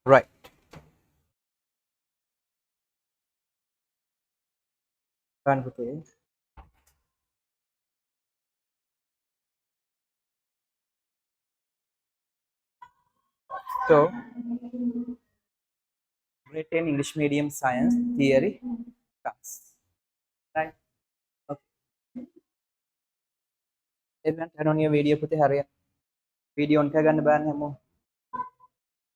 Right. Kan putih. So, grade 10 English medium science theory class. Right. Okay. Everyone turn on your video putih hariya. Video on කරගන්න බෑනේ හැමෝම.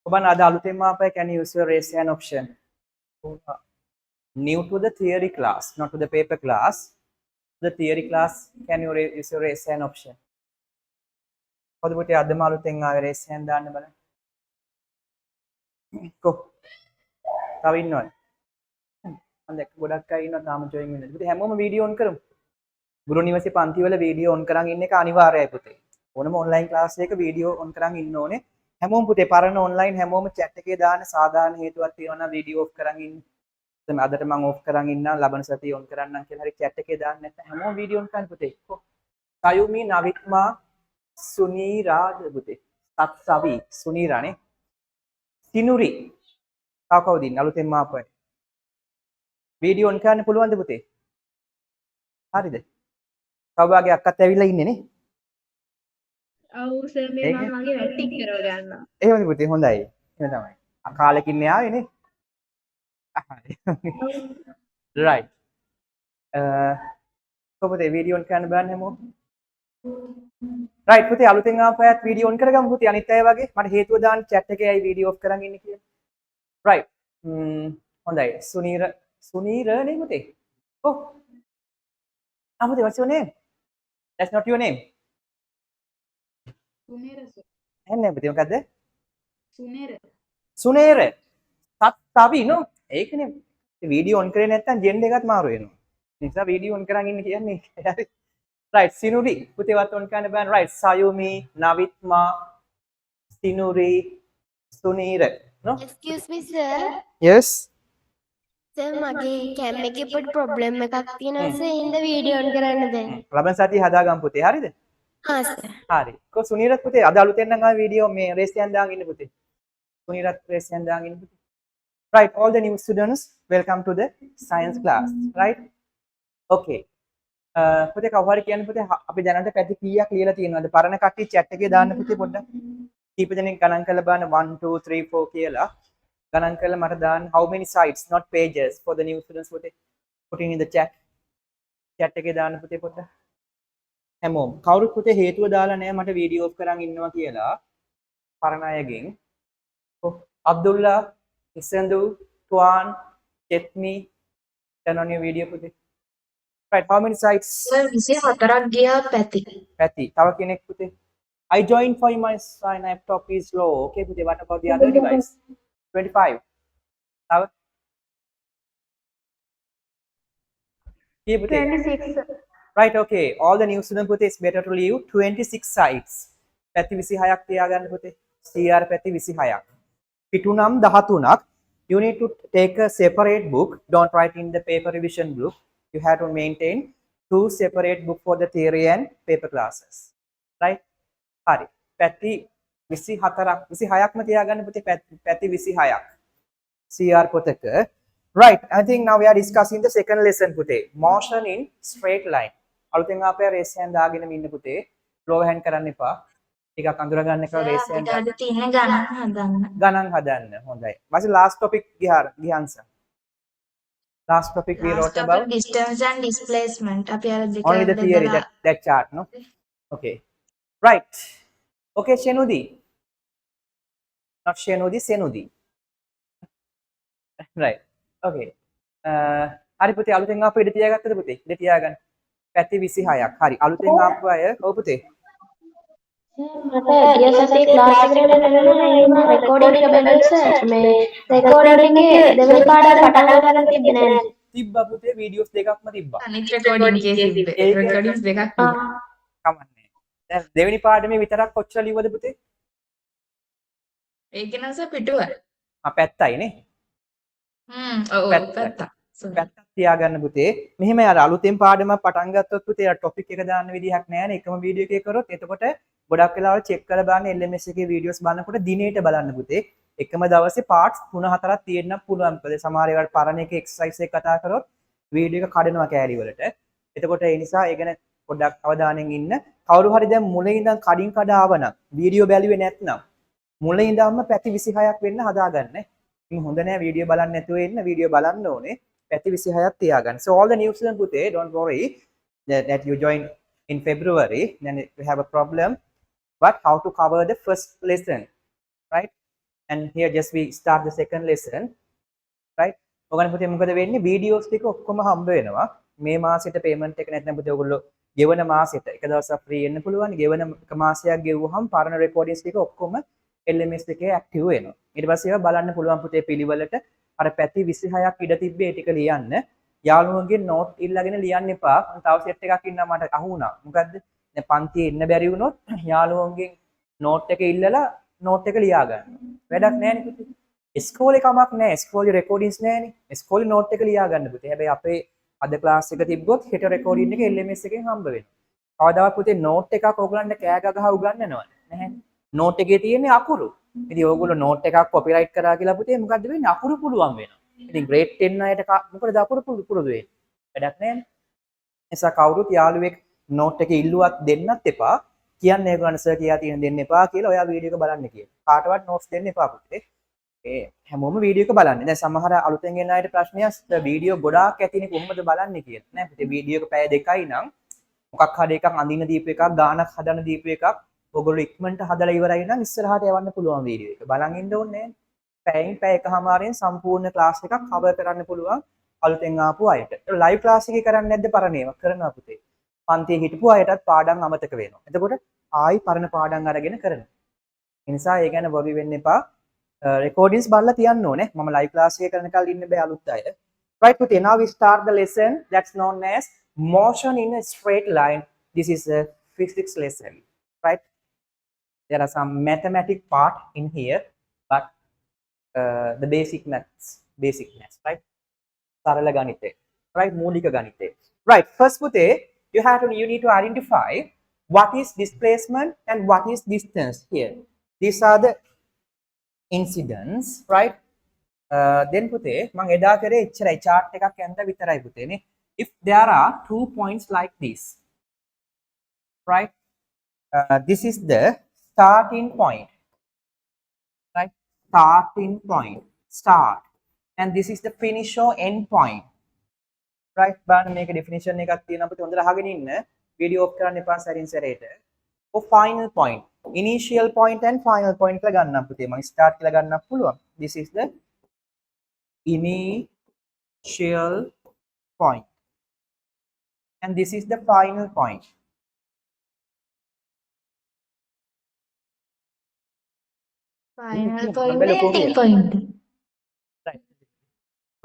ඔබන් අද අලුතෙන්ම ආපයි can you use your raise hand option. New to the theory class, not to the paper class. The theory class, can you use your raise hand option. කොහොමද පුතේ අදම අලුතෙන් ආවේ raise hand දාන්න බලන්න. කො තව ඉන්නවද? මම දැක්ක ගොඩක් අය ඉන්නවා තාම join වෙන්නේ. පුතේ හැමෝම වීඩියෝ on කරමු. ගුරු නිවසේ පන්ති වල වීඩියෝ on කරන් ඉන්න එක අනිවාර්යයි පුතේ. ඕනම online class එකක වීඩියෝ on කරන් ඉන්න ඕනේ. හැමෝම පුතේ පරණ online හැමෝම chat එකේ දාන්න සාධාරණ හේතුවක් තියෙනවා නම් වීඩියෝ off කරන් ඉන්න. දැන් අදට මම off කරන් ඉන්නම් ලබන සතිය on කරන්නම් කියලා හරි chat එකේ දාන්න නැත්නම් හැමෝම වීඩියෝ on කරන්න පුතේ. සයුමි නවිත්මා සුනීරාද පුතේ. සත්සවි සුනීරානේ. සිනුරි. තාව කවුද ඉන්නේ අලුතෙන් ආපු අය? වීඩියෝ on කරන්න පුළුවන්ද පුතේ? හරිද? කවුවාගේ අක්කත් ඇවිල්ලා ඉන්නේ නේ? ඔව් සර් මේ මම මගේ වැඩ ටික කරව ගන්නවා. එහෙමද පුතේ හොඳයි. එහෙම තමයි. කාලෙකින් නේ ආවේ නේ? right. කොහොමද වීඩියෝ on කරන්න බලන්න හැමෝම? right පුතේ අලුතෙන් ආපු අයත් වීඩියෝ on කරගමු පුතේ අනිත් අය වගේ. මට හේතුව දාන්න chat එකේ අය වීඩියෝ off කරන් ඉන්නේ කියලා. right. හොඳයි. සුනීර නේ පුතේ. ඔව්. පුතේ what's your name? That's not your name. Sunera sir. එන්නේ පුතේ මොකද්ද? සුනේර. සුනේර. සත්සවි නෝ. ඒකනේ වීඩියෝ on කරේ නැත්නම් ජෙන්ඩර් එකත් මාරු වෙනවා. ඒ නිසා වීඩියෝ on කරන් ඉන්න කියන්නේ. හරි. right සිනුරි පුතේ වත් on කරන්න බෑ. right සයුමි නවිත්මා සිනුරි සුනීර no. Excuse me sir. yes. Sir මගේ cam එකේ පොඩි problem එකක් තියෙනවා sir. ඉන්න වීඩියෝ on කරන්න බෑ. ලබන සතිය හදාගමු පුතේ. හරිද? හා sir. හරි. කො සුනීරත් පුතේ අද අලුතෙන් නම් ආවේ වීඩියෝ මේ රේස් එකෙන් දාගෙන ඉන්න පුතේ. සුනීරත් රේස් එකෙන් දාගෙන ඉන්න පුතේ. right all the new students welcome to the science class right okay පුතේ කවුරු කියන්නේ පුතේ අපි දැනට පැති කීයක් ලියලා තියෙනවද පරණ කට්ටිය chat එකේ දාන්න පුතේ පොඩ්ඩක් කීප දෙනෙක් ගණන් කරලා බලන්න 1 2 3 4 කියලා ගණන් කරලා මට දාන්න how many sites not pages for the new students පුතේ putting in the chat එකේ දාන්න පුතේ පොඩ්ඩක් හැමෝම කවුරුත් පුතේ හේතුව දාලා නැහැ මට වීඩියෝ ඔෆ් කරන් ඉන්නවා කියලා පරණ අයගෙන් Abdullah Isandu, Tuan, Chetni, turn on your video putih. Right, how many sites? Sir 24ක් ගියා පැති. Patty, tawa kenek putih. I joined for my laptop is low. Okay, putih. What about the other device? 25. Tawa? Yeah, putih. 26. Right, okay. All the new student putih is better to leave 26 sites. Patty 26ක් තියාගන්න putih. CR Patty 26ක්. පිටුනම් 13ක් you need to take a separate book don't write in the paper revision book you have to maintain two separate book for the theory and paper classes right hari පැති 24ක් 26ක්ම තියාගන්න පුතේ පැති 26ක් CR පොතක right I think now we are discussing the second lesson පුතේ motion in straight line අලුතෙන් ආපේ raise hand දාගෙන ඉන්න පුතේ low hand කරන්න එපා ටිකක් අඳුර ගන්න එක raise hand අද තියෙන ගණන් හදන්න. හොඳයි. ඊපස්සේ last topic ගියන්ස. Last topic we wrote about distance and displacement. අපි අර දෙක only the theory that chart no. Okay. Right. Okay Shenudi. Not Shenudi Senudi. right. Okay. හරි පුතේ අලුතෙන් ආපු ඉඩ තියාගත්තද පුතේ? ඉඩ තියාගන්න. පැති 26ක්. හරි. අලුතෙන් ආපු අය ඔව් පුතේ. මට ගිය සතියේ ක්ලාස් එකට එන්න නම් රෙකෝඩින් එක බැලුවා සර් මේ රෙකෝඩින් එකේ දෙවෙනි පාඩම පටන් ගන්න තිබ්බේ නෑ තිබ්බා පුතේ වීඩියෝස් දෙකක්ම තිබ්බා අනිත් රෙකෝඩින් එකේ තිබ්බේ රෙකෝඩින්ස් දෙකක් තිබ්බා කමන්නේ දැන් දෙවෙනි පාඩමේ විතරක් කොච්චර ලිව්වද පුතේ ඒක නම් සර් පිටුව පැත්තයි නේ ඔව් පැත්ත පැත්තක් තියාගන්න පුතේ මෙහෙම අර අලුතෙන් පාඩමක් පටන් ගත්තොත් පුතේ අර টොපික් එක දාන්න විදිහක් නැහැ නේ එකම වීඩියෝ එකේ කරොත් එතකොට ගොඩක් වෙලාවට චෙක් කරලා බලන්න LMS එකේ වීඩියෝස් බලනකොට දිනේට බලන්න පුතේ එකම දවසේ පාර්ට්ස් 3-4ක් තියෙන්න පුළුවන්. මොකද සමහර ඒවාට පරණ එක එක්සර්සයිස් එක කතා කරොත් වීඩියෝ එක කඩනවා කෑලි වලට. එතකොට ඒ නිසා ඒ ගැන පොඩ්ඩක් අවධානයෙන් ඉන්න. කවුරු හරි දැන් මුලින් ඉඳන් කඩින් කඩ ආවනම් වීඩියෝ බැලුවේ නැත්නම් මුලින් ඉඳන්ම පැති 26ක් වෙන්න හදාගන්න. ඉතින් හොඳ නෑ වීඩියෝ බලන්න නැතුව ඉන්න. වීඩියෝ බලන්න ඕනේ. පැති 26ක් තියාගන්න. So all the new student පුතේ don't worry that you join in February then we have a problem but how to cover the first lesson, right? And here just we start the second lesson, right? ඔයගොල්ලෝ පුතේ මොකද වෙන්නේ videos ටික ඔක්කොම හම්බ වෙනවා. මේ මාසෙට පේමන්ට් එක නැත්නම් පුතේ ඔයගොල්ලෝ ගෙවන මාසෙට එක දවසක් ෆ්‍රී වෙන්න පුළුවන්. ගෙවන එක මාසයක් ගෙවුවහම පරණ රෙකෝඩින්ග්ස් ටික ඔක්කොම LMS එකේ ඇක්ටිව් වෙනවා. ඊට පස්සේ ඒවා බලන්න පුළුවන් පුතේ පිළිවෙලට අර පැති 26ක් ඉඩ තිබ්බේ ටික ලියන්න. යාළුවන්ගේ නෝට් ඉල්ලගෙන ලියන්න එපා. තව සෙට් එකක් ඉන්නවා මට අහුණා. මොකද්ද? දැන් පන්තියේ ඉන්න බැරි වුණොත් යාළුවන්ගෙන් නෝට් එක ඉල්ලලා නෝට් එක ලියා ගන්න. වැඩක් නැහැ නේ පුතේ. ඉස්කෝලේ කමක් නැහැ. ඉස්කෝලේ රෙකෝඩින්ග්ස් නැහැනේ. ඉස්කෝලේ නෝට් එක ලියා ගන්න පුතේ. හැබැයි අපේ අද ක්ලාස් එක තිබ්බොත් හෙට රෙකෝඩින් එක LMS එකෙන් හම්බ වෙනවා. කවදාවත් පුතේ නෝට් එකක් ඕගලන්ට කෑ ගහ උගන්වනව නැහැ. නෝට් එකේ තියෙන්නේ අකුරු. ඉතින් ඕගොල්ලෝ නෝට් එකක් කොපිරයිට් කරා කියලා පුතේ මොකද්ද වෙන්නේ? අකුරු පුළුවන් වෙනවා. ඉතින් grade 10 අයට මොකද අකුරු පුරුදු වෙන්නේ? වැඩක් නැහැ නේ. නිසා කවුරුත් යාළුවෙක් නෝට් එක ඉල්ලුවත් දෙන්නත් එපා. කියන්නේ ඒගොල්ලන් සර් කියා තියෙන දෙන්න එපා කියලා ඔයා වීඩියෝ එක බලන්න කියලා. කාටවත් නෝට්ස් දෙන්න එපා පුතේ. ඒ හැමෝම වීඩියෝ එක බලන්න. දැන් සමහර අලුතෙන් එන අයට ප්‍රශ්නයක් වීඩියෝ ගොඩාක් ඇතිනේ කොහොමද බලන්නේ කියලා. නෑ පුතේ වීඩියෝ එක පැය දෙකයි නම් මොකක් හරි එකක් අඳින්න දීපු එකක් ගානක් හදන්න දීපු එකක් ඔයගොල්ලෝ ඉක්මනට හදලා ඉවරයි නම් ඉස්සරහට යවන්න පුළුවන් වීඩියෝ එක. බලන් ඉන්න ඕනේ නෑ. පැයෙන් පැය එකමාරෙන් සම්පූර්ණ ක්ලාස් එකක් කවර් කරන්න පුළුවන් අලුතෙන් ආපු අයට. ලයිව් ක්ලාස් එකේ කරන්නේ නැද්ද පරණ ඒවා? කරනවා පුතේ. පන්තියේ හිටපු අයටත් පාඩම් අමතක වෙනවා. එතකොට ආයි පරණ පාඩම් අරගෙන කරනවා. ඒ නිසා ඒ ගැන වොරි වෙන්න එපා. recordings බලලා තියන්න ඕනේ. මම live class එකේ කරන කල් ඉන්න බෑ අලුත් අය. Right පුතේ, now we start the lesson that's known as motion in a straight line. This is a physics lesson, right? There are some mathematic part in here, but the basic maths, right? Sarala ganite, right? Moolika ganite. Right, first පුතේ, you need to identify what is displacement and what is distance here. These are the incidents, right? Then පුතේ මම එදා කරේ එච්චරයි chart එකක් යන්න විතරයි පුතේ නේ. If there are 2 points like this, right? This is the starting point, right? Starting point, start, and this is the finish or end point, right? බලන්න මේක definition එකක් තියෙනවා පුතේ හොඳට අහගෙන ඉන්න. video off කරන්න එපා සැරින් සැරේට. For final point, initial point and final point කියලා ගන්නම් පුතේ. මම start කියලා ගන්නත් පුළුවන්. This is the initial point and this is the final point. Final point, ending point. Right.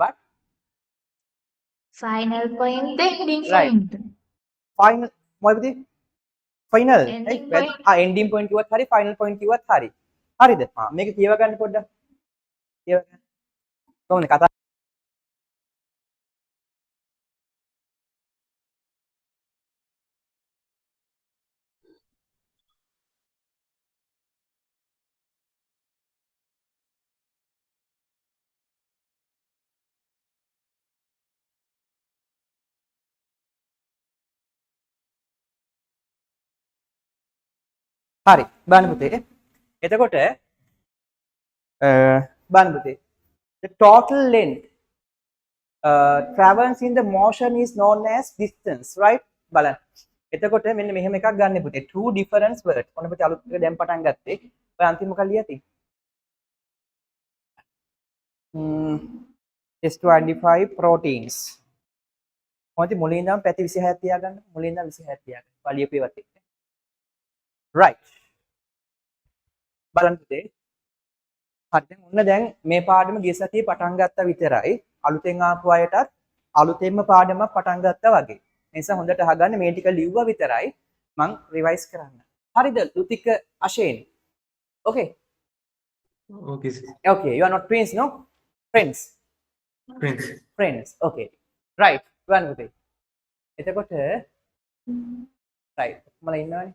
What? Final point, ending Right. point. Final මොකද පුතේ? Final. Ending right? point. ending point කිව්වත් හරි final point කිව්වත් හරි. හරිද? මේක කියව ගන්න පොඩ්ඩක්. කියව ගන්න. කොහොමද කතා හරි බලන්න පුතේ. එතකොට බලන්න පුතේ. The total length travels in the motion is known as distance, right? බලන්න. එතකොට මෙන්න මෙහෙම එකක් ගන්න පුතේ. Two different words. ඔන්න පුතේ අලුත් එක දැන් පටන් ගත්තේ. ඔය අන්තිම මොකක්ද ලියලා තියෙන්නේ? Just to identify proteins. මොකද මුලින් ඉඳන් පැති 26ක් තියාගන්න. මුලින් ඉඳන් 26ක් තියාගන්න. පළියපු ඒවත් එක්ක. Right. බලන්න පුතේ. හරි දැන් මේ පාඩම ගිය සතියේ පටන් ගත්තා විතරයි. අලුතෙන් ආපු අයටත් අලුතෙන්ම පාඩමක් පටන් ගත්තා වගේ. ඒ නිසා හොඳට අහගන්න මේ ටික ලිව්වා විතරයි මම රිවයිස් කරන්න. හරිද? ෘතික Ashen. Okay. Okay, sir. Okay, you are not twins, no? Friends. Friends. Friends. Okay. Right. බලන්න පුතේ. එතකොට right. මම ඉන්නවනේ.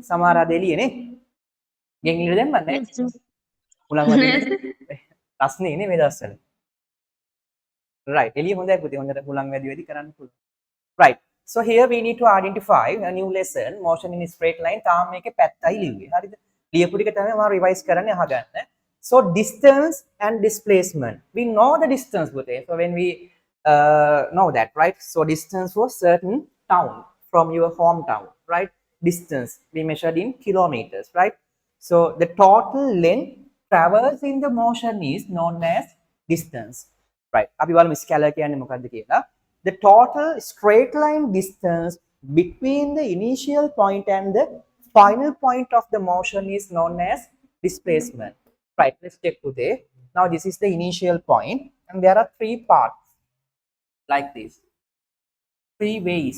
සමහර අද එළියේ නේ. ගෙන් ඉන්න දැම්මත් නේ. හුලං වදින්නේ රස්නේ නේ මේ දවස්වල. right එළිය හොඳයි පුතේ හොඳට හුලං වැඩි වැඩි කරන්න පුළුවන්. right so here we need to identify a new lesson motion in straight line තාම මේකේ පැත්තයි ලිව්වේ. හරිද? ලියපු ටික තමයි මම රිවයිස් කරන්නේ අහගන්න. so distance and displacement we know the distance පුතේ. so when we know that, right? So distance was certain town from your hometown, right? Distance we measured in kilometers, right? So the total length traversed in the motion is known as distance, right? අපි බලමු scalar කියන්නේ මොකක්ද කියලා. The total straight line distance between the initial point and the final point of the motion is known as displacement, right? Let's check today. Now this is the initial point and there are three parts like this. Three ways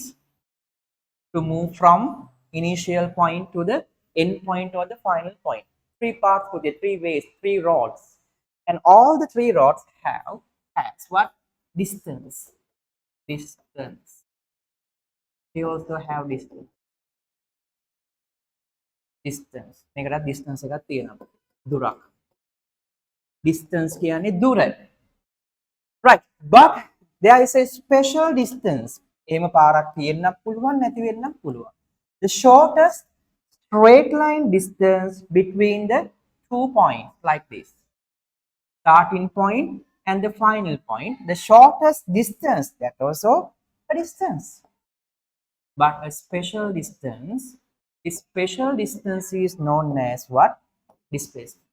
to move from initial point to the end point or the final point. Three parts with the three ways, three rods. And all the three rods has what? Distance. Distance. We also have distance. Distance. මේකට distance එකක් තියෙනවා. දුරක්. Distance කියන්නේ දුර. Right. But there is a special distance. එහෙම පාරක් තියෙන්නත් පුළුවන් නැති වෙන්නත් පුළුවන්. The shortest straight line distance between the 2 points like this. Starting point and the final point. The shortest distance, that also a distance. But a special distance, this special distance is known as what? Displacement.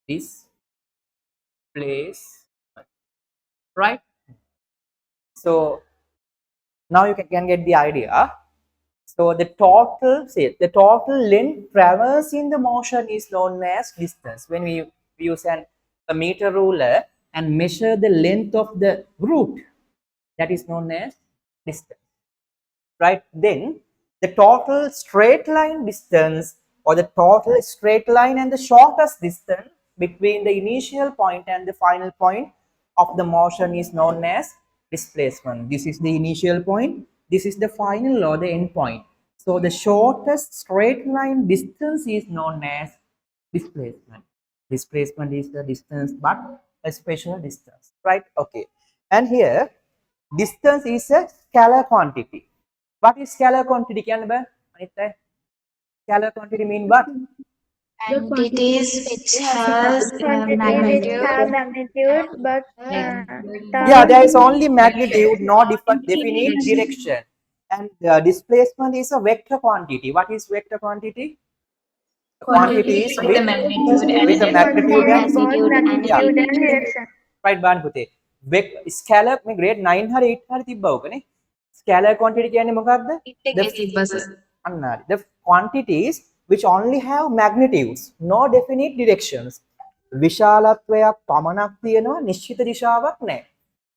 Displacement. Right? So now you can get the idea. So the total length traversed in the motion is known as distance. When we use a meter ruler and measure the length of the route, that is known as distance. Right? Then the total straight line distance or the total straight line and the shortest distance between the initial point and the final point of the motion is known as displacement. This is the initial point. This is the final or the end point. So the shortest straight line distance is known as displacement. Displacement is the distance but a special distance, right? Okay. And here distance is a scalar quantity. What is scalar quantity? Scalar quantity mean what? Quantities which has magnitude, but Yeah, there is only magnitude, no definite direction. And displacement is a vector quantity. What is vector quantity? A quantity is with a magnitude and yeah. Right, Banpute. Scalar में grade 9 हर 8 हर තිබ්බා ඕකනේ. Scalar quantity කියන්නේ මොකක්ද? The quantities which only have magnitudes, no definite directions. විශාලත්වයක් පමණක් තියෙනවා නිශ්චිත දිශාවක් නැහැ.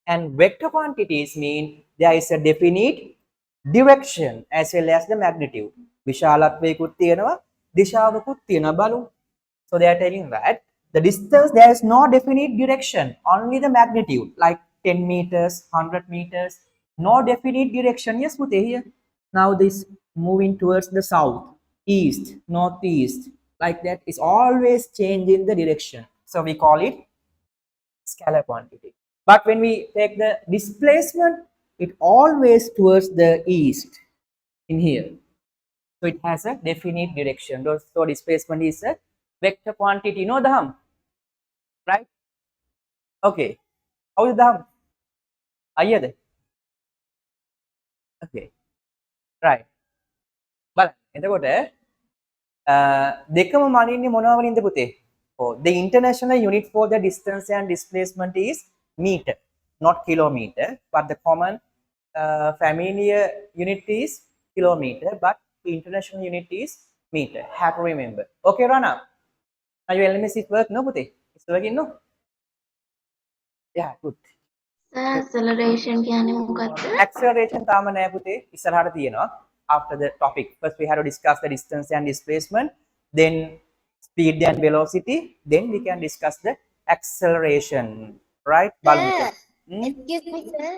And vector quantities mean there is a definite direction as well as the magnitude. විශාලත්වයකුත් තියෙනවා දිශාවකුත් තියෙනවා බලමු. So they are telling that the distance there is no definite direction, only the magnitude, like 10 meters, 100 meters, no definite direction. Yes, Pute here. Now this moving towards the south, east, northeast, like that is always changing the direction. So we call it scalar quantity. But when we take the displacement, it always towards the east in here. So it has a definite direction. So displacement is a vector quantity. No, Dham? Right? Okay. How is Dham? Are you there? Okay. Right. But එතකොට දෙකම මනින්නේ මොනවා වලින්ද පුතේ? The international unit for the distance and displacement is meter, not kilometer, but the common familiar unit is kilometer, but the international unit is meter. Have to remember. Okay, Rana? Now your LMS is work, no puti? It's working, no? Yeah, good. acceleration කියන්නේ මොකක්ද? Acceleration තාම නෑ පුතේ. ඉස්සරහට තියෙනවා. After the topic, first we have to discuss the distance and displacement, then speed and velocity, then we can discuss the acceleration, right? Excuse me, sir.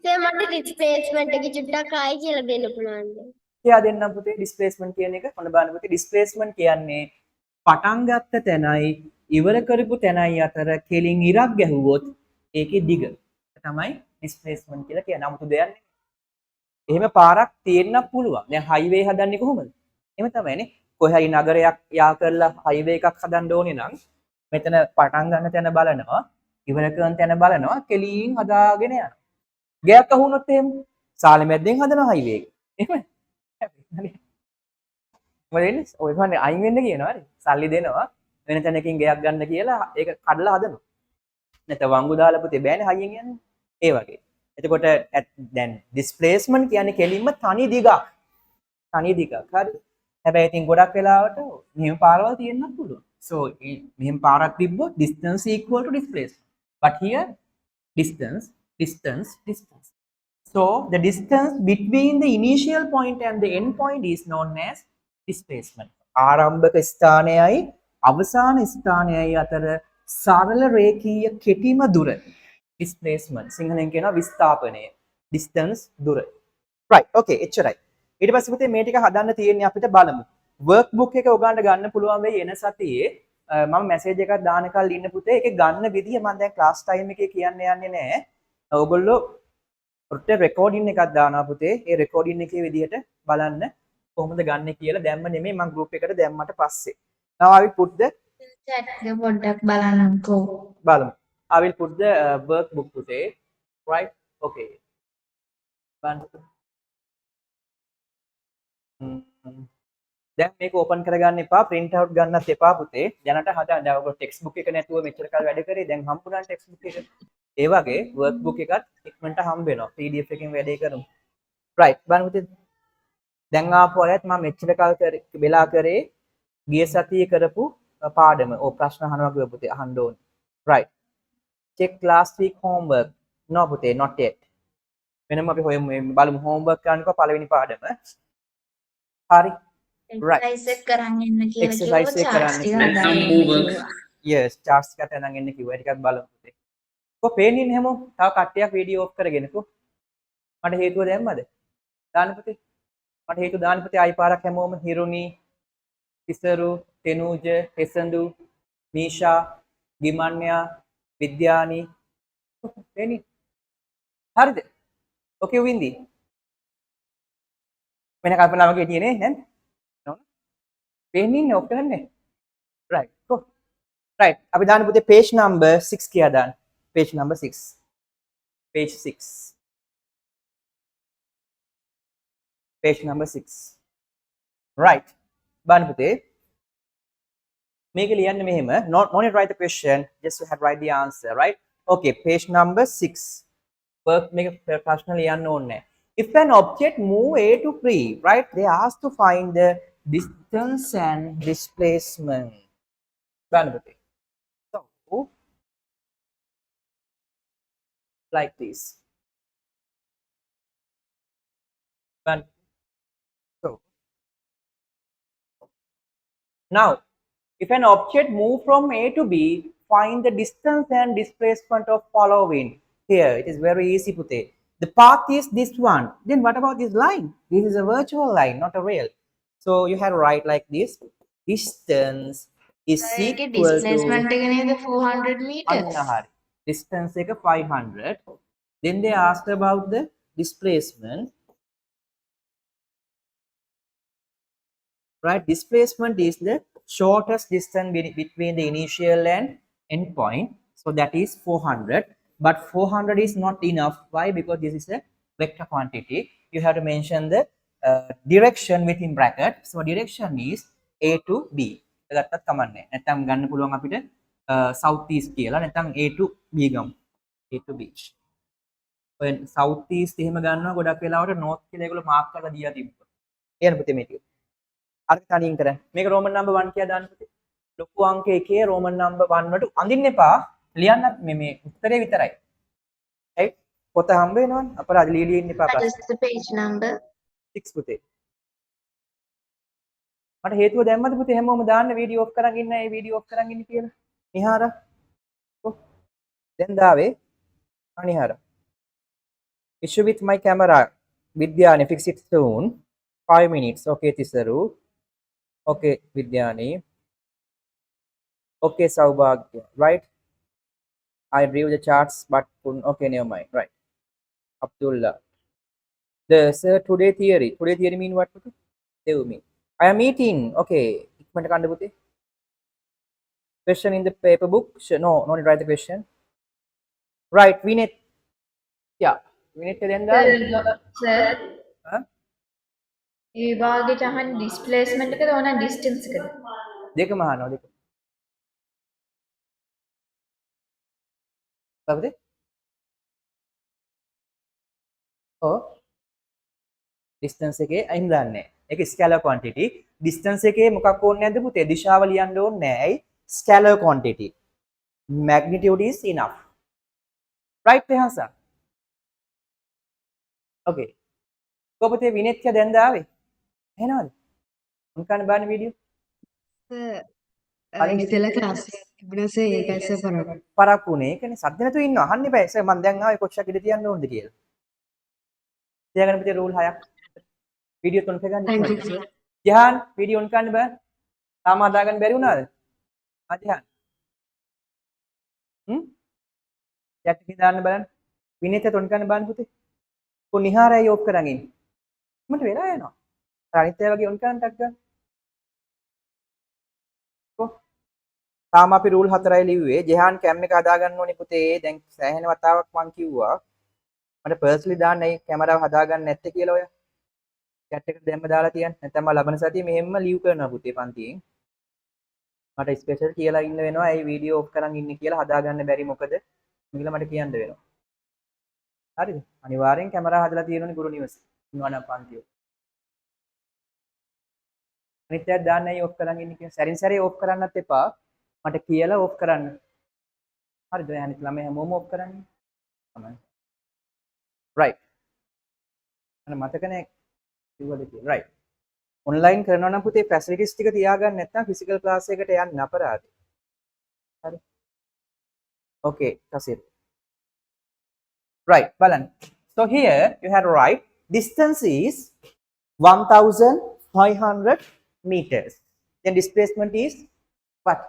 Sir, මට displacement එක චුට්ටක් ආයි කියලා දෙන්න පුළුවන්ද? එයා දෙන්නම් පුතේ displacement කියන එක. මොන බලන්න පුතේ displacement කියන්නේ පටන් ගත්ත තැනයි ඉවර කරපු තැනයි අතර කෙලින් ඉරක් ගැහුවොත් ඒකේ දිග තමයි displacement කියලා කියන 아무තු දෙයක් නෙමෙයි. එහෙම පාරක් තියෙන්නත් පුළුවන්. දැන් හයිවේ හදන්නේ කොහොමද? එහෙම තමයිනේ. කොහේ හරි නගරයක් යා කරලා හයිවේ එකක් හදන්න ඕනේ නම් මෙතන පටන් ගන්න තැන බලනවා, ඉවර කරන තැන බලනවා, කෙලින් හදාගෙන යනවා. ගෑක් අහුනොත් එහෙම සාලමැද්දෙන් හදන හයිවේ එක. එහෙම. මොකද වෙන්නේ? ඔය කන්නේ අයින් වෙන්න කියනවා හරි. සල්ලි දෙනවා වෙන තැනකින් ගයක් ගන්න කියලා ඒක කඩලා හදනවා. නැත්නම් වංගු දාලා පුතේ බෑනේ හයියෙන් යන්නේ. ඒ වගේ. එතකොට දැන් displacement කියන්නේ කෙලින්ම තනි දිගක්. තනි දිගක්. හරි. හැබැයි ඉතින් ගොඩක් වෙලාවට මෙහෙම පාරවල් තියෙන්නත් පුළුවන්. So මෙහෙම පාරක් තිබ්බොත් distance equal to displacement. But here distance, distance, distance. So the distance between the initial point and the end point is known as displacement. ආරම්භක ස්ථානයයි අවසාන ස්ථානයයි අතර සරල රේඛීය කෙටිම දුර displacement. සිංහලෙන් කියනවා විස්ථාපනය. distance දුර. right. okay එච්චරයි. ඊට පස්සේ පුතේ මේ ටික හදන්න තියෙන්නේ අපිට බලමු. work book එක ඔයගලන්ට ගන්න පුළුවන් වෙයි එන සතියේ. මම මැසේජ් එකක් දාන කල් ඉන්න පුතේ ඒකේ ගන්න විදිය මම දැන් ක්ලාස් ටයිම් එකේ කියන්න යන්නේ නැහැ. ඔයගොල්ලෝ ඔට රෙකෝඩින් එකක් දානවා පුතේ. ඒ රෙකෝඩින් එකේ විදිහට බලන්න කොහොමද ගන්න කියලා දැම්ම නෙමෙයි මම group එකට දැම්මට පස්සේ. now I will put the chat එක පොඩ්ඩක් බලන්නකෝ. බලමු. I will put the workbook today. Right? Okay. බලන්න. දැන් මේක ඕපන් කරගන්න එපා print out ගන්නත් එපා පුතේ. දැනට හදන්න. දැන් ඔයගොල්ලෝ text book එක නැතුව මෙච්චර කාල වැඩ කරේ. දැන් හම්බුණා text book එක. ඒ වගේ workbook එකත් ඉක්මනට හම්බ වෙනවා. PDF එකෙන් වැඩේ කරමු. right. බලන්න පුතේ. දැන් ආපු අයත් මම මෙච්චර කාල වෙලා කරේ ගිය සතියේ කරපු පාඩම. ඔව් ප්‍රශ්න අහනවා කිව්ව පුතේ අහන්න ඕනේ. right. check last week homework. no පුතේ not yet. වෙනම අපි හොයමු බලමු homework කරන්නකෝ පළවෙනි පාඩම. හරි. right. exercise එක කරන් ඉන්න කියලා exercise එක කරන්න homework. yes charts එකට අරන් එන්න කිව්වා. ටිකක් බලමු පුතේ. කො පේන්නේ නැහැ හැමෝම. තව කට්ටියක් වීඩියෝ ඔෆ් කරගෙනකෝ. මට හේතුව දැම්මද? දාන්න පුතේ. මට හේතු දාන්න පුතේ ආයි පාරක් හැමෝම හිරුනි තිසරු තෙනූජ හෙසඳු මීෂා ගිමන්‍යා විද්‍යානි එනි හරිද ඔකේ වින්දි වෙන කල්පනාවක් හිටියේ නේ නේද නෝන පේන්නේ ඔක් කරන්නේ right go right අපි දාන්න පුතේ page number 6 කියලා දාන්න page number 6 page 6 page number 6 right බලන්න පුතේ මේක ලියන්න මෙහෙම not only write the question just you have write the answer right okay page number 6 work මේක ප්‍රශ්න ලියන්න ඕනේ if an object move a to b right they ask to find the distance and displacement බලන්න පුතේ so like this බලන්න so now if an object move from A to B, find the distance and displacement of following. Here, it is very easy, Pute. The path is this one. Then what about this line? This is a virtual line, not a real. So you have to write like this. Distance is equal displacement to... එක නේද 400 meters. Distance එක 500. Then they asked about the displacement. Right, displacement is the shortest distance between the initial and end point, so that is 400, but 400 is not enough. Why? Because this is a vector quantity. You have to mention the direction within bracket. So direction is A to B. ඒකටත් කමන්නේ නැත්නම් ගන්න පුළුවන් අපිට south east කියලා නැත්නම් A to B ගමු. A to B. ඔය south east එහෙම ගන්නවා ගොඩක් වෙලාවට north කියලා ඒගොල්ලෝ මාක් කරලා දීලා තිබ්බා. එහෙනම් පුතේ මේ ටික අර තනියෙන් කරන්න. මේක රෝමන් නම්බර් 1 කියලා දාන්න පුතේ. ලොකු අංක 1 රෝමන් නම්බර් 1 වලට අඳින්න එපා. ලියන්නත් මේ උත්තරේ විතරයි. right? පොත හම්බ වෙනවනේ. අපරාධ ලියන්න එපා That ප්‍රශ්න. is the page number 6 පුතේ. මට හේතුව දැම්මද පුතේ හැමෝම දාන්න වීඩියෝ ඔෆ් කරන් ඉන්න ඒ වීඩියෝ ඔෆ් කරන් ඉන්න කියලා. නිහාර. ඔව්. දැන් දාවේ. අනිහාර. issue with my camera. Vidyani fix it soon. 5 minutes. Okay, Tisaru. Okay, Vidyani. Okay, Saubhagya, right? I drew the charts, but okay, never mind. Right. Abdullah. The sir today theory. Today theory mean what? Tell me. I am eating. Okay. ඉක්මනට කන්න පුතේ. Question in the paper book. No, no need to write the question. Right, Vinit. Yeah. Vinit then sir huh? ඒ විභාගෙට අහන්නේ ඩිස්ප්ලේස්මන්ට් එකද ඕන distance එකද? දෙකම අහනවා දෙක. මොකද? ඔව්. distance එකේ අයින් දාන්නේ. ඒක scalar quantity. distance එකේ මොකක් ඕනේ නැද්ද පුතේ? දිශාව ලියන්න ඕනේ නැහැ. ඇයි? scalar quantity. Magnitude is enough. Right, Tehasa? Okay. කො පුතේ විනිත් කිය දැන් දාවේ? එහෙනවද? උන්කන් බලන්න වීඩියෝ. ඉස්සෙල්ලා ක්ලාස් එකක් තිබුණා සර් ඒකයි සර් පරක්කු. පරක්කුනේ. ඒකනේ සද්ද නැතුව ඉන්නවා. අහන්න බෑ. සර් මම දැන් ආවේ කොච්චරක් ඉඳ තියන්න ඕනද කියලා. තියාගන්න පුතේ රූල් 6ක්. වීඩියෝ තුනක ගන්න. Thank you sir. Jahan video on කරන්න බෑ. තාම හදාගන්න බැරි වුණාද? ජහන්. chat එකේ දාන්න බලන්න. විනිත් තුන් කරන්න බලන්න පුතේ. කො නිහාරයි ඕෆ් කරන් ඉන්නේ. මට වෙලා යනවා. අනිත් අය වගේ ඔන් කරන්න ටක් ගන්න. කො තාම අපි රූල් 4යි ලිව්වේ. ජහන් කැම් එක හදාගන්න ඕනේ පුතේ. දැන් සෑහෙන වතාවක් මං කිව්වා. මට පර්සනලි දාන්න ඒ කැමරාව හදාගන්න නැත්තේ කියලා ඔය. chat එකට දැම්ම දාලා තියන්න. නැත්නම් මම ලබන සතියේ මෙහෙම්ම ලීව් කරනවා පුතේ පන්තියෙන්. මට ස්පෙෂල් කියලා ඉන්න වෙනවා. ඒ වීඩියෝ ඔෆ් කරන් ඉන්නේ කියලා හදාගන්න බැරි මොකද? මේකලා මට කියන්න වෙනවා. හරිද? අනිවාර්යෙන් කැමරා හදලා තියෙනුනේ ගුරු නිවසේ. ඉන්නවනම් පන්තිය. අනිත් අය දාන්න ඇයි ඔෆ් කරන් ඉන්නේ කියලා. සැරින් සැරේ ඔෆ් කරන්නත් එපා. මට කියලා ඔෆ් කරන්න. හරිද? අනිත් ළමයි හැමෝම ඔෆ් කරන්නේ. තමයි. right. අන්න මතකනේ කිව්වද කියලා. right. ඔන්ලයින් කරනවා නම් පුතේ ෆැසිලිටිස් ටික තියාගන්න නැත්නම් ෆිසිකල් ක්ලාස් එකට යන්න අපරාධයි. හරි. okay, Kasir. Right, Balan. So here you have to write distance is 1500 meters. Then displacement is what?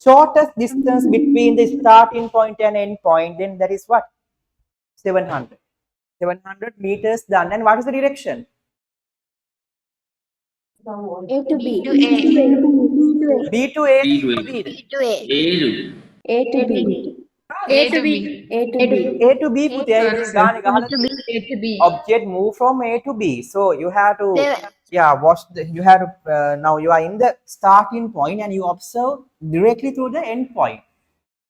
Shortest distance between the starting point and end point, then that is what? 700. 700 meters done. And what is the direction? A to B. to A. B to A. B to A. B. To A. A to B. A to B. A to B. A to B put A to B. A to B. object move from A to B. So you have to They- watch you have to now you are in the starting point and you observe directly through the end point.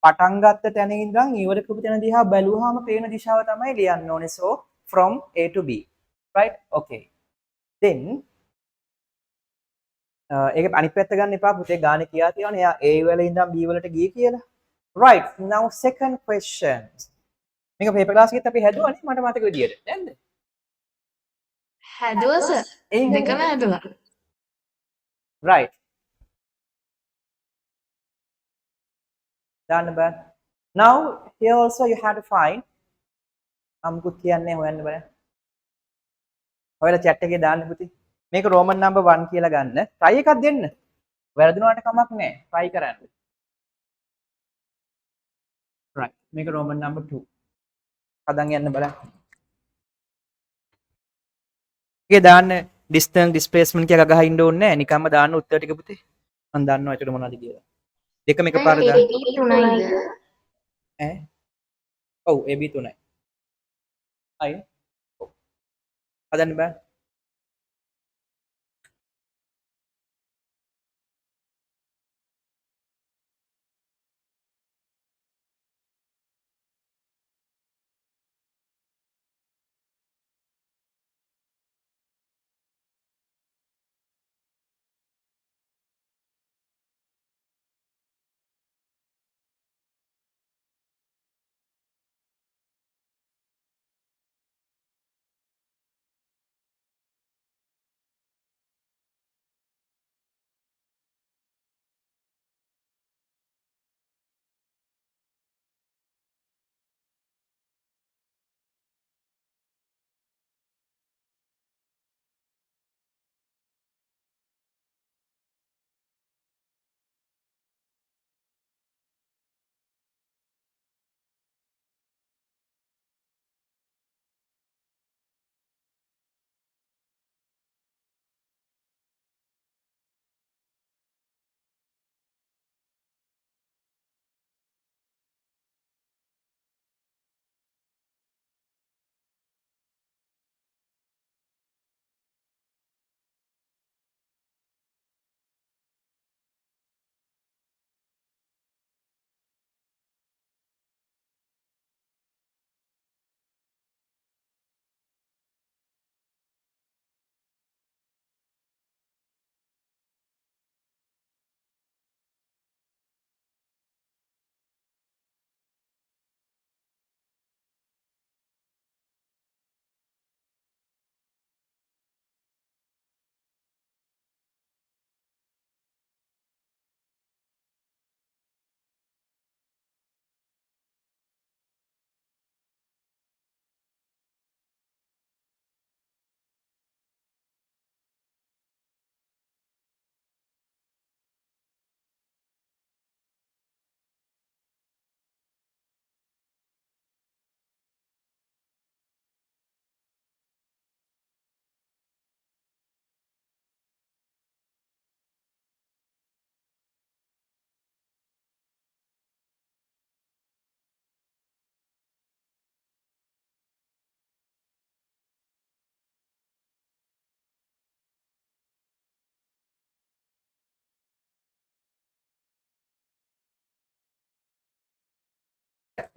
පටන් ගත්ත තැන ඉඳන් ඉවර කරපු තැන දිහා බැලුවාම පේන දිශාව තමයි ලියන්න ඕනේ. So from A to B. Right? Okay. Then ඒක අනිත් පැත්ත ගන්න එපා පුතේ ගානේ කියා තියවනේ එයා A වල ඉඳන් B වලට ගියේ කියලා. Right. Now second question. මේක පේපර් ක්ලාස් එකෙත් අපි හැදුවානේ මට මතක විදියට. නේද? හැදුවා සර්. එයින් දෙකම හැදුවා. right. දාන්න බෑ. Now here also you have to find අමුකුත් කියන්නේ හොයන්න බෑ. ඔයාලා chat එකේ දාන්න පුතේ. මේක Roman number 1 කියලා ගන්න. try එකක් දෙන්න. වැරදුනාට කමක් නැහැ. try කරන්න. right. මේක Roman number 2. හදන් යන්න බලන්න. ඒකේ දාන්න distance displacement කියලා ගහ ඉන්න ඕනේ නැහැ. නිකම්ම දාන්න උත්තර ටික පුතේ. මම දන්නවා ඒකට මොනවද කියලා. දෙකම එකපාර දාන්න. තුනයිද? ඈ? ඔව් AB 3යි. අය. ඔව්. හදන්න බෑ.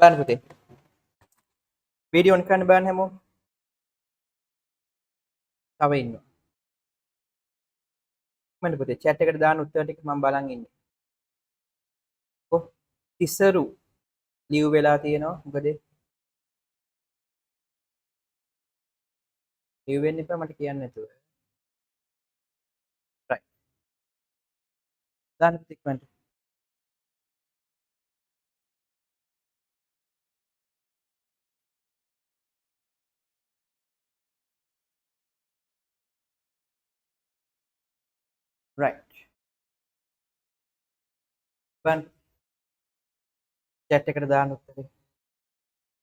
බලන්න පුතේ. වීඩියෝ ඔන් කරන්න බලන්න හැමෝම. තව ඉන්නවා. මම පුතේ chat එකට දාන උත්තර ටික මම බලන් ඉන්නේ. ඔව් තිසරු ලියු වෙලා තියෙනවා. මොකද ලියු වෙන්න එපා මට කියන්න නැතුව. right. දාන්න පුතේ ඉක්මනට. right. බලන්න chat එකට දාන්න උත්තරේ.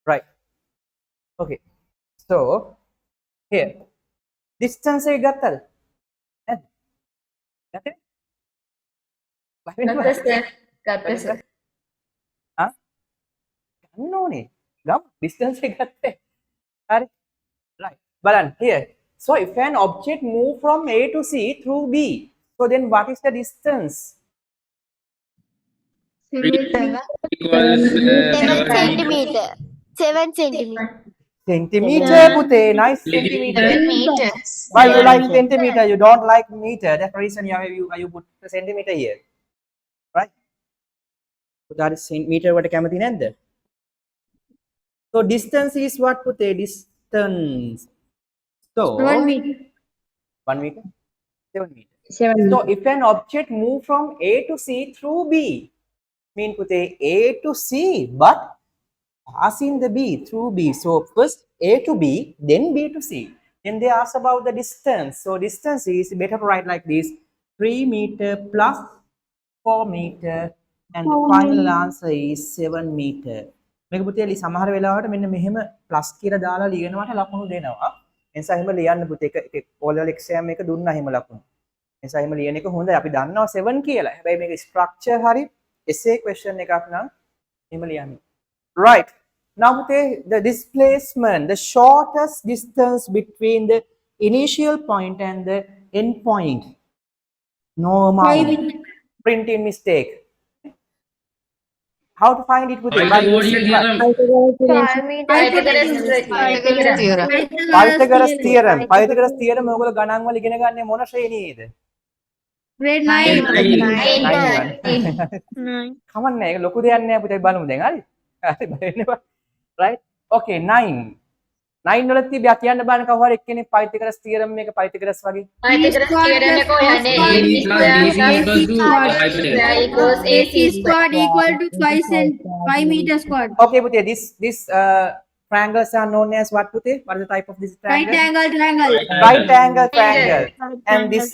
right. okay. so here distance එක ගත්තද? නැද්ද? ගත්තේ? ගත්තා සර්. ගත්තා සර්. ආ? ගන්න ඕනේ. ගමු distance එක ගත්තේ. හරි. right. බලන්න here. So if an object move from A to C through B, so then what is the distance? Equals 7 centimeter. 7 centimeter. Centimeter, pute. Nice centimeter. meters. Why you like centimeter? You don't like meter. That's the reason you put the centimeter here, right? So that is meter. What කැමති නැද්ද? So distance is what pute? Distance. So 1 meter. 1 meter. 7 meter. So if an object move from A to C through B, mean put A to C, but passing the B through B. So first A to B, then B to C. Then they ask about the distance. So distance is better to write like this: 3 meter plus 4 meter, and the final answer is 7 meter. මේක පුතේ සමහර වෙලාවට මෙන්න මෙහෙම plus කියලා දාලා ලියනවට ලකුණු දෙනවා. එනිසා එහෙම ලියන්න පුතේ එක O level exam එක දුන්නා එහෙම ලකුණු. එනිසා එහෙම ලියන එක හොඳයි. අපි දන්නවා 7 කියලා. හැබැයි මේක ස්ට්‍රක්චර් හරි essay question එකක් නම් එහෙම ලියන්න. Right. Now the displacement, the shortest distance between the initial point and the end point. No amount. Printing mistake. How to find it? Pythagorean theorem. Pythagoras theorem. Pythagoras theorem ඔයගොල්ලෝ ගණන් වල ඉගෙන ගන්නේ මොන ශ්‍රේණියේද? Grade 9. කමන්නේ ඒක ලොකු දෙයක් නෑ පුතේ බලමු දැන් හරි. හරි බලන්න එපා. right. okay 9. 9 වල තිබ්බා කියන්න බලන්න කවුරු හරි එක්කෙනෙක් Pythagoras theorem මේක Pythagoras වගේ. Pythagoras theorem එක හොයන්නේ AC squared equal to 5 meter squared. Okay putih, this triangles are known as what putih? What is the type of this Right triangle? angle triangle. Right angle triangle. And this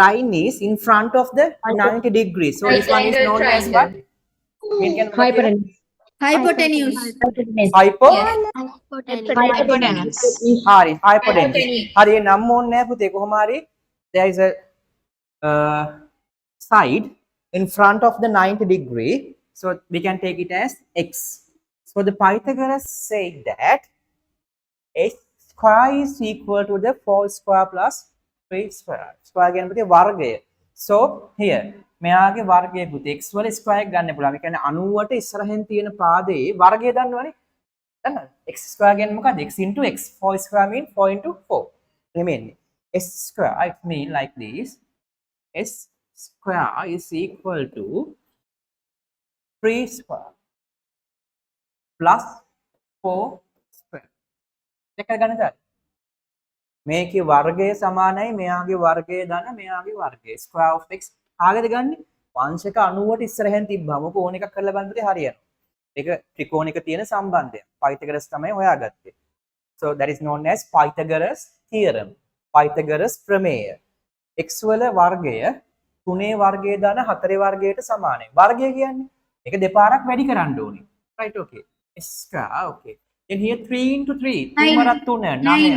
line is in front of the 90 degrees. So this one is Right known as angle what? Hypotenuse. Hypotenuse. Hari, hypotenuse. Hari නම් ඕනේ නැහැ පුතේ කොහොම හරි there is a side in front of the 90 degree, so we can take it as x. So the Pythagoras said that x square is equal to the 4 square plus 3 square. Square කියන්නේ පුතේ වර්ගය. So here මෙයාගේ වර්ගය පුතේ x වල square එක ගන්න පුළුවන්. ඒ කියන්නේ 90ට ඉස්සරහින් තියෙන පාදයේ වර්ගය දන්නවනේ. දන්නවද? x square කියන්නේ මොකක්ද? x into x. 4 square mean 4 into 4. Remaining. S square it mean like this. S square is equal to 3 square plus 4 square. Check ගන්න දාන්න. මේකේ වර්ගය සමානයි මෙයාගේ වර්ගය ධන මෙයාගේ වර්ගය. Square of x ආගෙද ගන්න? වංශක 90ට ඉස්සරහෙන් තිබ්බම ඕක ඕන එකක් කරලා බලන්න පුතේ හරියනවා. ඒක ත්‍රිකෝණයක තියෙන සම්බන්ධය. Pythagoras තමයි හොයාගත්තේ. So that is known as Pythagoras theorem. Pythagoras ප්‍රමේය. x වල වර්ගය 3 වර්ගයේ දාන 4 වර්ගයට සමානයි. වර්ගය කියන්නේ මේක දෙපාරක් වැඩි කරන්න ඕනේ. Right, okay. S square, okay. Then here 3 into 3. 3 වරක් 3 9යි.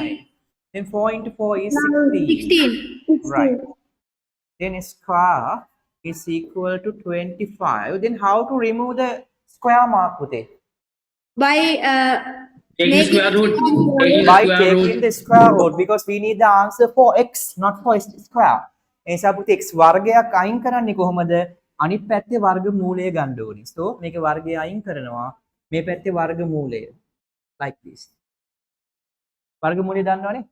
Then 4 into 4 is 16. Right. Then square is equal to 25. Then how to remove the square mark with it? By Taking square root. By taking the square root, because we need the answer for x, not for x square. එනිසා පුතේ x වර්ගයක් අයින් කරන්නේ කොහොමද? අනිත් පැත්තේ වර්ගමූලය ගන්න ඕනේ. so මේක වර්ගය අයින් කරනවා. මේ පැත්තේ වර්ගමූලය like this. වර්ගමූලය දන්නවනේ?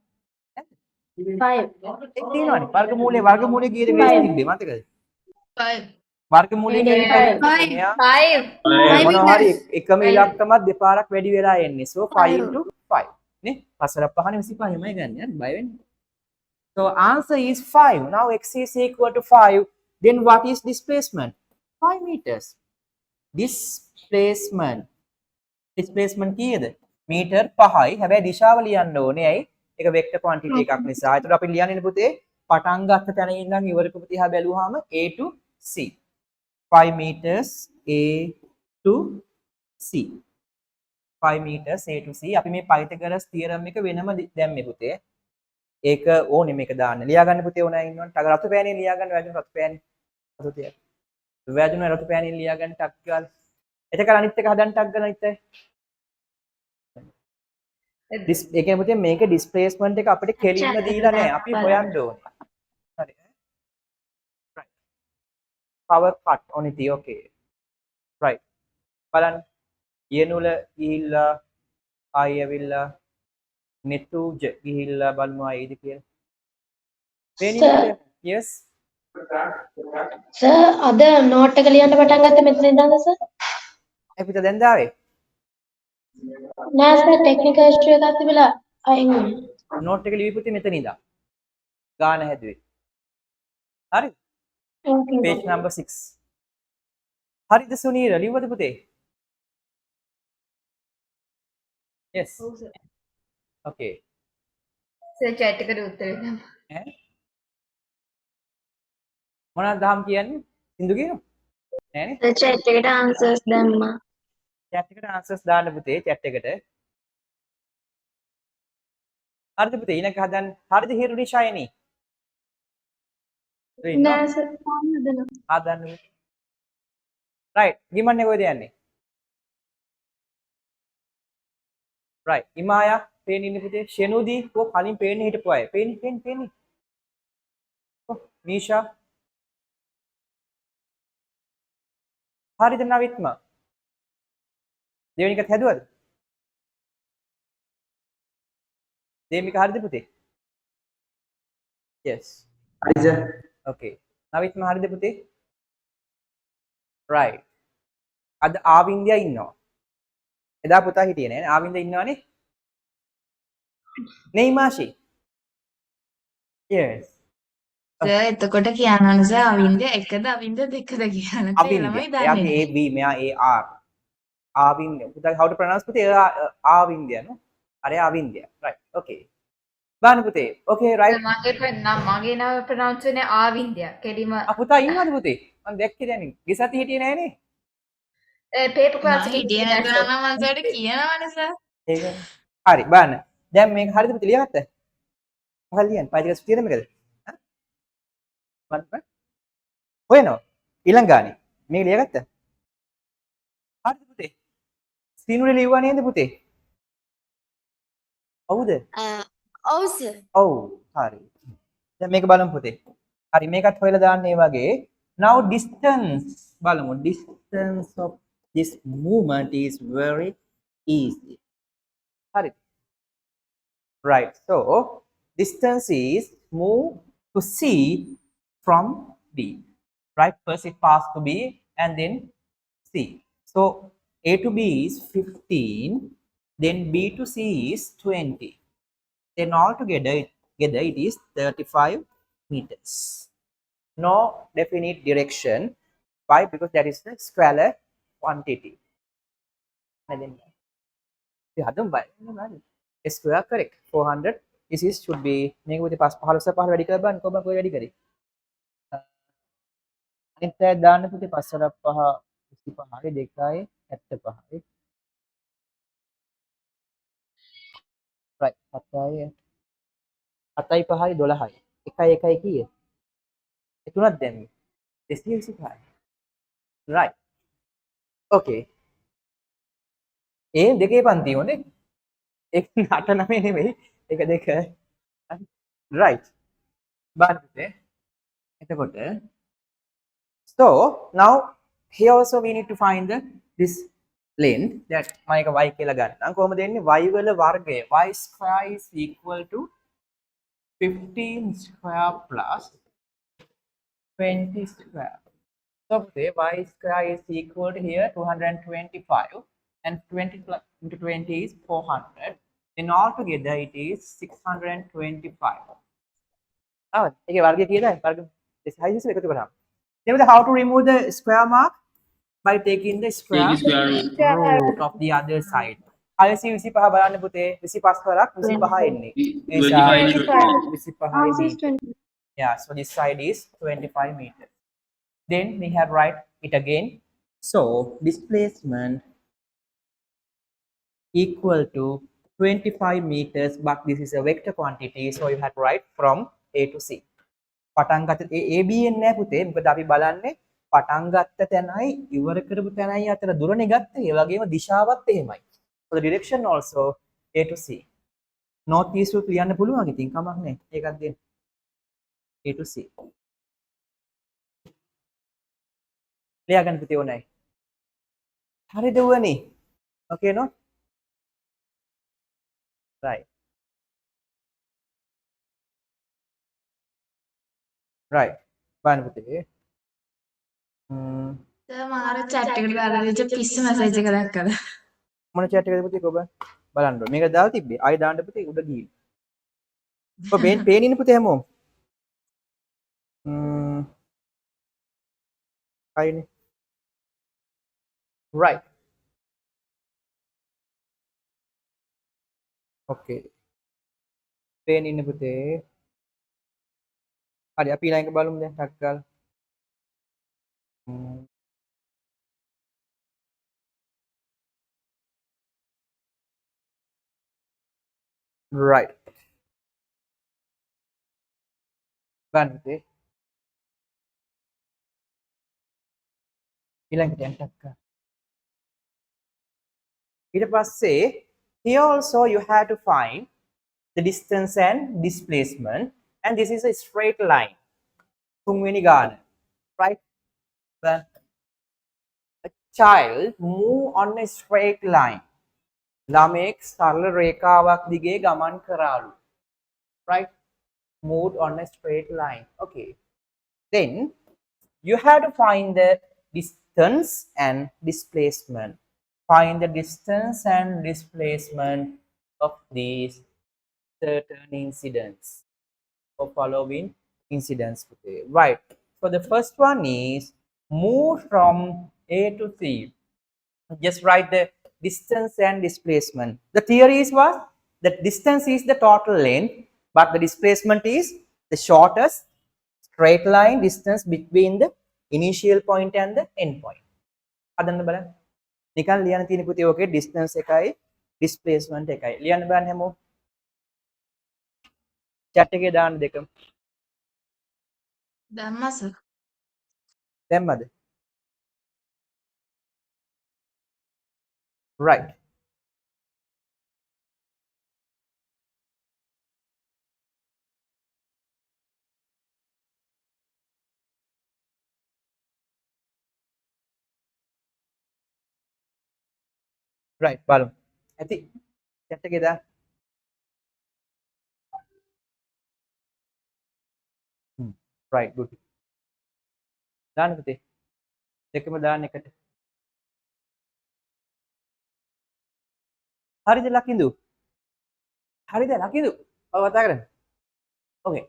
5. ඒක තියෙනවනේ. වර්ගමූලය කීයද බේස් තිබ්බේ මතකද? 5. වර්ගමූලය කීයද බේස් තිබ්බේ? 5. මෙයා 5. 5 මොනවා හරි meters. එකම ඉලක්කමක් දෙපාරක් වැඩි වෙලා එන්නේ. so 5 5. into 5 නේ? 5 5 25මයි ගන්න. හරි බය වෙන්න. So answer is 5. Now x is equal to 5. Then what is displacement? 5 meters. Displacement. Displacement කීයද? මීටර් 5යි. හැබැයි දිශාව ලියන්න ඕනේ. ඇයි? ඒක වෙක්ටර් ක්වොන්ටිටි එකක් නිසා. ඒතකොට අපි ලියන්නේ පුතේ පටන් ගත්ත තැන ඉඳන් ඉවරකම තියා බැලුවාම A to C. 5 meters A to C. 5 meters A to C. අපි මේ Pythagoras theorem එක වෙනම දැම්මේ පුතේ. ඒක ඕනේ මේක දාන්න. ලියා ගන්න පුතේ ඕනෑ ඉන්නවනේ. ටක රතු පෑනේ ලියා ගන්න වැදුන රතු පෑනේ. රතු තියන්න. වැදුන රතු පෑනේ ලියා ගන්න ටක් ගාලා. එතකල් අනිත් එක හදන්න ටක් ගන්න අනිත් අය. ඒ කියන්නේ පුතේ මේක ඩිස්ප්ලේස්මන්ට් එක අපිට කෙලින්ම දීලා නැහැ. අපි හොයන්න ඕනේ. හරි. right. power cut on it. okay. right. බලන්න. යෙනුල ගිහිල්ලා ආයෙ ඇවිල්ලා නෙතුජ ගිහිල්ලා බලමු ආයෙද කියලා. Sir. yes. සර් අද නෝට් එක ලියන්න පටන් ගත්තේ මෙතන ඉඳන්ද සර්? අපිට දැන් දාවේ. නෑ සර් ටෙක්නිකල් ඉෂුව එකක් තිබිලා අයින් වුණා. නෝට් එක ලියපු පුතේ මෙතන ඉඳන්. ගාන හැදුවේ. හරිද? page number 6. හරිද සුනීර ලිව්වද පුතේ? yes. okay. සර් chat එකට උත්තර දෙන්න. ඈ මොනවද දහම් කියන්නේ? සින්දු කියනවා? නෑනේ. සර් chat එකට answers දැම්මා. chat එකට answers දාන්න පුතේ chat එකට. හරිද පුතේ? ඊනක හදන්න. හරිද හිරුනි ෂයිනි? නෑ සර් හදන්න. හදන්න. right. ගිමන්නේ කොහෙද යන්නේ? right. ඉමායා පේන්නේ ඉන්නේ පුතේ. ෂෙනුදී කො කලින් පේන්නේ හිටපු අය. පේන්නේ. ඔව් නීෂා. හරිද නවිත්ම? දෙවෙනි එකත් හැදුවද? දෙමික හරිද පුතේ? yes. හරිද? okay. නවිත්ම හරිද පුතේ? right. අද ආවින්දයා ඉන්නවා. එදා පුතා හිටියේ නෑනේ. ආවින්ද ඉන්නවනේ. නෙයිමාෂි. yes. සර් එතකොට කියනවනේ සර් අවින්ද එකද අවින්ද දෙකද කියලා. ඒ ළමයි අවින්ද. එයාගේ දන්නේ A B මෙයා A R. ආවින්ද. පුතා how to pronounce පුතේ? ආවින්දයා නෝ. අර ආවින්දයා. right. okay. බලන්න පුතේ. okay right. මගේ නම ප්‍රොනවුන්ස් වෙන්නේ ආවින්දයා. කෙලිම පුතා ඉන්නවද පුතේ? මම දැක්කේ දැන්. ගෙසති හිටියේ නෑනේ. පේපර් නැහැ. ක්ලාස් මම එකේ හිටියේ නැතුණා නම් මම සර්ට කියනවනේ සර්. ඒක. හරි බලන්න. දැන් මේක හරිද පුතේ ලියගත්තා? මොකක්ද ලියන්නේ? පයිතිකස් තියෙන මේකද? බලන්න. හොයනවා. ඊළඟ ගානේ. මේක ලියගත්තා? හරිද පුතේ? ස්ක්‍රීන් ලියුවා නේද පුතේ? හවුද? ඔව් සර්. ඔව්. හරි. දැන් මේක බලමු පුතේ. හරි මේකත් හොයලා දාන්න මේ වගේ. Now distance බලමු. Distance of this movement is very easy. හරි. Right. So distance is move to C from B. Right. First it passed to B and then C. So A to B is 15. Then B to C is 20. Then altogether it is 35 meters. No definite direction. Why? Because that is the scalar quantity. And then square correct. 400. This is should be negative pass. Pahal ready kar ban. Kau ready kari. අනිත් අය දාන්න පුතේ පස්සට පහ 25යි 2යි 75යි right 7යි 7යි 5යි 12යි 1යි 1යි කීයද ඒ තුනක් දැම්මේ 225යි right okay ඒ දෙකේ පන්ති හොඳේ ඒක 8 9 නෙමෙයි ඒක දෙක right බලන්න පුතේ එතකොට So now here also we need to find this length that මම y කියලා ගන්නම්. කොහොමද දෙන්නේ? y වල වර්ගය y square is equal to 15 square plus 20 square. So the y square is equal to here 225 and 20 plus into 20 is 400. Then altogether it is 625. ඒකේ වර්ගය කීයද? වර්ග 6 එකතු කරාම. Then how to remove the square mark? By taking the square Take square root. root of the other side. 625 බලන්න පුතේ 25 කරක් 25 එන්නේ. ඒ 25 is 25 meter. Yeah, so this side is 25 meters. Then we have write it again. So displacement equal to 25 meters, but this is a vector quantity, so you have to write from A to C. පටන් ගත්ත A B එන්නේ නැහැ පුතේ. මොකද අපි බලන්නේ පටන් ගත්ත තැනයි ඉවර කරපු තැනයි අතර දුරනේ ගත්තේ. ඒ වගේම දිශාවත් එහෙමයි. So the direction also A to C. North east ට ලියන්න පුළුවන් ඉතින් කමක් නැහැ. ඒකත් දෙන්න. A to C. ලියාගන්න පුතේ ඕනයි. හරිද වුණේ? Okay no? Right. Right. බලන්න පුතේ. සර් මාර chat එකට දාලා දෙච්ච පිස්සු මැසේජ් එක දැක්කද? මොන chat එකද පුතේ ඔබ බලන්න ඕනේ. මේක දාලා තිබ්බේ. ආයෙ දාන්න පුතේ උඩ ගිහින්. ඔබ පේන ඉන්නේ පුතේ හැමෝම. හයිනේ. Right. Okay. පේන ඉන්නේ පුතේ. හරි අපි ඊළඟ එක බලමු දැන් ටක් ගාලා. Right. බලන්න පුතේ. ඊළඟට දැන් ටක් ගාලා. ඊට පස්සේ here also you have to find the distance and displacement, and this is a straight line. තුන්වෙනි ගාන. Right? Then a child move on a straight line. ළමෙක් සරල රේඛාවක් දිගේ ගමන් කරාලු. Right? Moved on a straight line. Okay. Then you have to find the distance and displacement. Find the distance and displacement of these certain incidents or following incidents. Right. So the first one is move from A to C. Just write the distance and displacement. The theory is what? The distance is the total length, but the displacement is the shortest straight line distance between the initial point and the end point. හදන්න බලන්න. නිකන් ලියන්න තියෙන පුතේ ඔකේ distance එකයි displacement එකයි. ලියන්න බලන්න හැමෝම. chat එකේ දාන්න දෙකම. දැම්මා සර්. දැම්මද? Right. Right, බලමු. ඇති. chat එකේ දාන්න. Right, good. දාන්න පුතේ. දෙකම දාන්න එකට. හරිද ලකිඳු? හරිද ලකිඳු? ඔව් කතා කරන්න. Okay,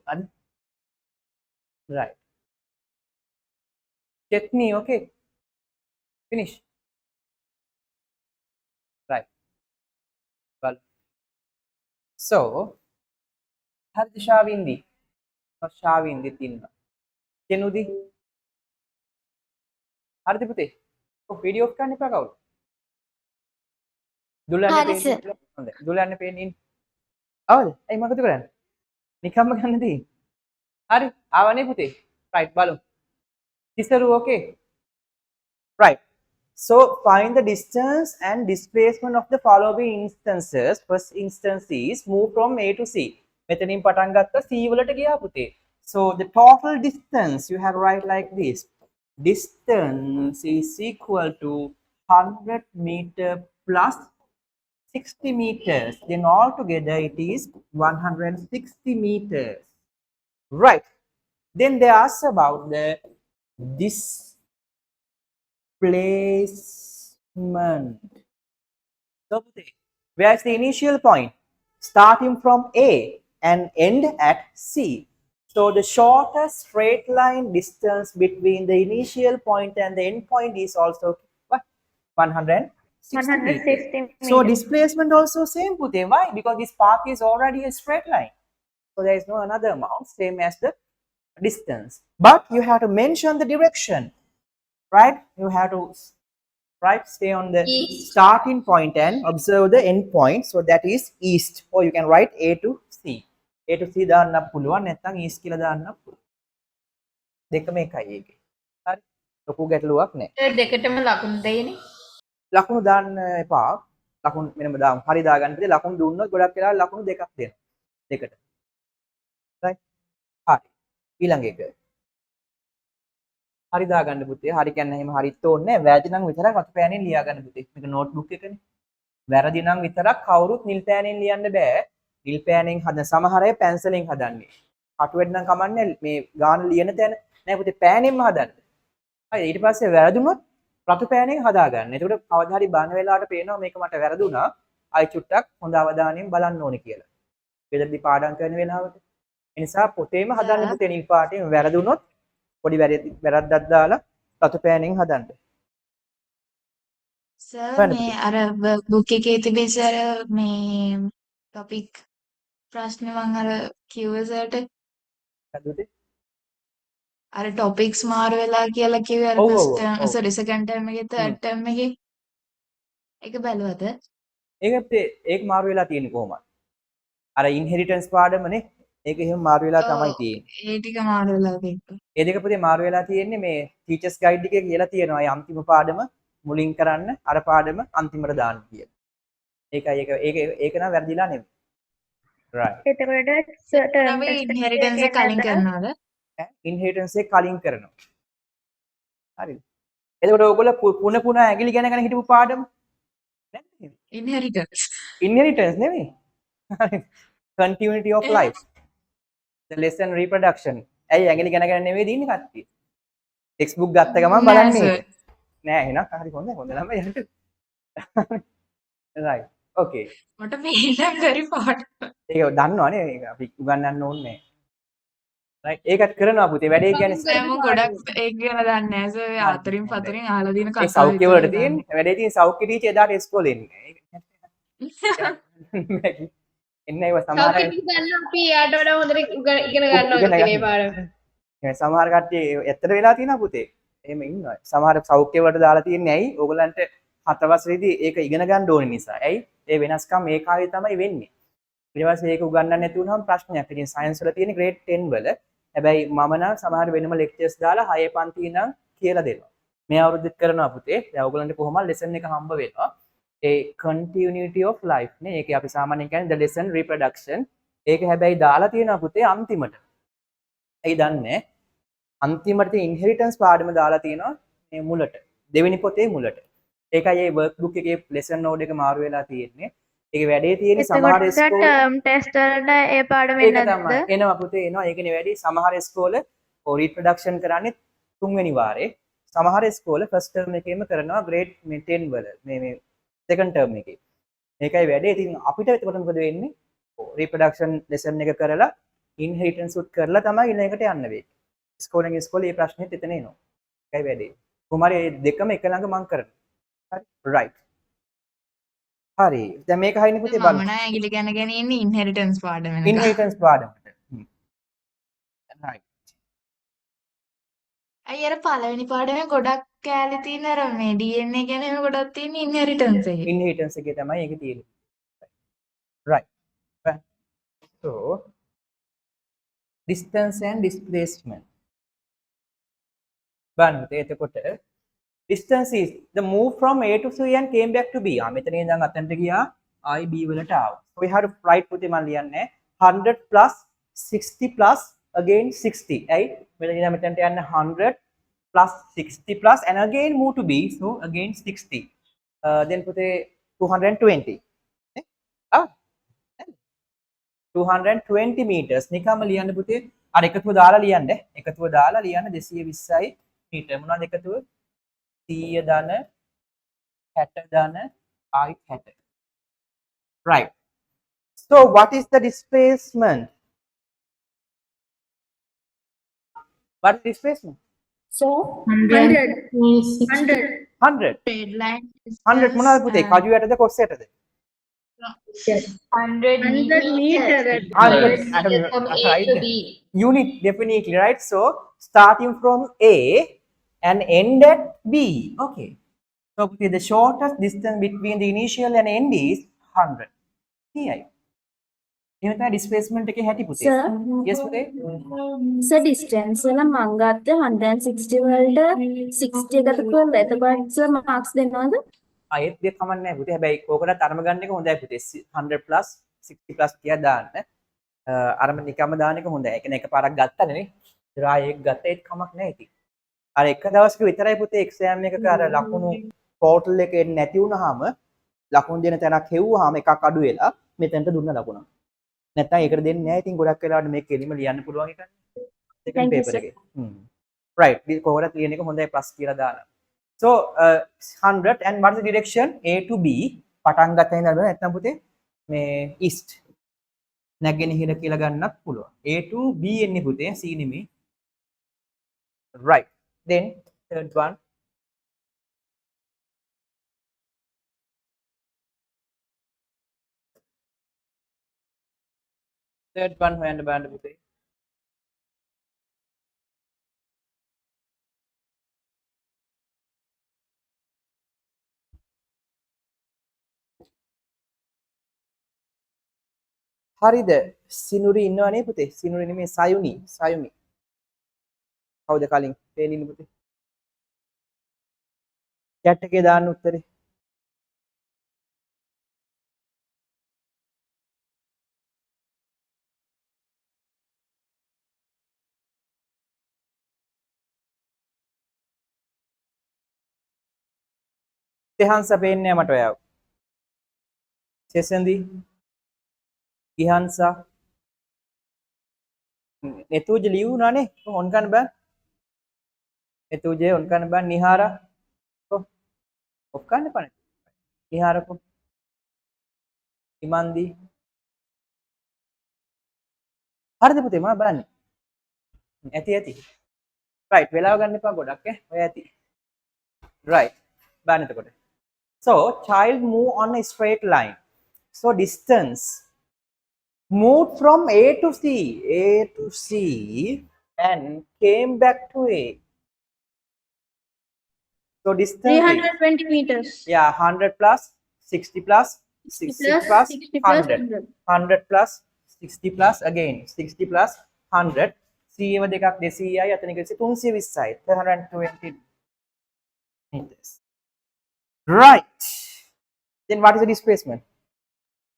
right. Check me, okay. Finish. Right. Well. So, හරිද ශාවින්දි? ශාවින්දි තින්න. කෙනුදි? හරිද පුතේ? ඔව් වීඩියෝ ඔෆ් කරන්න එපා කවුරු? දුලන්නේ හරි සර්. පේන්නේ. හොඳයි. දුලන්නේ පේන්නේ. අවද? ඇයි මොකද කරන්නේ? නිකම්ම ගන්න දෙයි. හරි. ආවනේ පුතේ. right බලමු. තිසරු okay. Right. So find the distance and displacement of the following instances. First instance is move from A to C. මෙතනින් පටන් ගත්තා C වලට ගියා පුතේ. So the total distance you have write like this. distance is equal to 100 meter plus 60 meters. Then altogether it is 160 meters. Right. Then they ask about the displacement. So where's the initial point? Starting from A and end at C. So the shortest straight line distance between the initial point and the end point is also what? 160 meters. 160 So meters. displacement also same Pute. Why? Because this path is already a straight line. So there is no another amount same as the distance. But you have to mention the direction, right? You have to stay on the East. starting point and observe the end point. So that is east. Or you can write A to C. A to C දාන්නත් පුළුවන් නැත්නම් east කියලා දාන්නත් පුළුවන්. දෙකම එකයි ඒකේ. හරි. ලොකු ගැටලුවක් නැහැ. ඒ දෙකටම ලකුණු දෙයිනේ. ලකුණු දාන්න එපා. ලකුණු මෙන්න දාමු. හරි දාගන්න ඉතින් ලකුණු දුන්නොත් ගොඩක් වෙලා ලකුණු දෙකක් දෙනවා. දෙකට. right? හරි. ඊළඟ එක. හරි දාගන්න පුතේ. හරි කියන්නේ එහෙම හරිත් ඕනේ නැහැ. වැරදි නම් විතරක් රතු පෑනෙන් ලියා ගන්න පුතේ. මේක නෝට්බුක් එකනේ. වැරදි නම් විතරක් කවුරුත් නිල් පෑනෙන් ලියන්න බෑ. නිල් පෑනෙන් හදන සමහර අය පැන්සලෙන් හදන්නේ. කටුවෙන් නම් කමන්නේ මේ ගාන ලියන තැන නෑ පුතේ පෑනෙන්ම හදන්න. හරි ඊට පස්සේ වැරදුනොත් රතු පෑනෙන් හදා ගන්න. එතකොට කවදා හරි බලන වෙලාවට පේනවා මේක මට වැරදුනා. ආයි චුට්ටක් හොඳ අවධානයෙන් බලන්න ඕනේ කියලා. වෙලදී පාඩම් කරන වෙලාවට. ඒ නිසා පොතේම හදන්න පුතේ නිල් පාටෙන් වැරදුනොත් පොඩි වැරද්දක් දාලා රතු පෑනෙන් හදන්න. සර් මේ අර බුක් එකේ තිබිච්ච අර මේ ටොපික් ප්‍රශ්න මම අර කිව්වේ සර්ට හදුවේ? අර ටොපික්ස් මාරු වෙලා කියලා කිව්වේ අර ඔව්, ඔව්, ෆස්ට් ඔව්. සෝරි සෙකන්ඩ් ටර්ම් එකේ තර්ඩ් ටර්ම් එකේ ඒක බැලුවද? ඒක මාරු වෙලා තියෙන්නේ කොහොමද? අර ඉන්හෙරිටන්ස් පාඩමනේ. ඒක එහෙම මාරු වෙලා තමයි තියෙන්නේ. ඒ ටික මාරු වෙලා තියෙන්නේ. ඒ දෙක පුතේ මාරු වෙලා තියෙන්නේ මේ ටීචර්ස් ගයිඩ් එකේ කියලා තියෙනවා. ඒ අන්තිම පාඩම මුලින් කරන්න අර පාඩම අන්තිමට දාන්න කියලා. ඒකයි ඒක නම් වැරදිලා නෙමෙයි. right. එතකොට අපි ඉන්හෙරිටන්ස් එක කලින් කරනවද? ඉන්හෙරිටන්ස් එක කලින් කරනවා. හරිද? එතකොට ඔයගොල්ලෝ පුන ඇඟිලි ගැන හිටපු පාඩම නැද්ද? ඉන්හෙරිටන්ස්. ඉන්හෙරිටන්ස් නෙමෙයි. continuity of life. the lesson reproduction. ඇයි ඇඟිලි ගැන නෙමෙයි දින්නේ කට්ටිය. ටෙක්ස්ට් බුක් ගත්ත ගමන් බලන්නේ. නෑ එහෙනම් හරි හොඳ ළමයි යන්න. right. okay. මට මේනම් බැරි පාඩම. ඒක දන්නවනේ ඒක අපි උගන්වන්න ඕනේ නෑ. right. ඒකත් කරනවා පුතේ වැඩේ කියන්නේ සෑම ගොඩක් ඒක ගැන දන්නේ නැහැ සර්. අතරින් පතරින් අහලා දින ඒ කතා සෞඛ්‍ය වලට තියෙන්නේ වැඩේ තියෙන සෞඛ්‍ය ටීචර් එදාට ඉස්කෝලේ ඉන්නේ. එන්නේ ඒව සමහර අය ගන්න අපි යාට වඩා හොඳට ඉගෙන ගන්න ඕනේ මේ පාඩම. සමහර කට්ටිය ඇත්තට වෙලා තියෙනවා පුතේ. එහෙම ඉන්නවා. සමහර සෞඛ්‍ය වලට දාලා තියන්නේ ඇයි? ඕගලන්ට 7 වසරේදී ඒක ඉගෙන ගන්න ඕනේ නිසා. ඇයි? ඒ වෙනස්කම් ඒ කාලේ තමයි වෙන්නේ. ඊට පස්සේ ඒක උගන්වන්න නැති වුණාම ප්‍රශ්නයක්. ඉතින් සයන්ස් වල තියෙන grade 10 වල හැබැයි මම නම් සමහර වෙනම ලෙක්චර්ස් දාලා 6 පන්ති ඉඳන් කියලා දෙනවා. මේ අවුරුද්දෙත් කරනවා පුතේ. දැන් ඕගලන්ට කොහොමද ලෙසන් එක හම්බ වෙනවා. ඒ continuity of life නේ. ඒක අපි සාමාන්‍යයෙන් කියන්නේ the lesson reproduction. ඒක හැබැයි දාලා තියෙනවා පුතේ අන්තිමට. ඇයි දන්නේ? අන්තිමට ඉන්හෙරිටන්ස් පාඩම දාලා තියෙනවා මේ මුලට. දෙවෙනි පොතේ මුලට. ඒකයි මේ workbook එකේ lesson node එක මාරු වෙලා තියෙන්නේ. ඒක වැඩේ තියෙන්නේ සමහර ස්කෝල ටර්ම් ටෙස්ට් වලට ඒ පාඩම ඒක එන්නේ තමයි. එනවා පුතේ එනවා. ඒකනේ වැඩි සමහර ස්කෝල රීප්‍රොඩක්ෂන් කරන්නේ 3 වෙනි වාරේ. සමහර ස්කෝල ෆස්ට් ටර්ම් එකේම කරනවා grade 10 වල මේ second term එකේ. මේකයි වැඩේ. ඉතින් අපිට එතකොට මොකද වෙන්නේ? රීප්‍රොඩක්ෂන් ලෙසන් එක කරලා ඉන්හෙරිටන්ස් උත් කරලා තමයි ඊළඟට යන්න වෙන්නේ. ස්කෝලෙන් ස්කෝල මේ ප්‍රශ්නෙත් එතන එනවා. ඒකයි වැඩේ. කොහොමරි මේ දෙකම එක ළඟ මම කරනවා. හරි. right. හරි. දැන් මේක හයිනේ පුතේ මම නෑ ඇඟිලි ගැන ඉන්නේ ඉන්හෙරිටන්ස් පාඩම එක. ඉන්හෙරිටන්ස් පාඩමට. right. අය අර පළවෙනි පාඩමේ ගොඩක් කෑලි තියෙන අර මේ DNA ගැන එහෙම ගොඩක් තියෙන ඉන්හෙරිටන්ස් එකේ. ඉන්හෙරිටන්ස් එකේ තමයි ඒක තියෙන්නේ. right. so distance and displacement. බලන්න එතකොට distance is the move from A to C and came back to B. මෙතන ඉඳන් අතනට ගියා ආයි B වලට ආවා. so we have to write පුතේ මම ලියන්නේ 100 plus 60 plus again 60. ඇයි? මෙතන ඉඳන් මෙතනට යන්න 100 plus 60 plus and again move to B, so again 60. Then put a 220. Ah, 220 meters. නිකම්ම ලියන්න පුතේ. අර එකතුව දාලා ලියන්න. එකතුව දාලා ලියන්න 220යි මීටර. මොනවද එකතුව? 100 ධන 60 ධන ආයි 60. Right. So what is the displacement? What is displacement? So 100. 60. 100. Straight line 100 මොනවද පුතේ? කජු යටද කොස් යටද? 100 100 meter at 100 meters from A right. to B. Unit definitely, right? So starting from A and end at B. Okay. So putih, the shortest distance between the initial and end is 100. Iya. Ini tadi displacement එකේ හැටි පුතේ. Sir. Yes පුතේ. So distance වල මං ගත්ත 160 වලට 60 එකතු කරලා එතකොට sir marks දෙනවද? ආයෙත් දෙයක් කමක් නැහැ පුතේ. හැබැයි ඕකටත් අරම ගන්න එක හොඳයි පුතේ. 100 plus 60 plus කියලා දාන්න. අරම නිකම්ම දාන එක හොඳයි. ඒ කියන්නේ එකපාරක් ගත්තනේ නේ. ඉතින් ආයෙ ඒක ගත්ත ඒත් කමක් නැහැ ඉතින්. අර එක දවසක විතරයි පුතේ එක්සෑම් එකක අර ලකුණු පෝර්ටල් එකේ එන්නේ නැති වුනහම ලකුණු දෙන තැනක් හෙව්වහම එකක් අඩු වෙලා මෙතනට දුන්න ලකුණ. නැත්නම් ඒකට දෙන්නේ නැහැ. ඉතින් ගොඩක් වෙලාවට මේක එලිම ලියන්න පුළුවන් එකක්. second Thank you, paper sir. එකේ. Right. කොහොමද ලියන එක හොඳයි plus කියලා දාලා. So 100 and what is the direction? A to B. පටන් ගන්න ඉඳලා නැත්නම් පුතේ මේ east නැගෙනහිර කියලා ගන්නත් පුළුවන්. A to B එන්නේ පුතේ C නෙමෙයි. Right. Then third one. Third one හොයන්න බලන්න පුතේ. හරිද? සිනුරි ඉන්නවනේ පුතේ. සිනුරි නෙමෙයි සයුනි. සයුනි. කවුද කලින් පේන්නේ පුතේ? chat එකේ දාන්න උත්තරේ. තෙහන්ස පේන්නේ නැහැ මට ඔයාව. සෙසන්දි ඉහන්සා එතුජ ලියුණානේ ඔන් ගන්න බෑ. එතුජේ ඔන් ගන්න බෑ. නිහාරා ඔෆ් ගන්න එපා නේ. නිහාරකෝ ඉමන්දි හරිද පුතේ මම බලන්නේ. ඇති ඇති. right වෙලාව ගන්න එපා ගොඩක් ඈ. ඔය ඇති. right බලන්න එතකොට. So child move on a straight line. So distance moved from A to C and came back to A. So distance is, 320 meters. yeah, 100 plus 60 plus 60 plus 60 plus 100. 100 plus 60 plus again 60 plus 100. C එව දෙකක් 200යි අතන 320යි 320 meters. Right. Then what is the displacement?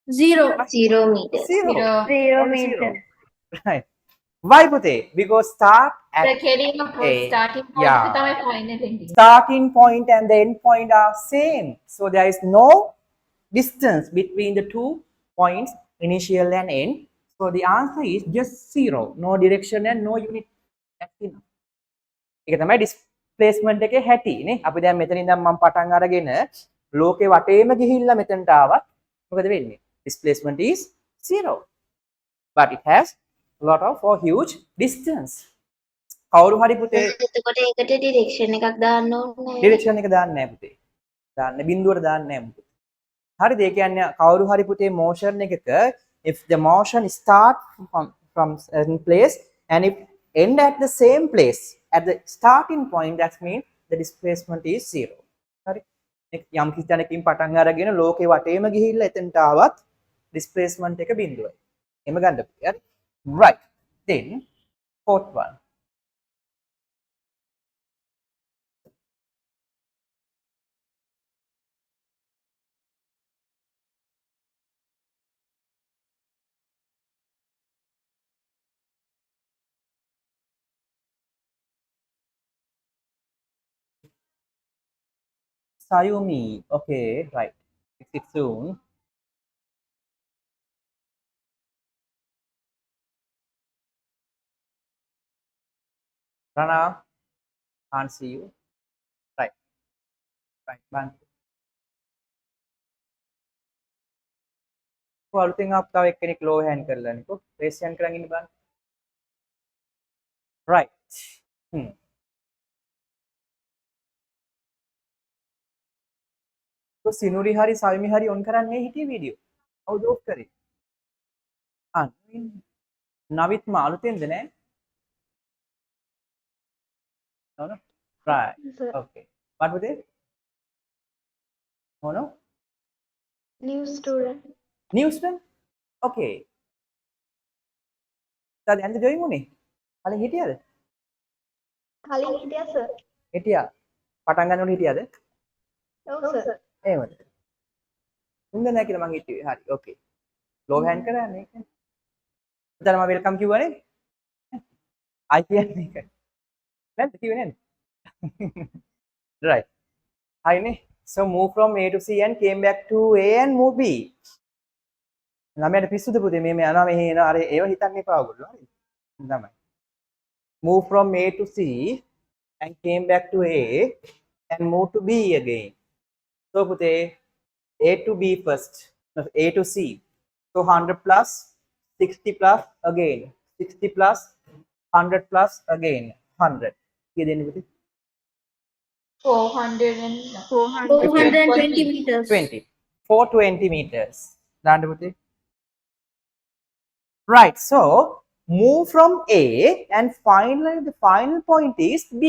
0. 0 meter. Zero. Zero. Only meter. Right. Why put A? Because start at The heading of A. starting point Yeah. එක තමයි final ending. starting point and the end point are same. So there is no distance between the two points, initial and end. So the answer is just 0. No direction and no unit. That's enough. ඒක තමයි displacement එකේ හැටි නේ. අපි දැන් මෙතන ඉඳන් මම පටන් අරගෙන ලෝකේ වටේම ගිහිල්ලා මෙතනට ආවත් මොකද වෙන්නේ? Displacement is 0. But it has a lot of or huge distance. කවුරු හරි පුතේ එතකොට ඒකට ඩිරෙක්ෂන් එකක් දාන්න ඕනේ. ඩිරෙක්ෂන් එක දාන්නේ නැහැ පුතේ. දාන්න බිඳුවට දාන්නේ නැහැ පුතේ. හරිද? ඒ කියන්නේ කවුරු හරි පුතේ motion එකක if the motion start from certain place and if end at the same place at the starting point, that means the displacement is 0. හරි? යම් කිසි තැනකින් පටන් අරගෙන ලෝකේ වටේම ගිහිල්ලා එතනට ආවත් displacement එක බිඳුවයි. එහෙම ගන්න පුතේ. හරි? Right. Then fourth one. Sayumi. Okay, right. Fix it soon. Rana, can't see you. Right, right. Bang. කො අලුතෙන් ආපු තව එක්කෙනෙක් ලෝ හෑන්ඩ් කරලානිකෝ රේස් හෑන්ඩ් කරන් ඉන්න බලන්න right तो සිනුරි හරි සල්මි හරි ඔන් කරන්නේ හිටියේ වීඩියෝ කවුද ඔෆ් කරේ ආ නවිත් මා අලුතෙන්ද නෑ no no right Sir. okay what was it no New student. new student okay තද ඇන්ද ජොයින් උනේ කලින් හිටියද කලින් හිටියා sir. හිටියා පටන් ගන්නකොට හිටියද ඔව් sir. එහෙමද හොඳ නෑ කියලා මං හිතුවේ හරි okay ලෝ හෑන්ඩ් කරන්නේ ඒක එතන මම වෙල්කම් කිව්වනේ ආයි කියන්නේ ඒක නැද්ද කිව්වේ නේද right හරිනේ so move from A to C and came back to A and move B ළමයට පිස්සුද පුතේ මේ යනවා මෙහෙ එනවා අර ඒව හිතන්න එපා ඔයගොල්ලෝ හරි තමයි move from A to C and came back to A and move to B again so පුතේ A to B first no, A to C so 100 plus 60 plus again 60 plus 100 plus again 100 කිය දෙන්නේ පුතේ 420 meters. 20 420 meters දාන්න පුතේ right so move from A and finally the final point is B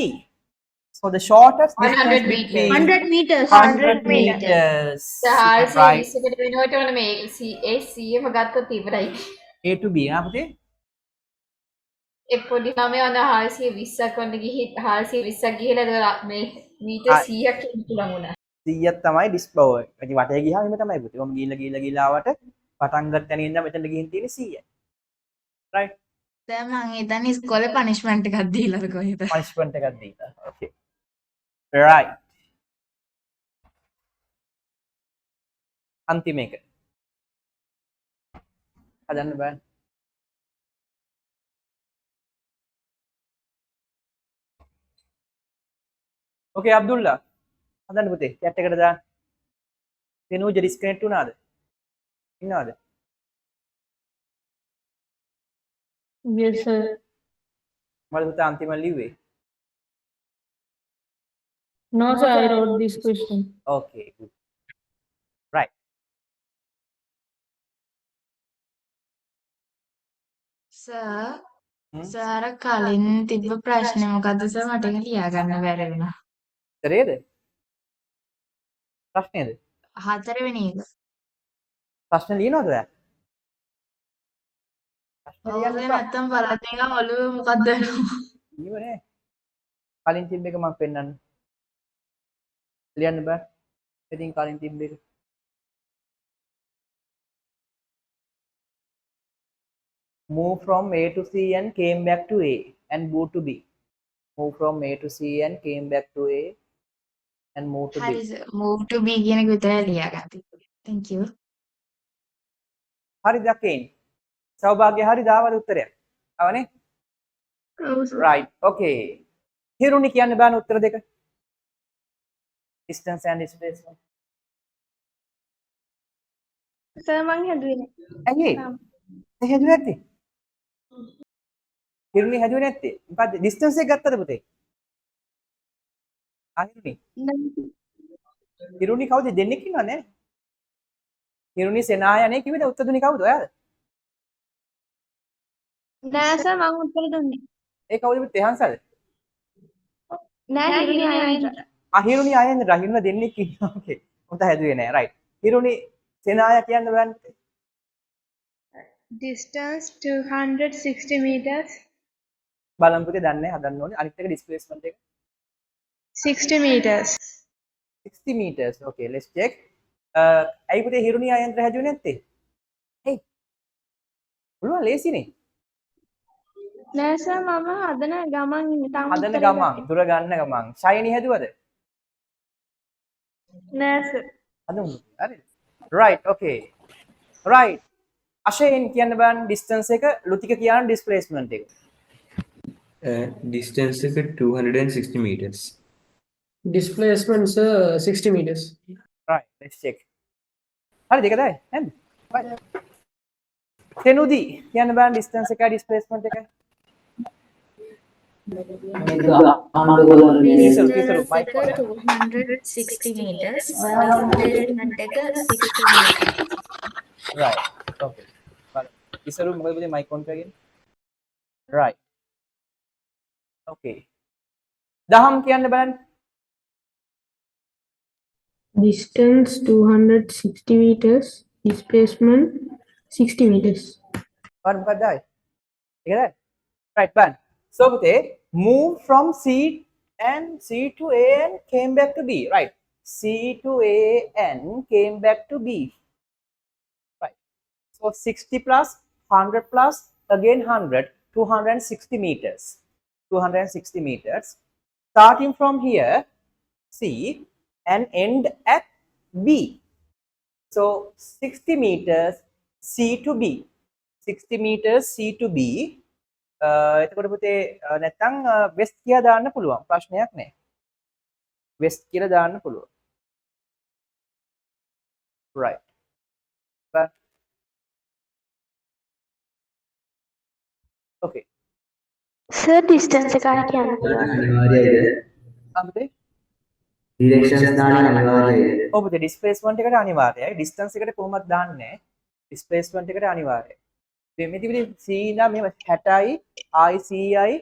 so the shortest 100 distance meters. between 100 meters. 100 meters හාල්සිය right 20කට වෙනවට ඕන මේ ඒ 100ම ගත්තොත් ඉවරයි. A to B නා පුතේ ඒ පොඩි ළමයා අන 420ක් වන්න ගිහි 420ක් ගිහලා මේ මීටර් 100ක් යන්න පුළුවන් වුණා. 100ක් තමයි ඩිස්ප්ලෝ එක. ඉතින් වටේ ගියාම එහෙම තමයි පුතේ. ඔහම ගිහිල්ලා ආවට පටන් ගන්න තැනින් ඉඳන් මෙතනට ගිහින් තියෙන්නේ 100යි. right දැන් මං හිතන්නේ ඉස්කෝලේ පනිෂ්මන්ට් එකක් දීලාද කොහෙද? punishment එකක් දීලා. okay right අන්තිම එක. හදන්න බෑ. okay අබ්දුල්ලා හදන්න පුතේ chat එකට දාන්න. දෙනෝජ ඩිස්කනෙක්ට් වුණාද? ඉන්නවද? Yes, sir. මම පුතා අන්තිම ලිව්වේ. No, sir, I wrote this question. okay good right sir sir කලින් තිබ්බ ප්‍රශ්නේ මොකද්ද සර් මට ඒක ලියා ගන්න බැරි වුණා. උත්තරේද? ප්‍රශ්නේද? 4 වෙනි එක. ප්‍රශ්න ලියනවද ඔයා? ප්‍රශ්න ඔව් ලියන්න සර් එපා. නැත්තම් බලත් නිකන් ඔළුවේ මොකක්ද වෙනවා. ලියවනේ. කලින් තිබ්බ එක මම පෙන්නන්න. ලියන්න බෑ. ඉතින් කලින් තිබ්බ එක. Move from A to C and came back to A and move to B. Move from A to C and came back to A and move to හරි B. Sir move to B කියන එක විතරයි ලියා ගන්න තිබ්බේ. thank you. හරි දකින්. සෞභාග්‍ය හරි දාවල උත්තරයක්. අවනේ? Oh, sir. right okay. හිරුනි කියන්න බෑන උත්තර දෙක. distance and displacement. sir මං හැදුවේ නෑ. ඇයි ඒ? ඒ හැදුවේ නැත්තේ? හිරුනි හැදුවේ නැත්තේ? මොකද්ද distance එක ගත්තද පුතේ? හිරුනි. හිරුනි කවුද දෙන්නෙක් ඉන්නවනේ? හිරුනි සෙනායනේ කිව්වද උත්තර දුන්නේ කවුද ඔයාද? නෑ sir මං උත්තර දුන්නේ. ඒ කවුද පුතේ හංසද? නෑ හිරුනි ආයෙත්. හිරුනි ආයෙත් රහින්න දෙන්නෙක් ඉන්නවා. ඕකේ. උන්ට හැදුවේ නෑ. right. හිරුනි සෙනාය කියන්න බෑනේ. Distance 260 meters. බලමු පුතේ දන්නේ හදන්න ඕනේ. අනිත් එක displacement එක 60 meters. 60 meters. Okay, let's check. ඇයි පුතේ හිරුනි ආයන්ත්‍ර හැදුවේ නැත්තේ? hey පුළුවන් ලේසිනේ. නෑ sir මම හදන ගමන් ඉන්නේ. තාම හදන උත්තරේ ගමන් දුර ගන්න ගමන් ෂයිනි හැදුවද? නෑ සර්. අද උඹ හරිද? right okay right අශයෙන් කියන්න බලන්න distance එක ලුතික කියන displacement එක. Distance එක 260 meters. Displacement sir 60 meters. right let's check. හරි දෙක තමයි නේද? right තෙනුදි කියන්න බලන්න distance එකයි displacement එකයි. Distance Kisaru, mic එක on. 260 meters. Displacement එක 60 meters. right okay බලන්න. කිසරු මොකද පුතේ mic on කරගෙන? right okay දහම් කියන්න බලන්න. Distance 260 meters. Displacement 60 meters. බලන්න මොකක්ද ආයේ? ඒකද? right බලන්න. so පුතේ move from C to A and came back to B right C to A and came back to B right so 60 plus 100 plus again 100 260 meters 260 meters starting from here C and end at B so 60 meters C to B 60 meters C to B එතකොට පුතේ නැත්තම් west කියලා දාන්න පුළුවන් ප්‍රශ්නයක් නැහැ west කියලා දාන්න පුළුවන් right but okay sir distance එක ආයි කියන්න පුළුවන්. අනිවාර්යයිද? අපිට Directions දාන්න අනිවාර්යයිද? ඔව් පුතේ displacement එකට අනිවාර්යයි distance එකට කොහොමද දාන්නේ displacement එකට අනිවාර්යයි මේ තිබිලි C ඉඳන් මෙහෙම 60යි ICI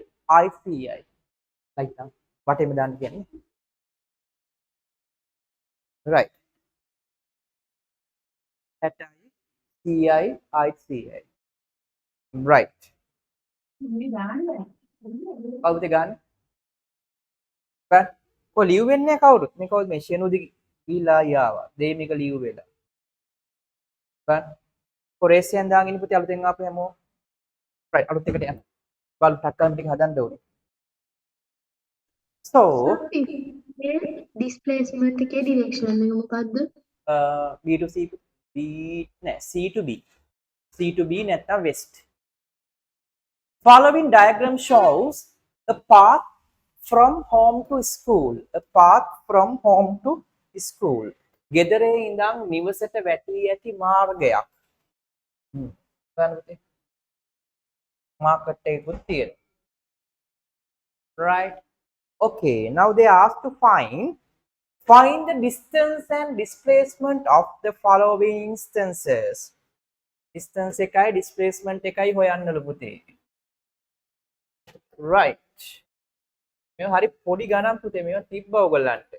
ICI like that වටේම දාන්න කියන්නේ right 60යි CI ICI right කවුද ගන්න බෑ කො ලිව් වෙන්නේ කවුරුත් මේ කවුද මේ ෂෙනුදි ගිහිලා යාවා දෙමික ලිව් වෙලා බෑ කොරේසියන් දාගෙන පුතේ අලුතෙන් ආපු හැමෝ right අලුත් එකට යන්න බලු ටක්කම් ටික හදන්න ඕනේ so ඩිස්ප්ලේස්මන්ට් එකේ ඩිරෙක්ෂන් එක මොකද්ද? B to C B නෑ C to B C to B නැත්නම් west following diagram shows a path from home to school a path from home to school ගෙදරේ ඉඳන් නිවසට වැටී ඇති මාර්ගයක් බලන්න පුතේ මාකට් එකකුත් තියෙනවා right okay now they asked to find the distance and displacement of the following instances distance එකයි displacement එකයි හොයන්නලු පුතේ right මේ හරි පොඩි ගණන් පුතේ මේවා තිබ්බා ඔයගොල්ලන්ට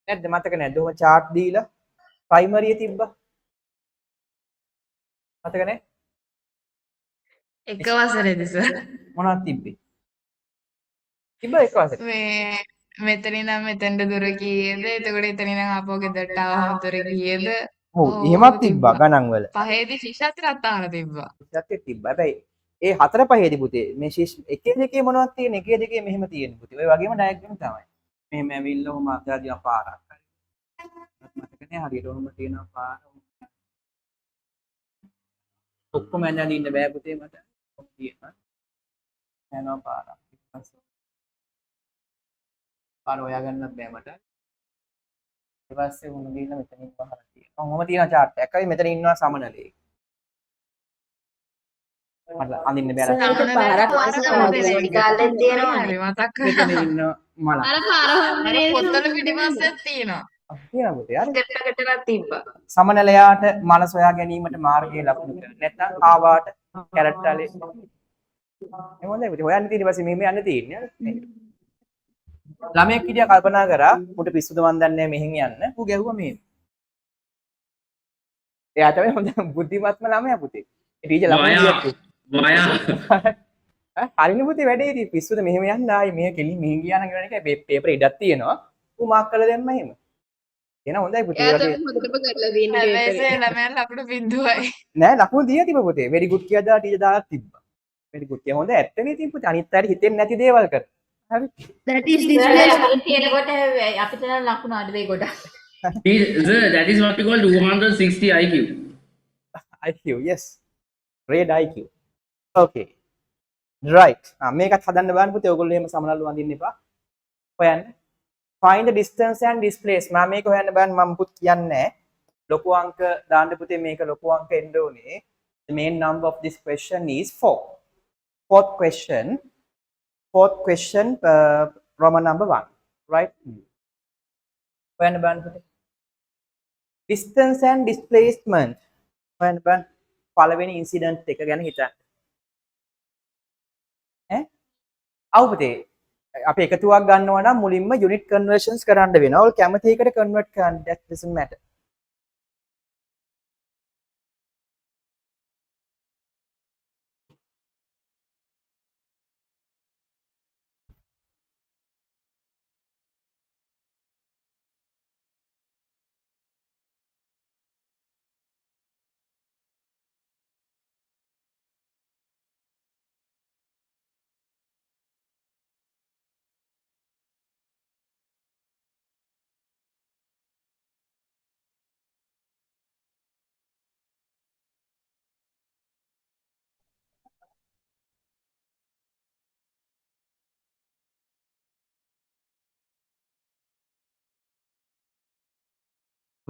නැද්ද මතක නැද්ද ඔහම chart දීලා ප්‍රයිමරියේ තිබ්බා මතක නැහැ එක වසරේද සර්? මොනවද තිබ්බේ තිබ්බා එක වසරේ මේ මෙතන ඉඳන් මෙතෙන්ට දුර කීයද? එතකොට එතන ඉඳන් ආපහු ගෙදරට ආවම දුර කීයද? ඔව් එහෙමත් තිබ්බා ගණන් වල පහේදී ශිෂ්‍යත්‍රත් අහලා තිබ්බා. සත්‍ය තිබ්බා හැබැයි ඒ හතර පහේදී පුතේ මේ එකේ දෙකේ මොනවද තියෙන එකේ දෙකේ මෙහෙම තියෙන පුතේ ඔය වගේම ඩයග්‍රෑම් තමයි මෙහෙම ඇවිල්ලා ඔහම අතහැරියා පාරක් හරි මතකනේ හරියට ඔහම තියෙනවා පාර ඔක්කොම ඇඳලා ඉන්න බෑ පුතේ මට තියෙනවා යනවා පාරක් පාර හොයාගන්නත් බෑ මට ඊට පස්සේ උණු ගිහින් මෙතනින් පහර තියෙනවා ඔහොම තියෙන chart එකක් හරි මෙතන ඉන්නවා සමනලේ මට අඳින්න බෑ පාරක් කාලෙත් තියෙනවා. මතක් මෙතන ඉන්න මල අර පොත්තල පිටිපස්සෙත් තියෙනවා. තියෙනවා පුතේ හරි එකටවත් තිබ්බා. සමනලයාට මල සොයා ගැනීමට මාර්ගයේ ලකුණු කර නැත්නම් ආවාට කැරට් වලේ එහෙම හොඳයි පුතේ හොයන්න තියෙන ඊපස්සේ මෙහෙම යන්න තියෙන්නේ නේද ළමයෙක් හිටියා කල්පනා කරා උට පිස්සුද මන් දන්නේ නැහැ මෙහෙන් යන්න ඌ ගැහුවා මෙහෙම එයා තමයි හොඳ බුද්ධිමත්ම ළමයා පුතේ ටීචර් ළමයා හරිනේ පුතේ වැඩේ ඉතින් පිස්සුද මෙහෙම යන්න ආයි මෙහෙ කෙලින් මෙහෙන් ගියා නම් කියන එක පේපරේ ඉඩක් තියෙනවා ඌ මාක් කරලා දැම්මා එහෙම එහෙනම් හොඳයි පුතේ ඒ වගේ හැබැයි ළමයන් ලකුණු බිඳුවයි. නෑ ලකුණු දීලා තිබ්බ පුතේ වෙරි ගුඩ් කියලා දාලා ටීචර් දාලා තිබ්බා වෙරි ගුඩ් කියලා හොඳ ඇත්තනේ ඉතින් පුතේ අනිත් අයට හිතෙන්නේ නැති දේවල් කර හරි That is displacement. තියෙනකොට අපිට නම් ලකුණු අඩු වෙයි ගොඩක්. Sir, that is what we call 260 IQ. IQ, yes. Grade IQ. Okay. Right. මේකත් හදන්න බලන්න පුතේ. ඔයගොල්ලෝ එහෙම සමනල්ලු වඳින්න එපා. හොයන්න. Find the distance and displacement. මම මේක හොයන්න බලන්න මම පුත් කියන්නේ නැහැ. ලොකු අංක දාන්න පුතේ මේක ලොකු අංක එන්න ඕනේ. The main number of this question is 4. Fourth question, Roman number 1. Right? හොයන්න බලන්න පුතේ. Distance and displacement. හොයන්න බලන්න. පළවෙනි incident එක ගැන හිතන්න. අවුපතේ අපි එකතුවක් ගන්නවා නම් මුලින්ම unit conversions කරන්න වෙනවා. ඔයාලා කැමති එකට convert කරන්න. That doesn't matter.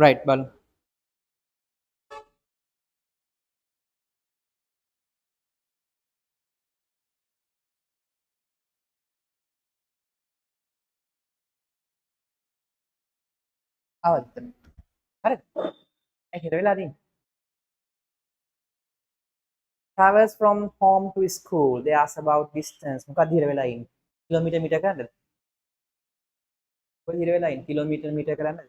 Right, බලමු. ආවද? හරිද? හිර වෙලා තියෙන්නේ. Travels from home to school. They ask about distance. මොකක්ද හිර වෙලා ඉන්නේ? කිලෝමීටර් මීටර් කරන්නද? කොයි හිර වෙලා ඉන්නේ? කිලෝමීටර් මීටර් කරන්නද?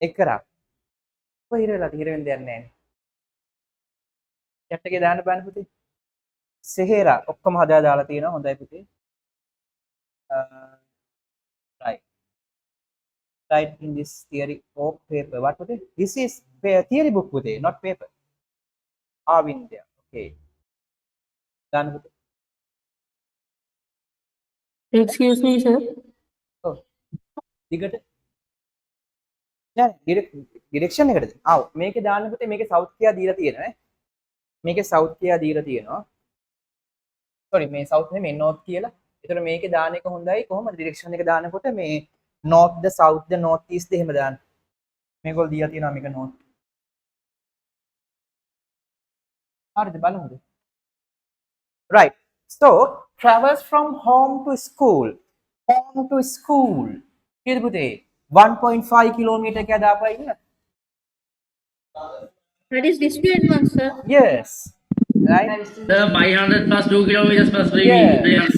එක් කරා. කොයි හිර වෙලාද? හිර වෙන්න දෙයක් නැහැ. chat එකේ දාන්න බලන්න පුතේ. සෙහෙරා ඔක්කොම හදලා දාලා තියෙනවා. හොඳයි පුතේ. Right. Right in this theory or paper. What putte? This is theory book putte, not paper. Avindya. Okay. Done putte. Excuse me, sir. Oh. දිගට. නෑ ඩිරෙක්ෂන් එකටද? ආව් මේකේ දාන්න පුතේ මේකේ සවුත් කියා දීලා තියෙනවා නේ. මේකේ සවුත් කියා දීලා තියෙනවා. sorry මේ සවුත් නෙමෙයි නෝර්ත් කියලා. ඒතර මේකේ දාන එක හොඳයි. කොහොමද ඩිරෙක්ෂන් එක දානකොට මේ north the south the north east එහෙම දාන්න. මේගොල්ලෝ දීලා තියෙනවා මේක north. හරිද බලමුද? Right. So travels from home to school. Home to school. කීයද පුතේ? 1.5 kilometer එකක් දාපුවා ඉන්න. That is displacement, sir. Yes. Right? Sir, 500 plus 2 kilometers plus 3 Yes. meters.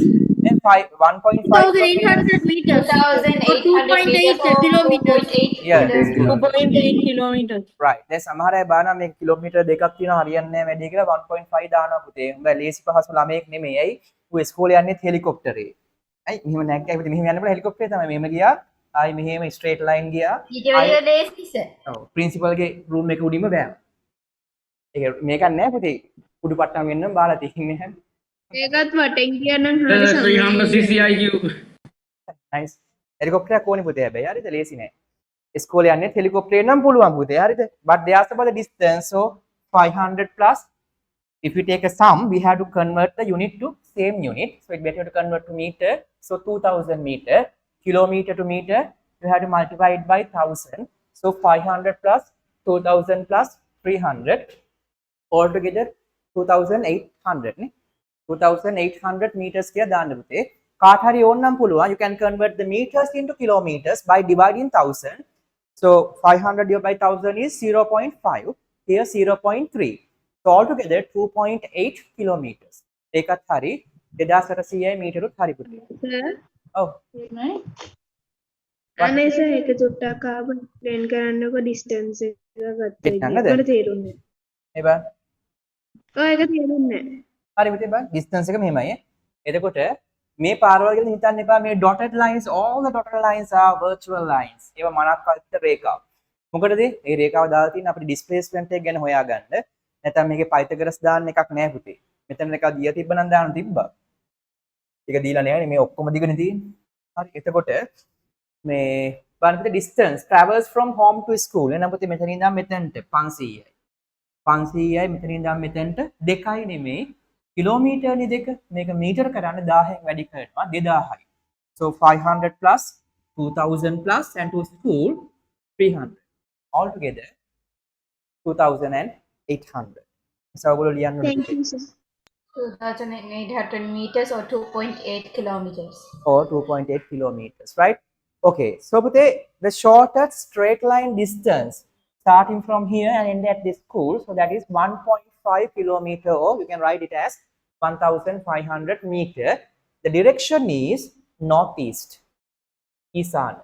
And 1.5 2,800 meters. 2,800 meters or 2.8 Yes. meters. 2.8 kilometers. Right. දැන් සමහර අය බලනවා මේ kilometre දෙකක් තියෙනවා හරියන්නේ නැහැ වැඩි කියලා 1.5 දානවා පුතේ. උඹ ලේසි පහසු ළමයෙක් නෙමෙයි. ඇයි? ඌ ඉස්කෝලේ යන්නේ හෙලිකොප්ටරේ. ඇයි? මෙහෙම නැග්ගා පුතේ මෙහෙම යන්න බෑ හෙලිකොප්ටරේ තමයි. මෙහෙම ගියා. ආයි මෙහෙම ස්ට්‍රේට් ලයින් ගියා. ඊට වැඩිය ලේසි සර්. ඔව්. ප්‍රින්සිපල්ගේ රූම් එක උඩින්ම බෑවා. ඒක මේකක් නෑ පුතේ. කුඩු පට්ටම් වෙන්නම බාලා තියෙන්නේ නැහැ. ඒකත් වටෙන් කියනනම් හරි Sir, 360 IQ. nice. හෙලිකොප්ටරයක් ඕනේ පුතේ හැබැයි හරිද ලේසි නෑ. ඉස්කෝලේ යන්නේ හෙලිකොප්ටරේ නම් පුළුවන් පුතේ හරිද? But they asked about the distance so 500 plus if we take a sum we have to convert the unit to same unit so it better to convert to meter so 2000 meter kilometer to meter you have to multiply it by 1000 so 500 plus 2000 plus 300 altogether 2800 නේ 2800 meters කියලා දාන්න පුතේ කාට හරි ඕන නම් පුළුවන් you can convert the meters into kilometers by dividing 1000 so 500 divided by 1000 is 0.5 here 0.3 so altogether 2.8 kilometers ඒකත් හරි 2800යි මීටරුත් හරි පුතේ sir. ඔව් අනේ සර් ඒක චුට්ටක් ආව ප්ලේන් කරන්නකො ඩිස්ටන්ස් එක ගත්තා දෙන්නද? ඉතින් තේරුන්නේ මේ බලන්න ඔය ඒක තේරුන්නේ නැහැ. හරි පුතේ බලන්න distance එක මෙහෙමයි එතකොට මේ පාරවල් ගැන හිතන්න එපා මේ dotted lines all the dotted lines are virtual lines ඒවා මනක්කල්ත රේඛාව මොකටද මේ රේඛාව දාලා තියෙන අපිට displacement එක ගැන හොයාගන්න නැත්නම් මේකේ Pythagoras දාන්න එකක් නැහැ පුතේ මෙතන එකක් දිය තිබ්බනම් දාන්න තිබ්බා ඒක දීලා නැහැ මේ ඔක්කොම දිගනේ තියෙන්නේ හරි එතකොට මේ බලන්න පුතේ distance travels from home to school එනම් පුතේ මෙතන ඉඳන් මෙතනට 500යි 500යි මෙතන ඉඳන් මෙතනට 2යි නෙමෙයි කිලෝමීටර්නි දෙක මේක මීටර කරන්න 1000න් වැඩි කරනවා 2000යි so 500 plus 2000 plus and to school 300 all together 2800 so ඔයගොල්ලෝ ලියන්න ඕනේ Thank you, sir. 2,800 meters or 2.8 kilometers. or 2.8 kilometers, right? Okay, so Pute, the shortest straight line distance starting from here and end at this school, so that is 1.5 kilometer, or you can write it as 1,500 meter. The direction is northeast, Isan,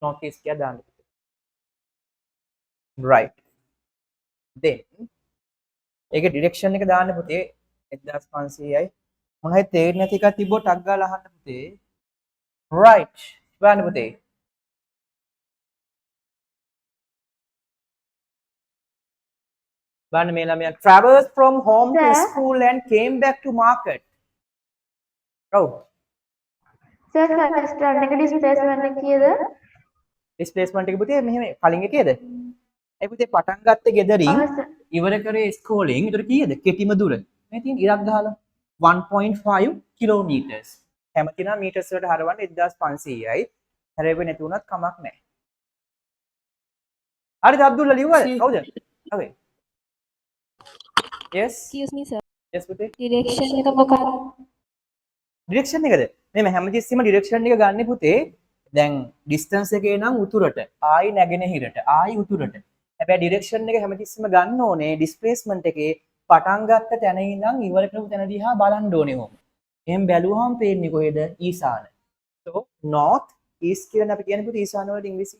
northeast kya daan. Right. Then, එක direction එක දාන්න පුතේ 1500යි මොනවයි තේරෙන්නේ නැති එකක් තිබ්බොත් ටක් ගාලා අහන්න පුතේ right බලන්න පුතේ බලන්න මේ ළමයා travels from home to school and came back to market ඔව් සර් ෆස්ට් රන් එක ඩිස්ප්ලේස්මන්ට් එක කීයද? displacement එක පුතේ මෙහෙම කලින් එකේද ඒ පුතේ පටන් ගත්තේ ගෙදරින් ඉවර කරේ ස්කෝලින් ඒතර කීයද කෙටිම දුර මේ තියෙන ඉරක් ගහලා 1.5 kilometers හැමතිනා මීටර්ස් වලට හරවන්න 1500යි හැරෙවෙ නැති වුණත් කමක් නැහැ හරිද අබ්දුල්ලා ලිව්වද කවුද okay yes Excuse me, sir. yes පුතේ Direction එක මොකක්ද? ඩිරෙක්ෂන් එකද මේ හැමතිස්සෙම ඩිරෙක්ෂන් එක ගන්න පුතේ දැන් ඩිස්ටන්ස් එකේ නම් උතුරට ආයි නැගෙනහිරට ආයි උතුරට හැබැයි ඩිරෙක්ෂන් එක හැමතිස්සෙම ගන්න ඕනේ ඩිස්ප්ලේස්මන්ට් එකේ පටන් ගත්ත තැන ඉඳන් ඉවර කරපු තැන දිහා බලන්න ඕනේ ඕම. එහෙන් බැලුවහම පේන්නේ කොහෙද? ඊසාන. so north east කියලා අපි කියන්නේ පුතේ ඊසාන වලට ඉංග්‍රීසි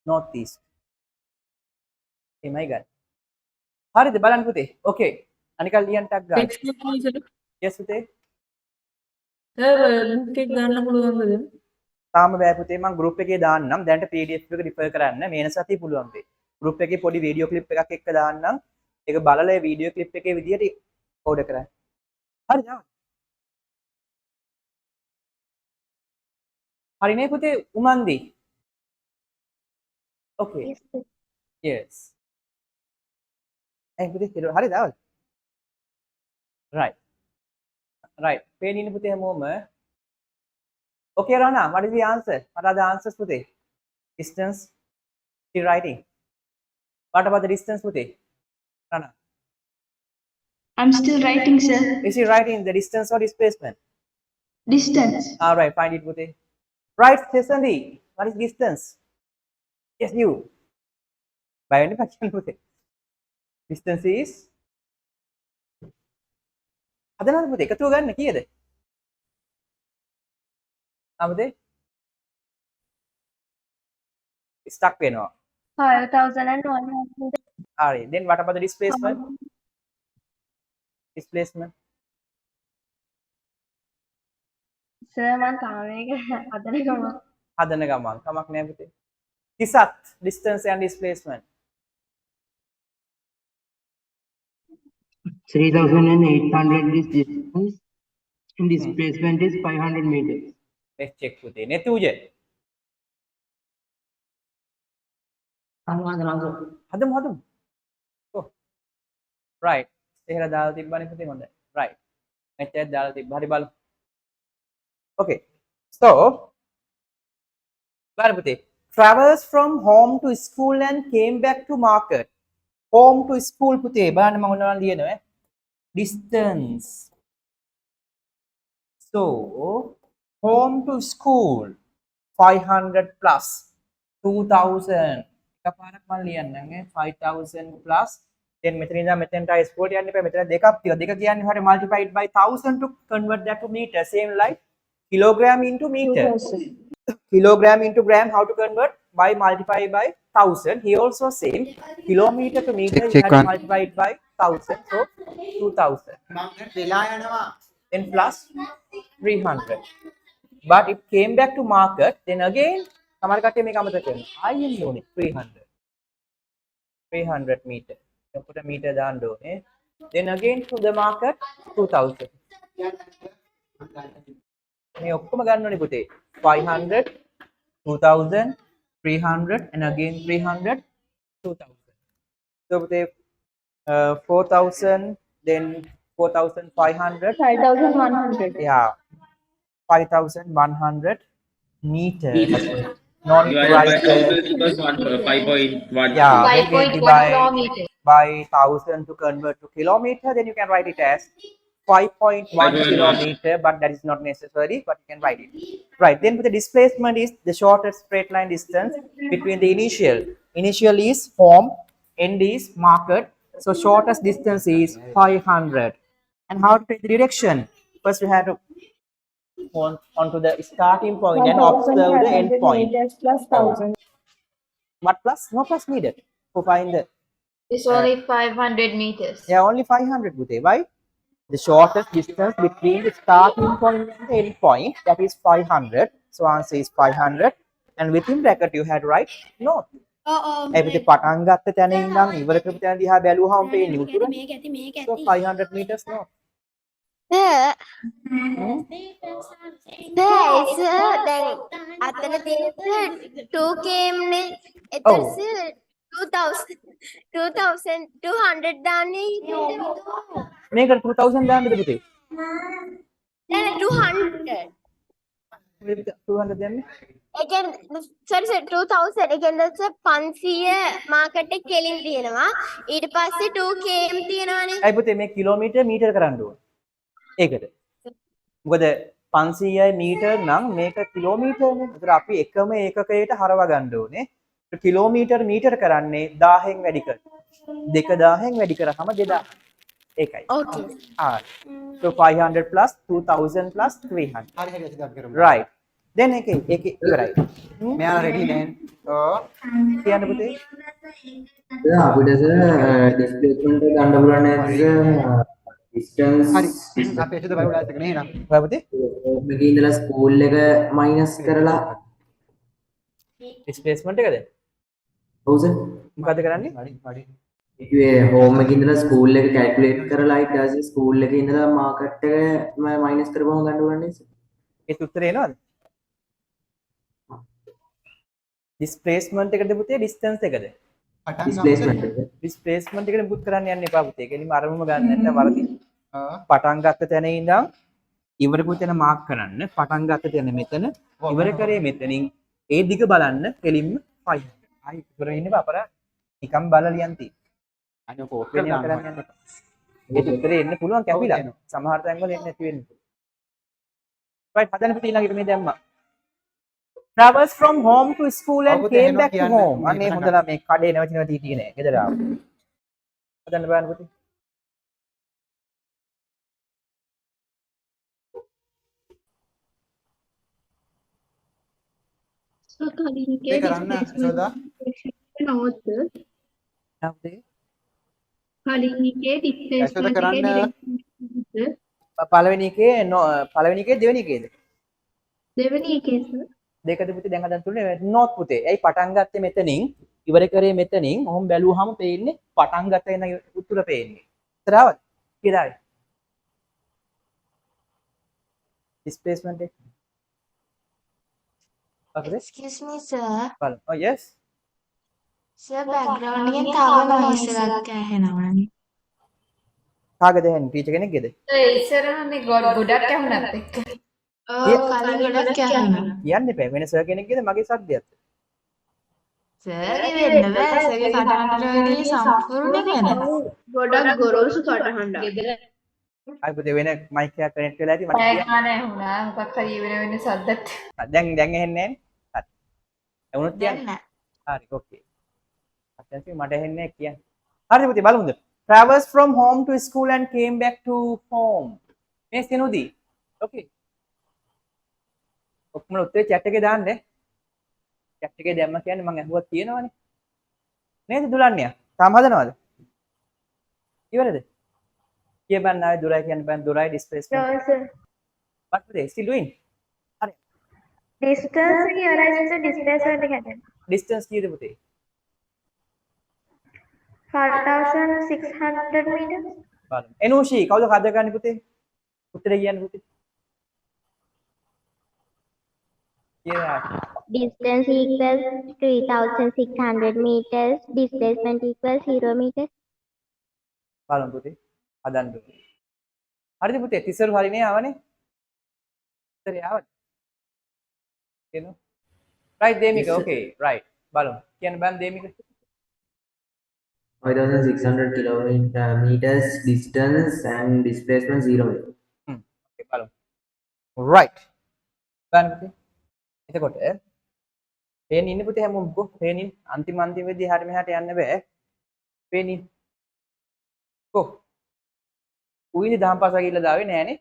north east. එමයි ගන්න. හරිද බලන්න පුතේ. okay. අනිකල් ලියන්න ටක් ගන්න. Excuse me, sir. yes පුතේ. Sir, book එක ගන්න පුළුවන්ද? තාම බෑ පුතේ මම group එකේ දාන්නම්. දැන්ට PDF එක රිෆර් කරන්න මේන සතිය පුළුවන් වෙයි. group එකේ පොඩි වීඩියෝ ක්ලිප් එකක් එක්ක දාන්නම්. ඒක බලලා ඒ වීඩියෝ ක්ලිප් එකේ විදියට ඕඩර් කරන්න. හරිද? හරිනේ පුතේ උමන්දි. okay. yes. පුතේ හරිද? right. right. පේන්නේ ඉන්නේ පුතේ හැමෝම. okay Rana, what is the answer? What are the answers පුතේ? distance still writing. What about the distance පුතේ? Rana. I'm still writing, sir. Is he writing the distance or displacement? Distance. All right, find it Pute. Right, Sesandi. What is distance? Yes, you. By any function Pute. Distance is. හදනවද පුතේ? එකතුව ගන්න කීයද? ආමදේ? stuck වෙනවා. 5,100. Alright, then what about the displacement? Displacement. Sir මම තාම මේක හදන ගමන් හදන ගමන් කමක් නෑ පුතේ. 37 distance and displacement. 3,800 is distance and displacement is 500 meters. Let's check පුතේ. නෙතුජ. හදමු. Oh. Right. එහෙලා දාලා තිබ්බනේ පුතේ හොඳයි. Right. මෙච්චර දාලා තිබ්බ. හරි බලමු. Okay. So, බලන්න පුතේ. Travels from home to school and came back to market. Home to school පුතේ. බලන්න මම ඔන්නම් ලියනවා. Distance. So, home to school 500 plus 2000. එකපාරක් මම ලියන්නම් 5000 plus then මෙතන ඉඳන් මෙතෙන්ට ස්කෝලට යන්න එපා මෙතන දෙකක් තියෙනවා දෙක කියන්නේ හරිය multiplied by 1000 to convert that to meter same like kilogram into meter kilogram into gram how to convert by multiply by 1000 he also same kilometer to meter you have to multiply it by 1000 so 2000 then plus 300 but it came back to market then again සමහර කට්ටිය මේක අමතක කරනවා ආයෙත් ඕනේ 300 meter put a meter දාන්න ඕනේ then again to the market 2000 මේ ඔක්කොම ගන්න ඕනේ පුතේ 500 2000 300 and again 300, 2000. So with 4,000, then 4,500. 5,100. Yeah, 5,100 meters. Meter. No need to Divided by write the 1000 equals 5.1. yeah. Then we 5.1 divide kilometers. by 1,000 to convert to kilometer. Then you can write it as 5.1 5.1. kilometer, but that is not necessary. But you can write it. Right. Then the displacement is the shortest straight line distance between the initial. Initial is home, end is market. So shortest distance is 500. And how to take the direction? First, we have to onto the starting point and observe the end 1,500 point. meters plus Oh. 1,000. What plus? No plus needed to find the. It's only 500 meters. Yeah, only 500 Bhute. Why? The shortest distance between the starting point and the end point, that is 500. So answer is 500. And within bracket you had right north. ඒකට පටන් ගත්ත තැන ඉඳන් ඉවර කරපු තැන දිහා බැලුවහම පේන්නේ උතුර. So 500 meters north. Sir, දැන් අතන තියෙන 2 km නේ. එතන Oh. sir 2,200 දාන්නේ මේකට 2000 දාන්නද පුතේ? නෑ 200. 200 දෙන්නේ. ඒ කියන්නේ sorry sir 2000 ඒ කියන්නේ sir 500 මාකට් එක කෙලින් තියෙනවා. ඊට පස්සේ 2 km තියෙනවානේ. ඇයි පුතේ මේ කිලෝමීටර් මීටර කරන්න ඕන. ඒකට. මොකද 500යි මීටර් නම් මේක කිලෝමීටර්නේ. ඒතර අපි එකම ඒකකයට හරව ගන්න ඕනේ. කිලෝමීටර් මීටර කරන්නේ 1000න් වැඩි කර. 2000න් වැඩි කරාම 2000. ඒකයි. Okay. So 500 plus 2000 plus 300. හරි හරි අපි කරමු. Right. Then ඒකේ ඉවරයි. මෙයා රෙඩි නෑ. ඔව්. කියන්න පුතේ. අපිට ඩිස්ප්ලේස්මන්ට් එක ගන්න පුළුවන් නේද? distance හරි. අපි එතකොට බලමු ඩාස් එක නේ නේද? ඔය පුතේ. මේකේ ඉඳලා ස්කූල් එක මයිනස් කරලා displacement එකද? ඔව් සර්. මොකද කරන්නේ? හරි. ඒ හෝම් එකේ ඉඳලා ස්කූල් එක කැල්කියුලේට් කරලා ඊට පස්සේ ස්කූල් එකේ ඉඳලා මාකට් එක මයිනස් කරපුවම ගන්න ඕනේ නේද? ඒත් උත්තරේ එනවද? displacement එකද පුතේ distance එකද? ඩිස්ප්ලේස්මන්ට් එක. displacement එකට මුකුත් කරන්න යන්න එපා පුතේ. කෙලින්ම අරමුම ගන්න නැත්නම් වරදි. පටන් ගත්ත තැන ඉඳන් ඉවර පුතේන මාක් කරන්න. පටන් ගත්ත තැන මෙතන ඉවර කරේ මෙතනින් ඒ දිග බලන්න කෙලින්ම 5. ආයි ඉවර වෙන්න බපර නිකම් බලලා ලියන් තියෙන්නේ. අනේ කෝප් වෙන කරන්න යන්න එපා. ඒක උත්තරේ එන්න පුළුවන් කැපිලා. සමහර තැන් වල එන්නේ නැති වෙන්න. right හදන්න පුතේ ඊළඟට මේ දැම්මා. Travels from home to school and came back to home. අනේ හොඳලා මේ කඩේ නැවතිනවා තීටි නෑ. ගෙදර ආවා. හදන්න බලන්න පුතේ. ඒක කරන්න සෝදා. නෝත් නැවතේ. කලින් එකේ ඇසොද කරන්න පළවෙනි එකේ දෙවෙනි එකේද? දෙවෙනි එකේ sir. දෙකද පුතේ දැන් හදන්න තුනේ නෝත් පුතේ. ඇයි පටන් ගත්තේ මෙතනින් ඉවර කරේ මෙතනින්. ඔහොම බැලුවාම පේන්නේ පටන් ගත්ත ඉඳන් උතුර පේන්නේ. ඉතරවද? කියලායි. displacement එක. Excuse me, sir. බලන්න. Oh yes. Sir, background එකෙන් තව noise එකක් ඇහෙනවනේ. කාගේද ඇහෙන්නේ? ටීචර් කෙනෙක්ගේද? ඒ ඉස්සරහනේ ගොඩක් ඇහුණත් එක්ක. ඔව්, කලින් ගොඩක් ඇහුණා. කියන්න එපා. වෙන සර් කෙනෙක්ගේද මගේ සද්දයක්ද? සර් වෙන්න බෑ. සර්ගේ කටහඬට වැඩි සම්පූර්ණයෙන් වෙනස්. ගොඩක් ගොරෝසු කටහඬක්. අයි පුතේ වෙන මයික් එකක් කනෙක්ට් වෙලා ඇති මට පැය කියන්න. ගාන ඇහුණා. මොකක් හරි වෙන සද්දත්. දැන් ඇහෙන්නේ නැහැ නේ. හරි. එවුනොත් දැන් කියන්න. නෑ. හරි ඕකේ. අත්‍යන්තයෙන් මට ඇහෙන්නේ නැහැ කියන්න. හරි පුතේ බලමුද? Travels from home to school and came back to home. මේ සිනුදී. ඕකේ. ඔක්කොම උත්තර chat එකේ දාන්න. chat එකේ දැම්ම කියන්නේ මම අහුවක් තියෙනවනේ. නේද දුලන්නේ? තාම හදනවද? ඉවරද? කියපන් ආයේ දුරයි කියන්න බෑ දුරයි displacement. No sir. What are they still doing? හරි. Distance එක ඉවරයි sir displacement එක හැදෙනවා. Distance කීයද පුතේ? 5,600 meters. බලමු. එනෝෂි කවුද හද ගන්න පුතේ? උත්තරේ කියන්න පුතේ. කියලා. Distance equals 3600 meters. Displacement equals 0 meters. බලමු පුතේ. හදන්න පුතේ. හරිද පුතේ? තිසරු හරිනේ ආවනේ. ඉතරේ ආවද? කියනවා. right දෙමික. okay right. බලමු. කියන්න බෑන දෙමික. 5600 kilometer meters distance and displacement 0 meter. okay බලමු. right. බලන්න පුතේ. එතකොට පේන ඉන්නේ පුතේ හැමෝම කො පේනින් අන්තිම වෙද්දී හැට මෙහාට යන්න බෑ. පේනින් කො උයිනේ දහම් පාසා ගිහිල්ලා දාවේ නෑනේ.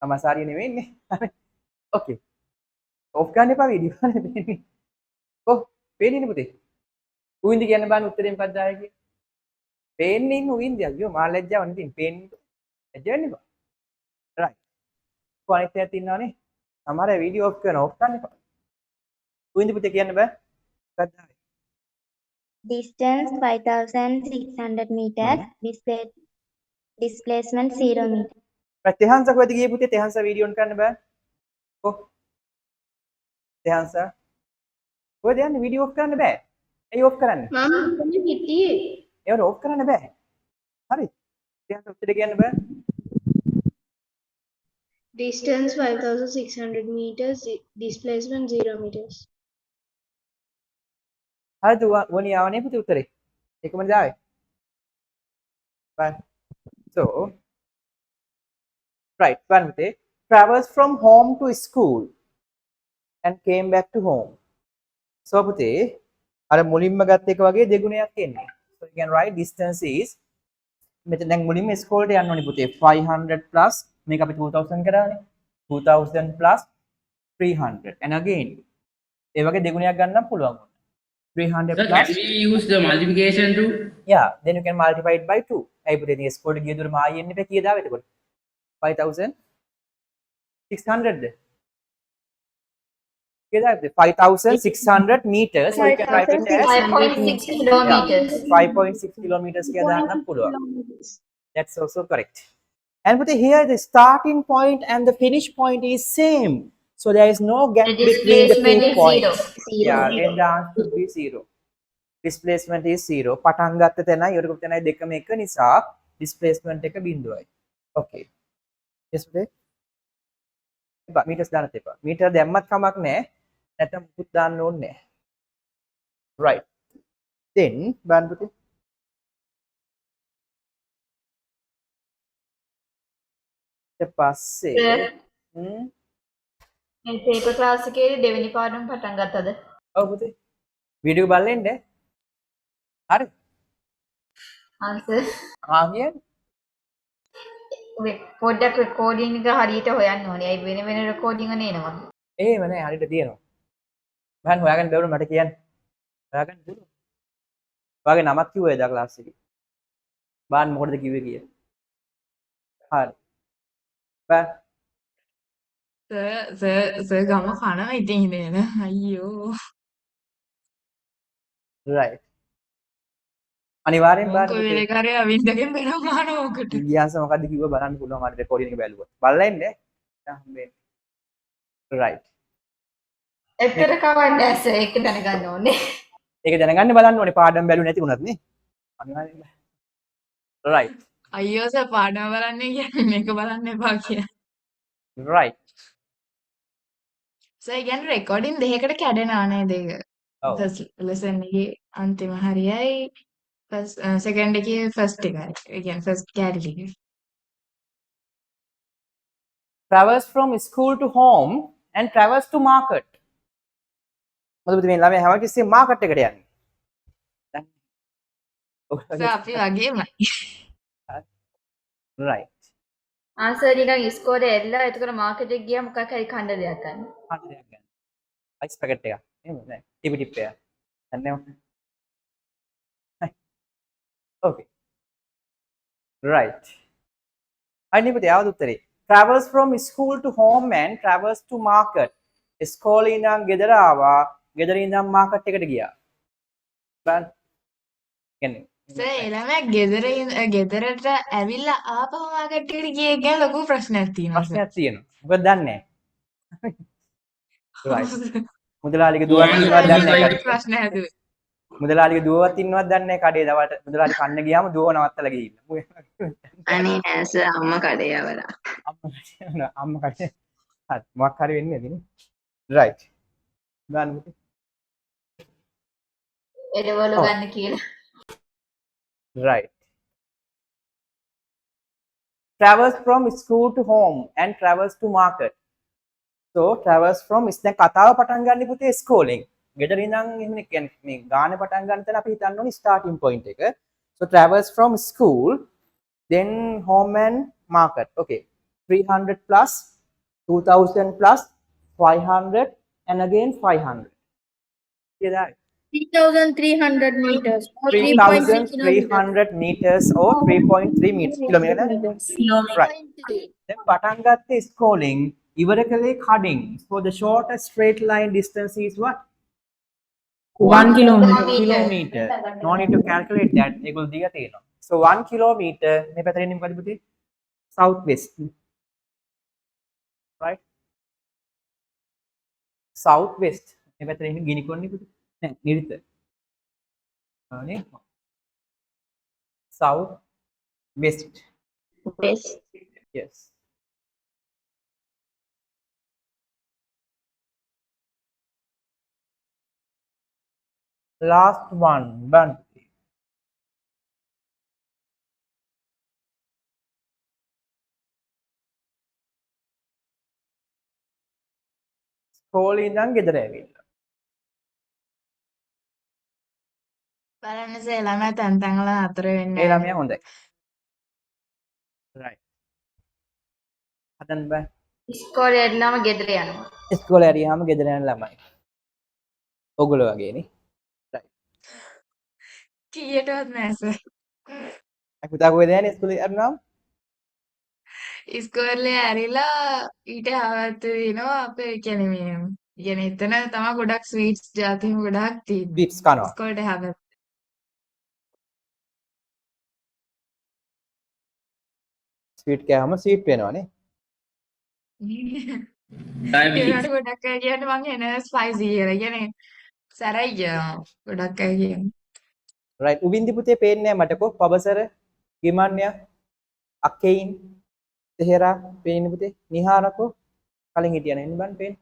සමසාරිය නෙවෙයිනේ. okay. ඔෆ් ගන්න එපා වීඩියෝ නේ. කො පේන්නේ පුතේ. උයින්ද කියන්න බෑන උත්තරෙන් පස් දාය කිය. පේන්නේ ඉන්න උයින්ද අයියෝ මා ලැජ්ජාව නෙතින් පේන්නේ. ලැජ්ජ වෙන්න එපා. right. කොහොමද එකක් තියෙනවනේ. සමහර වීඩියෝ ඔෆ් කරන ඔෆ් ගන්න එපා. උයින්ද පුතේ කියන්න බෑ. පස් දාවේ. Distance 5600 meters. Displacement 0 meter. තෙහන්ස කොහෙද ගියේ පුතේ? තෙහන්ස වීඩියෝ ඔන් කරන්න බෑ. කො තෙහන්ස කොහෙද යන්නේ? වීඩියෝ ඔෆ් කරන්න බෑ. ඇයි ඔෆ් කරන්නේ? මම මෙතන හිටියේ. ඒවට ඔෆ් කරන්න බෑ. හරි. තෙහන්ස උත්තර කියන්න බෑ. Distance 5600 meters. Displacement 0 meters. හරිද? වොනි ආවනේ පුතේ උත්තරේ. ඒකමද ආවේ? bye. So right, one පුතේ. Travels from home to school and came back to home. So පුතේ අර මුලින්ම ගත්ත එක වගේ දෙගුණයක් එන්නේ. So you can write distance is මෙතන දැන් මුලින්ම ස්කෝලට යන්න ඕනේ පුතේ 500 plus මේක අපි 2000 කරානේ 2000 plus 300 and again ඒ වගේ දෙගුණයක් ගන්නත් පුළුවන්. 300 Sir, plus can we use the multiplication too? yeah, then you can multiply it by 2. ඇයි පුතේ ඉතින් ස්කෝලට ගිය දුර මායි එන්න එපා කීයද ආවේ එතකොට 5600ද කීයද ආවේ 5600 meters, so you can write it as 5.6 kilometers. 5.6 kilometers කියලා දාන්නත් පුළුවන්. That's also correct. And but here the starting point and the finish point is same. So there is no gap The between the displacement two is points. zero. Yeah, then the answer should be 0. Displacement is 0. පටන් ගත්ත තැනයි ඉවර තැනයි දෙකම එක නිසා displacement එක බිඳුවයි. Okay. Yes පුතේ. එපා meters දාන්නත් එපා. meter දැම්මත් කමක් නැහැ. නැත්නම් මුකුත් දාන්න ඕනේ නැහැ. Right. Then බලන්න පුතේ. ඊට පස්සේ Sir. හ්ම් මේ paper class එකේදී දෙවෙනි පාඩම පටන් ගත්තද? ඔව් පුතේ. වීඩියෝ බලලා ඉන්න. හරි. answer කියන්නේ පොඩ්ඩක් recording එක හරියට හොයන්න ඕනේ. අයි වෙන recording නේනවා. එහෙම නෑ හරියට තියෙනවා. මම හොයාගන්න බැරුණ මට කියන්න. හොයාගන්න පුළුවන්. ඔයාගේ නමක් කිව්වද එදා ක්ලාස් එකේ? බාන් මොකටද කිව්වේ කිය. හරි. බා සර් ගම කනවා ඉතින් ඉඳගෙන අයියෝ right. අනිවාර්යෙන් බාන් කොයි වෙලේ කරේ අවින්දගෙන් වෙනවා නෝකට ගියාස මොකද්ද කිව්ව බලන්න පුළුවන් හරියට රෙකෝඩින් එක බැලුවා. බලලා ඉන්න. හම්බෙන්නේ. right. එතර කවන්නේ ඇස ඒක දැනගන්න ඕනේ. ඒක දැනගන්න බලන්න ඕනේ පාඩම් බැලුවේ නැති වුණත් නේ. අනිවාර්යෙන්. right. අයියෝ සර් පාඩම බලන්නේ කියන්නේ මේක බලන්න එපා කියලා right. සර් කියන්නේ රෙකෝඩින් දෙකකට කැඩෙනවා නේද ඒක ඔව්. ෆස්ට් ලෙසන් එකේ අන්තිම හරියයි ෆස්ට් සෙකන්ඩ් එකේ ෆස්ට් එකයි ඒ කියන්නේ ෆස්ට් කැඩලි එක Travels from school to home and travels to market. මොකද මේ ළමයා හැම කිසිම මාකට් එකට යන්නේ. දැන් සර් අපි වගේමයි right. answer නිකන් ඉස්කෝලේ එල්ලා එතකොට මාකට් එක ගියා මොකක් හරි කණ්ඩ දෙයක් ගන්න. හරියක් ගන්න. අයිස් පැකට් එකක්. එහෙම නෑ. ටිපි ටිප් එක. දන්නේ නැහැ. okay. right. අනිත් යාවද උත්තරේ. Travels from school to home and travels to market. ඉස්කෝලේ ඉඳන් ගෙදර ආවා. ගෙදර ඉඳන් මාකට් එකට ගියා. බලන්න. කියන්නේ සර් එළමයා ගෙදරට ඇවිල්ලා ආපහු මාකට් එකට ගියේ ගැන ලොකු ප්‍රශ්නයක් තියෙනවා සර් ප්‍රශ්නයක් තියෙනවා. මොකද දන්නේ නැහැ. right. මුදලාලිගේ දුවත් ඉන්නවත් දන්නේ නැහැ කඩේ. ප්‍රශ්න හැදුවේ. මුදලාලිගේ දුවත් ඉන්නවත් දන්නේ නැහැ කඩේ. දවල්ට මුදලාලි කන්න ගියාම දුව නවත්තලා ගිහින්. අනේ නෑ සර් අම්මා කඩේ යවලා. අම්මා කඩේ. හරි මොකක් හරි වෙන්නේ නැතිනේ. right. ගන්න පුතේ. එළවලු ඔව්. ගන්න කියලා. right. Travels from school to home and travels to market. So travels from දැන් කතාව පටන් ගන්න පුතේ ස්කෝලෙන්. ගෙදර ඉඳන් එහෙම කියන්නේ මේ ගාන පටන් ගන්න තැන අපි හිතන්න ඕනේ starting point එක. So travels from school then home and market. Okay. 300 plus 2000 plus 500 and again 500. Yeah, that 3,300 meters or 3.3 kilometers. 3,300 meters or 3.3 meters kilometers. Right. Then පටන් ගත්තේ scrolling ඉවර කළේ කඩින්. So the shortest straight line distance is what? 1 kilometer. Kilometer. No need to calculate that. ඒගොල්ලෝ දීලා තියෙනවා. So 1 kilometer මේ පැත්තට එන්නේ මොකද පුතේ? South west. Right? South west. මේ පැත්තට එන්නේ ගිනි කොන්නේ පුතේ. නෑ නිරිත. නේ? South west. West. Yes. Last one, done. ස්කෝලේ ඉඳන් ගෙදර ඇවිල්ලා. බලන්න සර් ළමයා තැන් තැන් වල අතර වෙන්නේ ඒ නැහැ. ළමයා හොඳයි. right. හදන්න බෑ. ඉස්කෝලේ යනම ගෙදර යනවා. ඉස්කෝලේ හරියාම ගෙදර යන ළමයි. ඔගොල්ලෝ වගේනේ. right. කීයටවත් නෑ සර්. පුතා කොහෙද යන්නේ ඉස්කෝලේ යනනම්? ඉස්කෝලේ ඇරිලා ඊට හැවැත්ත දිනවා අපේ කියන්නේ මේ කියන්නේ එතන තමයි ගොඩක් ස්වීට්ස් ජාතිම ගොඩක් තියෙන්නේ. Sweets කනවා. ඉස්කෝලේට හැවැත්ත. ස්වීට් කෑවම ස්වීට් වෙනවනේ. ඒකට ගොඩක් අය කියන්නේ මං එන ස්පයිසි කියලා. කියන්නේ සැරයි කියනවා. ගොඩක් අය කියන්නේ. right. උබින්දි පුතේ පේන්නේ නැහැ මටකෝ. පබසර, ගිමන්්‍ය, අක්කේයින්, තෙහෙරා පේන්නේ පුතේ. නිහාරකෝ කලින් හිටියනේ එන්න බන් පේන්නේ.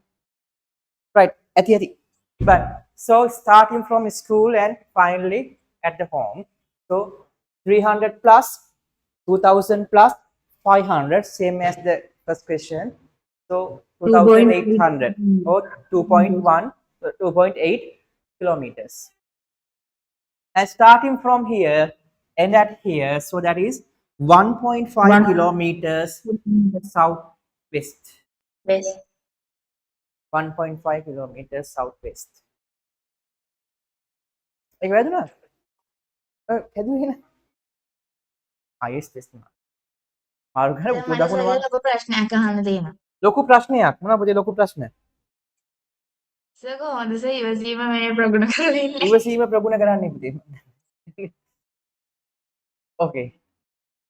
right. ඇති. But so starting from school and finally at the home. So 300 plus 2000 plus 500 same as the first question. So 2800 or 2.8 kilometers. And starting from here and at here, so that is 1.5 kilometers southwest. West. 1.5 kilometers southwest. ඒක වැදුනා? කැදුවේ නේ. ආයෙත් test එක. මාරු කරලා මට පුදා පුනා sir ලොකු ප්‍රශ්නයක් අහන්න තියෙනවා. ලොකු ප්‍රශ්නයක් මොනවා පුතේ ලොකු ප්‍රශ්න? සර් කොහොමද සර් ඉවසීම මේ ප්‍රගුණ කරලා ඉන්නේ? ඉවසීම ප්‍රගුණ කරන්නේ පුතේ. ඕකේ.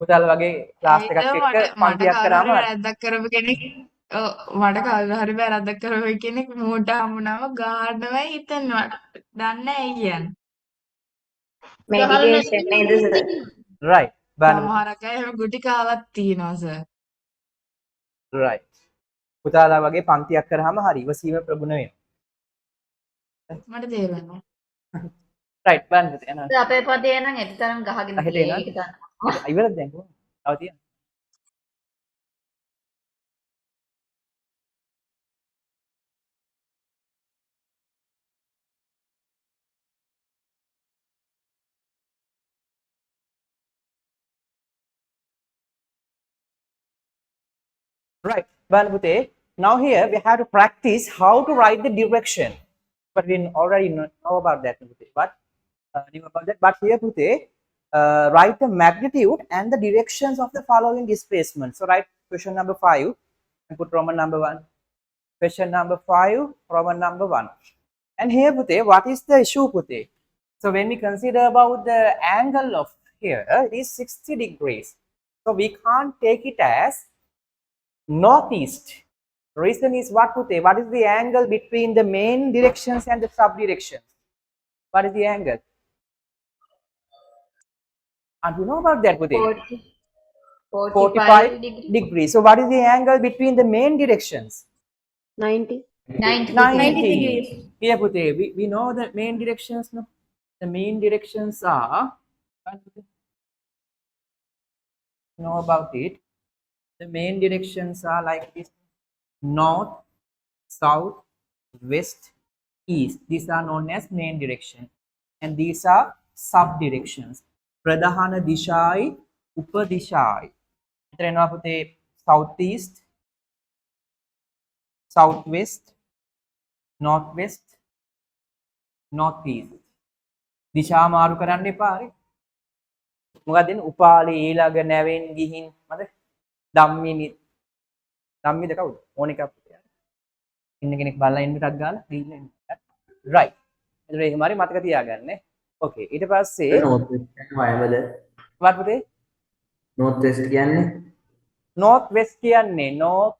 පුතාලා වගේ ක්ලාස් එකක් එක්ක පන්තියක් කරාම වැරද්දක් කරපු කෙනෙක් මට කවදා හරි වැරද්දක් කරපු කෙනෙක් මෝට හම්බුනම ගානමයි හිතෙනවා. දන්නේ නැහැ කියන්නේ. Medication නේද සර්? right. සමහරක් අය එහෙම ගුටි කාලක් තියෙනවා සර්. right. පුතාලා වගේ පන්තියක් කරාම හරි ඉවසීම ප්‍රගුණ වෙනවා. මට තේරෙනවා. right. බලන්න පුතේ එනවා. අපේ පදේ නම් එතරම් ගහගෙන අහෙට ගියේ. එනවා. ඒක තමයි. ඉවරද දැන් කොහොමද? තව තියෙනවා. right. බලන්න පුතේ. Now here we have to practice how to write the direction. But we already know about that. But knew about that. But here පුතේ write the magnitude and the directions of the following displacement. So write question number 5 and put Roman number 1. Question number 5, Roman number 1. And here Pute, what is the issue Pute? So when we consider about the angle of here, it is 60 degrees. So we can't take it as northeast, Reason is what පුතේ? What is the angle between the main directions and the sub-directions? What is the angle? And you know about that පුතේ? 45 degrees. So what is the angle between the main directions? 90. 90 90. degrees. Here පුතේ, we know the main directions, no? The main directions are, know about it. The main directions are like this: north, south, west, east. These are known as main direction, and these are sub directions. Pradhana dishai, upadishai. එතන එනවා පුතේ southeast, southwest, northwest, northeast. දිශා මාරු කරන්න එපා හරි. මොකක්ද දෙන්නේ? උපාලේ ඊළඟ නැවෙන් ගිහින් මත ධම්මිනි ධම්මිද කවුද? ඕනිකා පුතේ. ඉන්න කෙනෙක් බලලා ඉන්න ටක් ගාලා දීලා ඉන්න. right. එතකොට එහෙම හරි මතක තියාගන්න. okay. ඊට පස්සේ north west වයඹද what පුතේ? north west කියන්නේ north west කියන්නේ north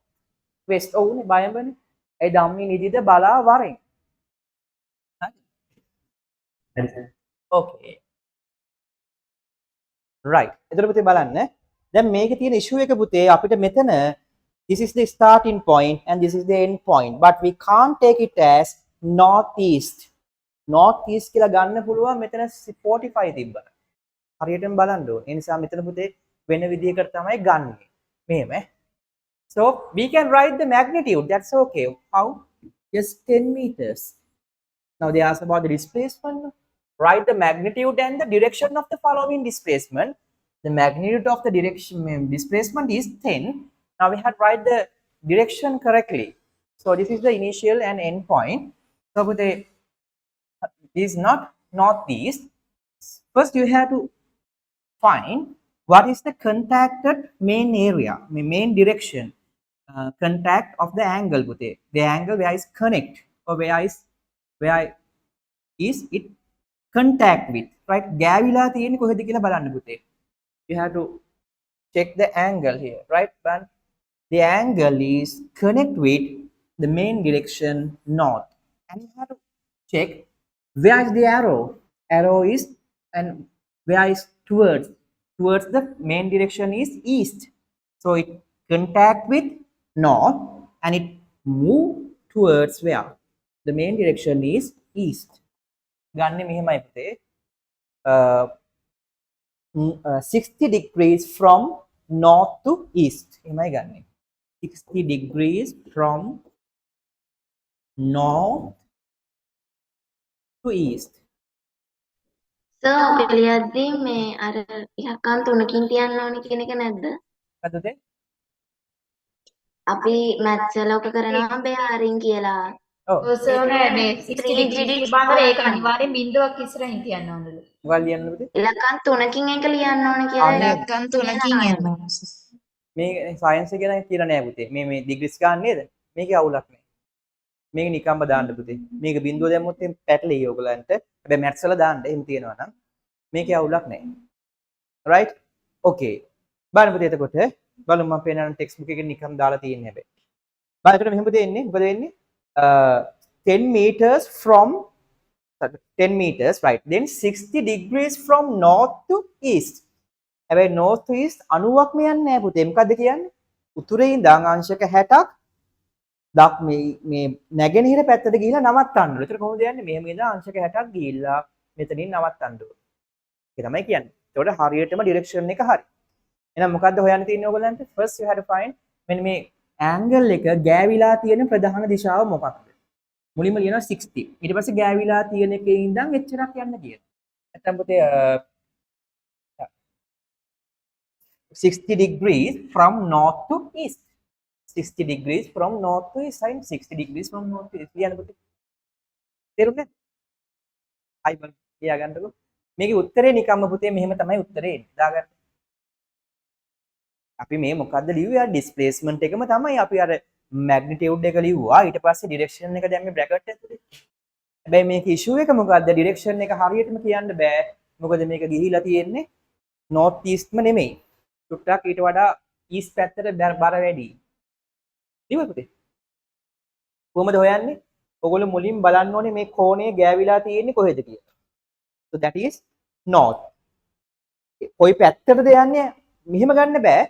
west ඔව්නේ බයඹනේ. ඒ ධම්මිනිදිද බලා වරෙන්. හරි okay. right. එතකොට පුතේ බලන්න. දැන් මේකේ තියෙන issue එක පුතේ අපිට මෙතන this is the starting point and this is the end point, but we can't take it as northeast. northeast කියලා ගන්න පුළුවන් මෙතන 45 තිබ්බා. හරියටම බලන්න ඕනේ. ඒ නිසා මෙතන පුතේ වෙන විදිහකට තමයි ගන්නෙ. මෙහෙම. So we can write the magnitude. That's okay. How? Just 10 meters. Now they ask about the displacement. Write the magnitude and the direction of the following displacement. The magnitude of the direction displacement is 10. Now we have to write the direction correctly. So this is the initial and end point. So this is not northeast. First you have to find what is the contacted main area, main direction, contact of the angle. The angle where is connect or where is it contact with, right? ගෑවිලා තියෙන්නේ කොහෙද කියලා බලන්න පුතේ. You have to check the angle here, right? But the angle is connect with the main direction north, and you have to check where is the arrow. Arrow is and where is towards the main direction is east. So it contact with north and it move towards where the main direction is east. ගන්නේ මෙහෙමයි පුතේ. 60 degrees from north to east. එහෙමයි ගන්නේ. 60 degrees from north to east. Sir අපි ලියද්දී මේ අර ඉලක්කම් තුනකින් තියන්න ඕනේ කියන එක නැද්ද? මොකද උදේ? අපි මැත්ස් වල ඔක කරනවා බෙයාරින් කියලා. ඔව්. සර් මේ 60 ඩිග්‍රී බාහිර ඒක අනිවාර්යෙන් බිඳුවක් ඉස්සරහින් තියන්න ඕනලු. මොකක්ද ලියන්න පුතේ? ඉලක්කම් තුනකින් එක ලියන්න ඕනේ කියලා. ඉලක්කම් තුනකින් යනවා. මේ සයන්ස් එක ගැන කියලා නෑ පුතේ. මේ ඩිග්‍රීස් ගන්න නේද? මේකේ අවුලක් නෑ. මේක නිකම්ම දාන්න පුතේ. මේක බිඳුව දැම්මොත් එම් පැටලෙයි ඔයගලන්ට. හැබැයි මැත්ස් වල දාන්න එහෙම තියෙනවා නම් මේකේ අවුලක් නෑ. right? okay. බලන්න පුතේ එතකොට බලමු මම පේන ටෙක්ස්ට් බුක් එකේ නිකම් දාලා තියෙන්නේ හැබැයි. බලන්න එතකොට මෙහෙම දෙන්නේ මොකද වෙන්නේ? 10 meters from 10 meters, right? Then 60 degrees from north to east. හැබැයි north to east 90ක් මේ යන්නේ නැහැ පුතේ. මොකද්ද කියන්නේ? උතුරේ ඉඳන් අංශක 60ක් දක් මේ නැගෙනහිර පැත්තට ගිහිලා නවත්තන්න ඕනේ. ඒතර කොහොමද යන්නේ? මෙහෙම ඉඳන් අංශක 60ක් ගිහිල්ලා මෙතනින් නවත්තන්න ඕනේ. ඒක තමයි කියන්නේ. ඒතකොට හරියටම ඩිරෙක්ෂන් එක හරි. එහෙනම් මොකද්ද හොයන්න තියෙන්නේ ඔයගලන්ට? First you have to find මෙන්න මේ angle එක ගෑවිලා තියෙන ප්‍රධාන දිශාව මොකක්ද? මුලින්ම ලියනවා 60. ඊට පස්සේ ගෑවිලා තියෙන එකේ ඉඳන් එච්චරක් යන්න කියලා. නැත්නම් පුතේ 60 degrees from north to east. 60 degrees from north to east. Sine 60 degrees from north to east. ලියන්න පුතේ. තේරුණාද? හයි බලන්න. ලියා ගන්නකො. මේකේ උත්තරේ නිකම්ම පුතේ මෙහෙම තමයි උත්තරේ එන්නේ. දාගන්න. අපි මේ මොකද්ද ලිව්වේ? ඩිස්ප්ලේස්මන්ට් එකම තමයි අපි අර මැග්නිටියුඩ් එක ලිව්වා. ඊට පස්සේ ඩිරෙක්ෂන් එක දැම්මේ බ්‍රැකට් ඇතුලේ. හැබැයි මේක ඉෂුව එක මොකද්ද? ඩිරෙක්ෂන් එක හරියටම කියන්න බෑ. මොකද මේක ගිහිලා තියෙන්නේ north eastම නෙමෙයි. චුට්ටක් ඊට වඩා east පැත්තට බර වැඩි. ලියුවා පුතේ. කොහොමද හොයන්නේ? ඔයගොල්ලෝ මුලින් බලන්න ඕනේ මේ කෝණය ගෑවිලා තියෙන්නේ කොහෙද කියලා. So that is north. කොයි පැත්තටද යන්නේ? මෙහෙම ගන්න බෑ.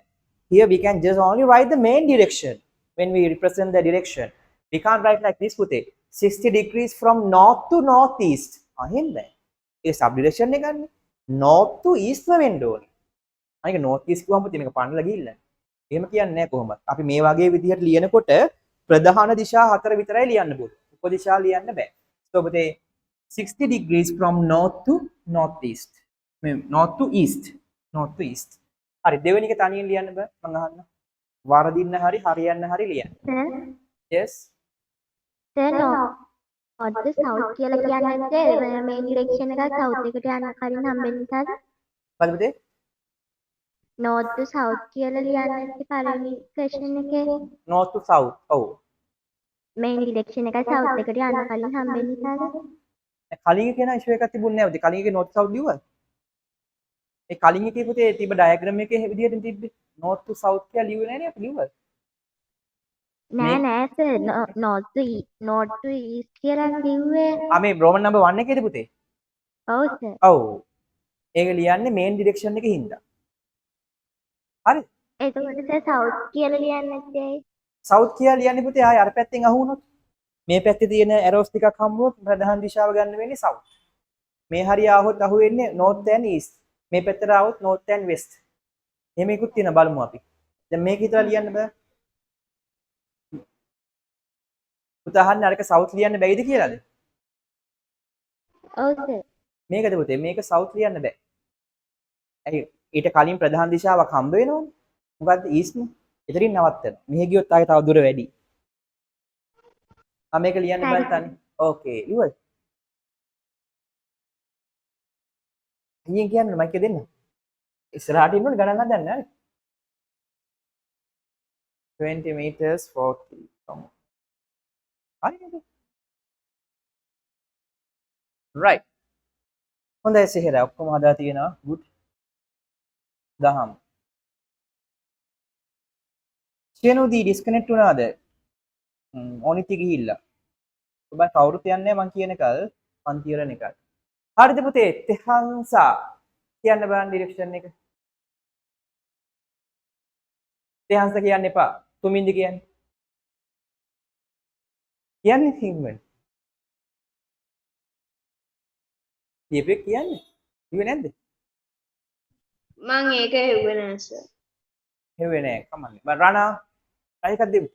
Here we can just only write the main direction when we represent the direction. We can't write like this පුතේ. 60 degrees from north to northeast. අහින්ද? A sub direction එක ගන්න. north to east වෙන්න ඕනේ. අනික north east කිව්වම පුතේ මේක පන්නලා ගිහිල්ලා. එහෙම කියන්නේ නැහැ කොහොමද? අපි මේ වගේ විදිහට ලියනකොට ප්‍රධාන දිශා හතර විතරයි ලියන්න පුළුවන්. උපදිශා ලියන්න බෑ. So පුතේ 60 degrees from north to northeast. north to east. north to east. හරි දෙවෙනි එක තනියෙන් ලියන්න බෑ මම අහන්න. වරදින්න හරි හරියන්න හරි ලියන්න. yes. north south කියලා කියන්නේ main direction එක south එකට යන කලින් හම්බෙන්න නිසාද? මොකද පුතේ? north to south කියලා ලියන්නේ පළවෙනි question එකේ north to south. ඔව්. main direction එක south එකට යන කලින් හම්බෙන්න නිසාද? කලින් එක කියන ඉෂුව එකක් තිබුණේ නැහැ පුතේ. කලින් එකේ north south ලියුවා. ඒ කලින් එකේ පුතේ තිබ්බ ඩයග්‍රෑම් එකේ විදිහට තිබ්බේ north to south කියලා ලියුවේ නැහැ නේ අපි ලියුවා. නෑ sir north to east කියලා ලිව්වේ. මේ රෝමන් නම්බර් 1 එකේද පුතේ? ඔව් sir. ඔව්. ඒක ලියන්නේ main direction එකේ හින්දා. හරි. එතකොට sir south කියලා ලියන්නේ නැත්තේ ඇයි? south කියලා ලියන්නේ පුතේ ආය අර පැත්තෙන් අහු වුණොත්. මේ පැත්තේ තියෙන arrows ටිකක් හම්බුනොත් ප්‍රධාන දිශාව ගන්න වෙන්නේ south. මේ හරිය ආවොත් අහු වෙන්නේ north and east. මේ පැත්තට ආවොත් north and west. එහෙම එකකුත් තියෙන බලමු අපි. දැන් මේක හිතලා ලියන්න බෑ. උදාහරණ අරක south ලියන්න බැයිද කියලාද? ඔව් sir. මේකද පුතේ මේක south ලියන්න බෑ. ඇයි? ඊට කලින් ප්‍රධාන දිශාවක් හම්බ වෙනවනේ. මොකද්ද east නේ. එතනින් නවත්තන. මෙහෙ ගියොත් ආයේ තව දුර වැඩි. මේක ලියන්න බෑ තනි. ඕකේ ඉවරයි. අයියෙන් කියන්නේ මයික් එක දෙන්න. ඉස්සරහට ඉන්නෝනේ ගණන් හදන්න හරි. 20 meters 40. හරිද? right. හොඳයි සිහිර ඔක්කොම හදා තියෙනවා. good. දහම්. චේනුදී ඩිස්කනෙක්ට් වුණාද? ඕනිති ගිහිල්ලා. ඔබ කවුරුත් යන්නේ මං කියන එකල් පන්ති වල එකක්. හරිද පුතේ? තෙහංසා කියන්න බලන්න ඩිරෙක්ෂන් එක. තෙහංස කියන්න එපා. තුමින්ද කියන්නේ. කියන්නේ සිංහලෙන්. දීපේ කියන්නේ. ඉව නැද්ද? මං ඒක හෙව්වේ නෑ සර්. හෙව්වේ නෑ. කමන්නේ. බත් රණා try එකක් දෙමු.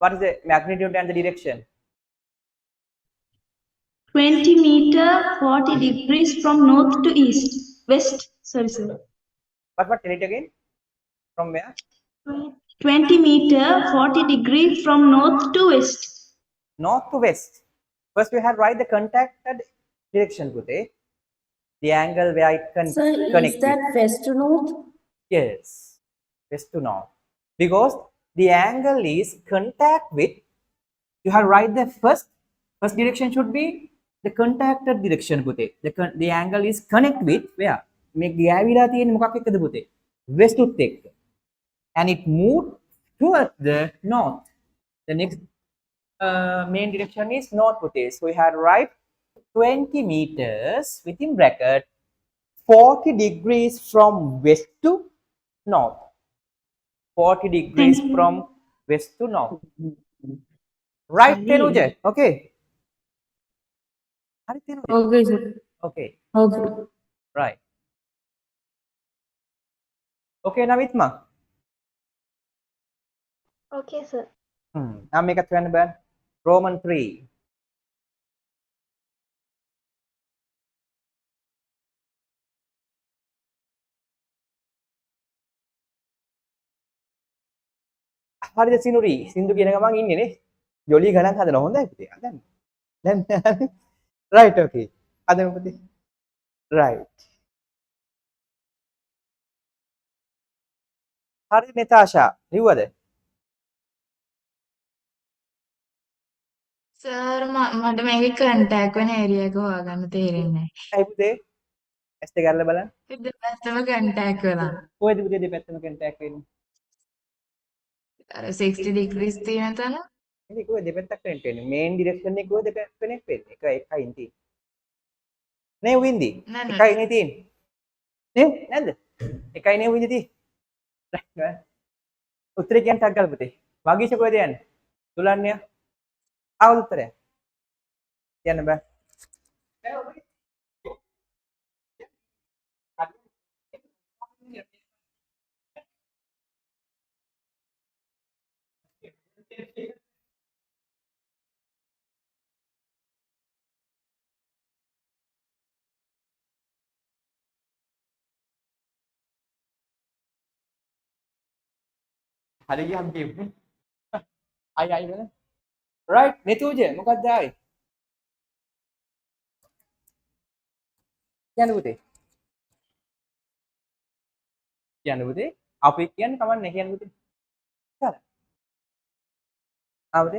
What is the magnitude and the direction? 20 meter 40 degrees from north to east. West. Sorry, sir. What? Tell it again. From where? 20 meter 40 degrees from north to west. North to west. First we have write the contacted direction, Pute. The angle where it can connect. Is that west to north? Yes. West to north. Because the angle is contact with, you have write the first direction should be the contacted direction, Pute. The angle is connect with where? Make the avila තියෙන්නේ මොකක් එක්කද පුතේ? West උත් එක්ක. And it moved towards the north. The next main direction is north, Pute. So we had write 20 meters within bracket 40 degrees from west to north. 40 degrees from west to north. Right, Tenuja? Okay. Okay, sir. Okay. Okay. Right. Okay, Navitma. Okay sir. Now make a trend band. Roman 3. හරිද සිනුරි සින්දු කියන ගමන් ඉන්නේ නේ ජොලි ගණන් හදනවා හොඳයි පුතේ හදන්න දැන් right okay හදමු පුතේ right හරි නිතාෂා ලිව්වද සර් මට මේකේ කන්ටැක්ට් වෙන ඒරියා එක හොයාගන්න තේරෙන්නේ නැහැ. ඇයි පුතේ ඇස් දෙක අරලා බලන්න දෙපැත්තම කන්ටැක්ට් වෙලා. කොහෙද පුතේ දෙපැත්තම කන්ටැක්ට් වෙන්නේ අර 60 degrees තියෙන තැන ඉතින් කොහෙද දෙපැත්තක් කනෙක්ට් වෙන්නේ? මේන් ඩිරෙක්ෂන් එක කොහෙද කනෙක්ට් වෙන්නේ? එකයින් තියෙන්නේ. නේ වින්දි. එකයිනේ තියෙන්නේ. නේ නැද්ද? එකයිනේ වින්දි තියෙන්නේ. උත්තරේ කියන්න ටක් ගාලා පුතේ. වගීෂ කොහෙද යන්නේ? තුලන්නේ. ආවද උත්තරය? කියන්න බෑ. හරි ගියම් කියමු. අයි වල. රයිට් නිතුජ මොකක්ද ආවේ? කියන්න පුතේ. කියන්න පුතේ. අපි කියන්නේ කමන්නේ කියන්න පුතේ. හරි. ආවද?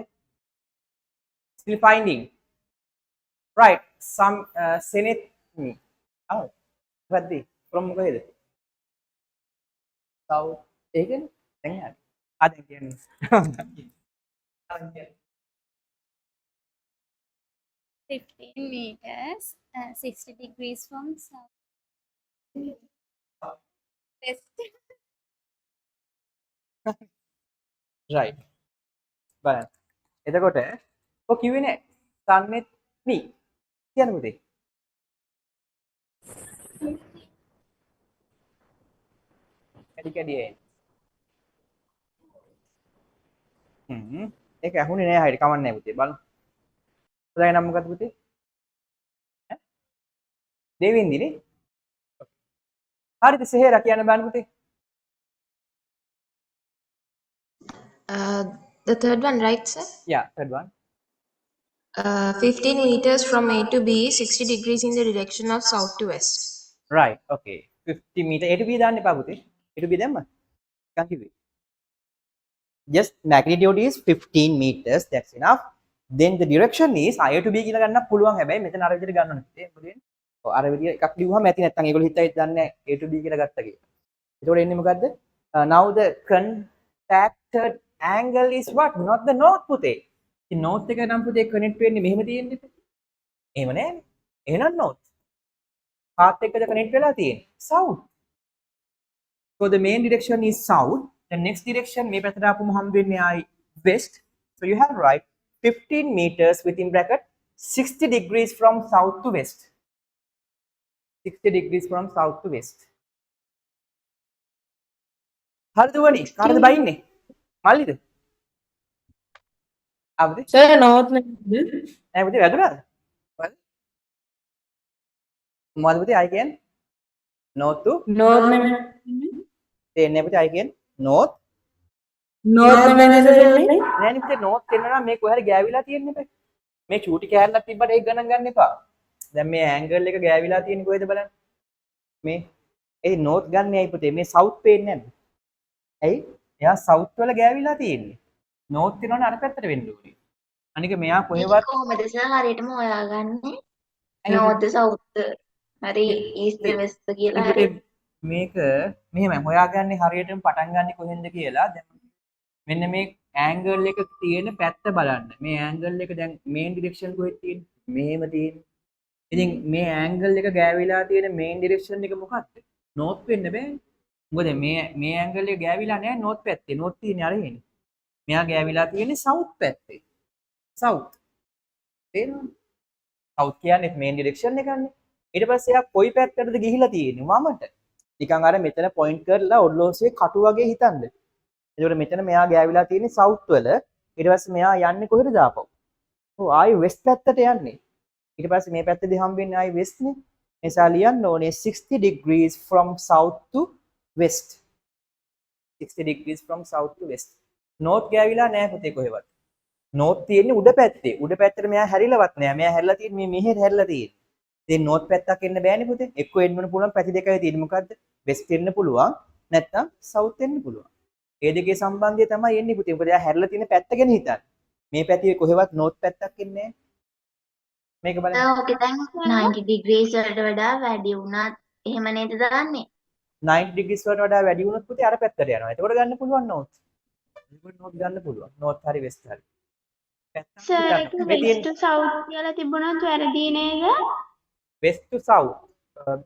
Still finding. Right. Some Senate me. ආව. මොකද්ද? from කොහෙද? South. ඒ කියන්නේ දැන් හරි. ආ දැන් කියන්නේ. 15 meters, 60 degrees from south west. right. බලන්න. එතකොට ඔය කිව්වේ නෑ. සම්නෙත් me. කියන්න පුතේ. කැඩියේ. ඒක ඇහුනේ නෑ හරියට කමන්නේ නෑ පුතේ. බලන්න. ඔයාගේ නම මොකද්ද පුතේ? ඈ? දෙවින්දිනේ. හරිද සෙහෙරා කියන්න බෑනේ පුතේ. The third one, right, sir? Yeah, third one. 15 meters from A to B, 60 degrees in the direction of south to west. Right, okay. 50 meter. A to B දාන්න එපා පුතේ. A to B දැම්ම. නිකන් කිව්වේ. Just magnitude is 15 meters. That's enough. Then the direction is A to B කියලා ගන්නත් පුළුවන්. හැබැයි මෙතන අර විදිහට ගන්න ඕනේ. මොකද වෙන්නේ? ඔව් අර විදිහ එකක් ලියුවහම ඇති නැත්තම් ඒගොල්ලෝ හිතයි දන්නේ A to B කියලා ගත්තා කියලා. එතකොට එන්නේ මොකද්ද? Now the contacted angle is what? Not the north පුතේ. ඉතින් north එක නම් පුතේ connect වෙන්නේ මෙහෙම තියෙන්නේ. එහෙම නෑනේ. එහෙනම් north. path එකද connect වෙලා තියෙන්නේ? south. So the main direction is south. The next direction මේ පැත්තට ආපුවම හම් වෙන්නේ ආයි west. So you have right 15 meters within bracket 60 degrees from south to west. 60 degrees from south to west. හරිද වනි? කාටද බයින්නේ? මල්ලිද? ආවද? සර් නෝත් නේද? නෑ පුතේ වැදුනාද? මොකද පුතේ I can north to නෝත් නෙමෙයි. තේන්නේ පුතේ I can north නෝත් නෙමෙයි සර්. නෑනේ පුතේ north එන්න නම් මේ කොහේ හරි ගෑවිලා තියෙන්නේ බෑ. මේ චූටි කෑල්ලක් තිබ්බට ඒක ගණන් ගන්න එපා. දැන් මේ ඇන්ගල් එක ගෑවිලා තියෙන්නේ කොහෙද බලන්න. මේ ඒ north ගන්න ඇයි පුතේ මේ south පේන්නේ නැද්ද? ඇයි? එයා south වල ගෑවිලා තියෙන්නේ. north වෙනවනේ අර පැත්තට වෙන්න ඕනේ. අනික මෙයා කොහෙවත් කොහොමද සර් හරියටම හොයාගන්නේ? north south හරි east west කියලා හරි මේක මෙහෙමයි හොයාගන්නේ හරියටම පටන් ගන්න කොහෙන්ද කියලා දැන් මෙන්න මේ ඇන්ගල් එක තියෙන පැත්ත බලන්න මේ ඇන්ගල් එක දැන් මේන් ඩිරෙක්ෂන් කොහෙද තියෙන්නේ මෙහෙම තියෙන්නේ ඉතින් මේ ඇන්ගල් එක ගෑවිලා තියෙන මේන් ඩිරෙක්ෂන් එක මොකක්ද north වෙන්න බෑ මොකද මේ ඇන්ගල් එක ගෑවිලා නැහැ north පැත්තේ north තියෙන්නේ අර එන්නේ මෙයා ගෑවිලා තියෙන්නේ south පැත්තේ south තේරෙනවද south කියන්නේ මේන් ඩිරෙක්ෂන් එකන්නේ ඊට පස්සේ එයා කොයි පැත්තටද ගිහිලා තියෙන්නේ වමට නිකන් අර මෙතන පොයින්ට් කරලා ඔඩ්ලෝස්සේ කටු වගේ හිතන්න. එතකොට මෙතන මෙයා ගෑවිලා තියෙන්නේ සවුත් වල. ඊට පස්සේ මෙයා යන්නේ කොහෙද දාපව? ඔව් ආයි වෙස්ට් පැත්තට යන්නේ. ඊට පස්සේ මේ පැත්තේදී හම් වෙන්නේ ආයි වෙස්ට් නේ. නිසා ලියන්න ඕනේ 60 degrees from south to west. 60 degrees from south to west. north ගෑවිලා නැහැ පුතේ කොහෙවත්. north තියෙන්නේ උඩ පැත්තේ. උඩ පැත්තට මෙයා හැරිලවත් නැහැ. මෙයා හැරිලා තියෙන්නේ මේ මෙහෙට හැරිලා තියෙන්නේ. ඉතින් north පැත්තක් එන්න බෑනේ පුතේ. එක්ක එන්න පුළුවන් පැති දෙකයි තියෙන්නේ. මොකද්ද? west එන්න පුළුවන්. නැත්නම් south එන්න පුළුවන්. ඒ දෙකේ සම්බන්ධය තමයි එන්නේ පුතේ. මොකද එයා හැරිලා තියෙන පැත්ත ගැන හිතන්න. මේ පැතියේ කොහෙවත් north පැත්තක් එන්නේ නැහැ. මේක බලන්න. ඕකේ දැන් 90 degrees වලට වඩා වැඩි වුණත් එහෙම නේද දාන්නේ? 90 degrees වලට වඩා වැඩි වුණොත් පුතේ අර පැත්තට යනවා. එතකොට ගන්න පුළුවන් north. එතකොට north ගන්න පුළුවන්. north හරි west හරි. සර් ඒක west to south කියලා තිබුණත් වැරදි නේද? west to south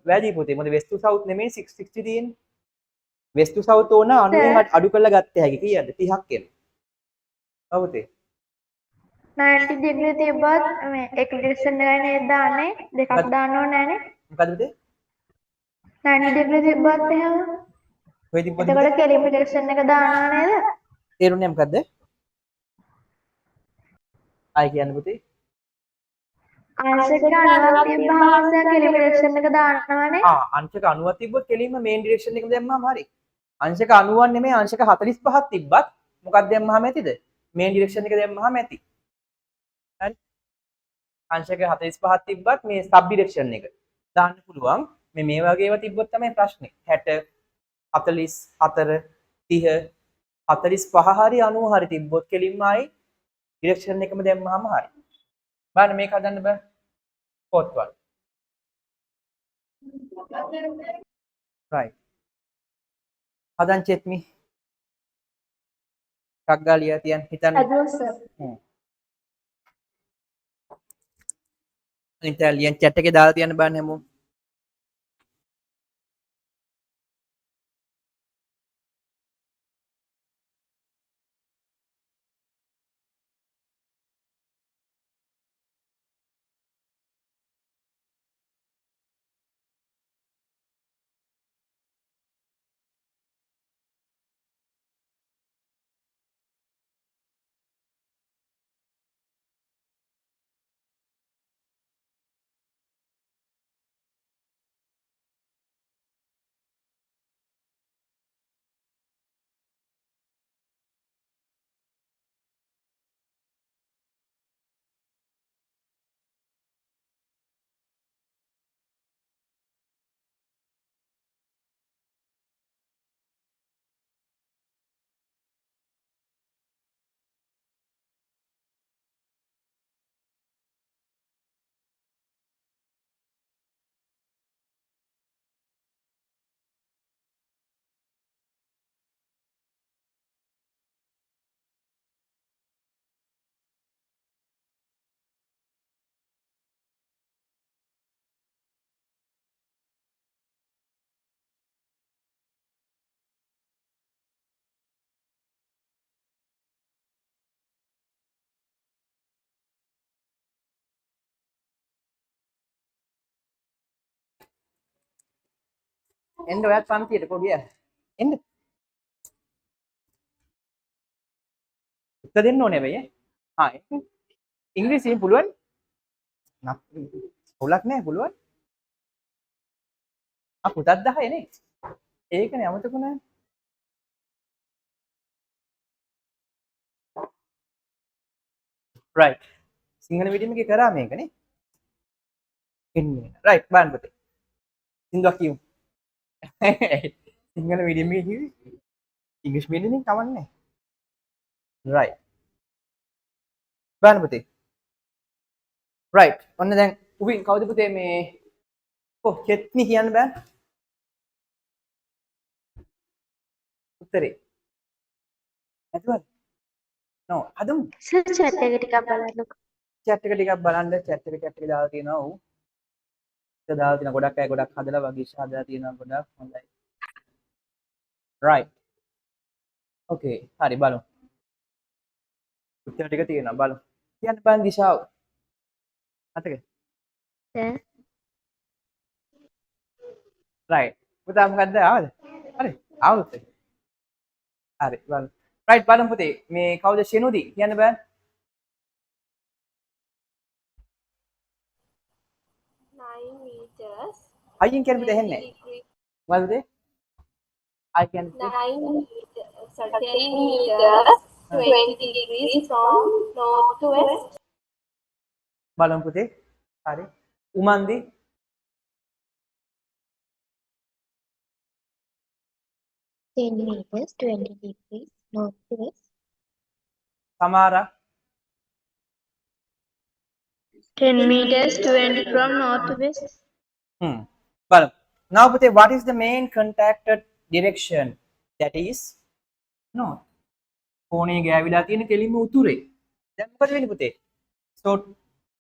වැරදි පුතේ. මොකද west to south නෙමෙයි 660 තියෙන්නේ. west to south ඕන 90න් අඩු කරලා ගත්ත හැකි කීයද 30ක් එන. ඔව් පුතේ. 90 degree තිබ්බත් මේ එක direction එකයි නේද දාන්නේ? දෙකක් දාන්න ඕනේ නෑනේ. මොකද පුතේ? 90 degree තිබ්බත් එහෙම. කොයි තිබ්බද? එතකොට කෙලිම direction එක දානවා නේද? තේරුණේ මොකද්ද? ආයි කියන්න පුතේ. අංශක 90ක් තිබ්බහම සර් කෙලිම direction එක දානවානේ. අංශක 90ක් තිබ්බොත් කෙලින්ම මේන් ඩිරෙක්ෂන් එකම දැම්මම හරි. අංශක 90ක් නෙමෙයි අංශක 45ක් තිබ්බත් මොකක්ද දැම්මම ඇතිද? මේන් ඩිරෙක්ෂන් එක දැම්මම ඇති. හරි. අංශක 45ක් තිබ්බත් මේ සබ් ඩිරෙක්ෂන් එක දාන්න පුළුවන්. මේ වගේ ඒවා තිබ්බොත් තමයි ප්‍රශ්නේ. 60 44 30 45 හරි 90 හරි තිබ්බොත් කෙලින්ම ආයි ඩිරෙක්ෂන් එකම දැම්මම හරි. බලන්න මේක හදන්න බෑ. fourth one. Right. හදන් check me. ටක් ගාලියා තියන් හිතන්න. අදෝ සර්. ඉන්ටර්ලියන් chat එකේ දාලා තියන්න බලන්න හැමෝම. එන්න ඔයත් පන්තියට පොඩිය. එන්න. උත්තර දෙන්න ඕනේ වෙයි. ඉංග්‍රීසියෙන් පුළුවන්. පොලක් නෑ පුළුවන්. පුතත් 10 නේ. ඒකනේ අමතක නෑ. right. සිංහල මීඩියම් එකේ කරා මේකනේ. එන්නේ. right බලන්න පුතේ. සින්දුවක් කියමු. සිංහල මීඩියම් එකේ කිව්වේ ඉංග්‍රීසි මීඩියම් එකේ කවන්නේ. right. බලන්න පුතේ. right. ඔන්න දැන් උවින් කවුද පුතේ මේ චෙත්නි කියන්න බෑ. උත්තරේ. නැතුවද? no හදමු. සර් chat එක ටිකක් බලන්නකෝ. chat එක ටිකක් බලන්න chat එක දාලා තියෙනවා ඔව්. ඒක දාලා තියෙනවා ගොඩක් අය ගොඩක් හදලා වගේ හදලා තියෙනවා ගොඩක් හොඳයි. right. okay හරි බලමු. උත්තර ටික තියෙනවා බලමු. කියන්න බෑ දිශාව. අතක. right. පුතා මොකද්ද ආවද? හරි. ආවොත්. හරි බලමු. right බලමු පුතේ. මේ කවුද ෂෙනුදි? කියන්න බෑ. 9 meters. අයියෙන් කියන්න පුතේ හෙන්නේ. මොකද්ද? I can 9 meters. 10 meters. 20 degrees from north to west. බලමු පුතේ. හරි. උමන්දි ten meters 20 degrees north to west. සමාරා 10 meters 20 from north to west. බලමු. now පුතේ what is the main contacted direction? that is north. කෝණේ ගෑවිලා තියෙන කෙලින්ම උතුරේ. දැන් මොකද වෙන්නේ පුතේ? So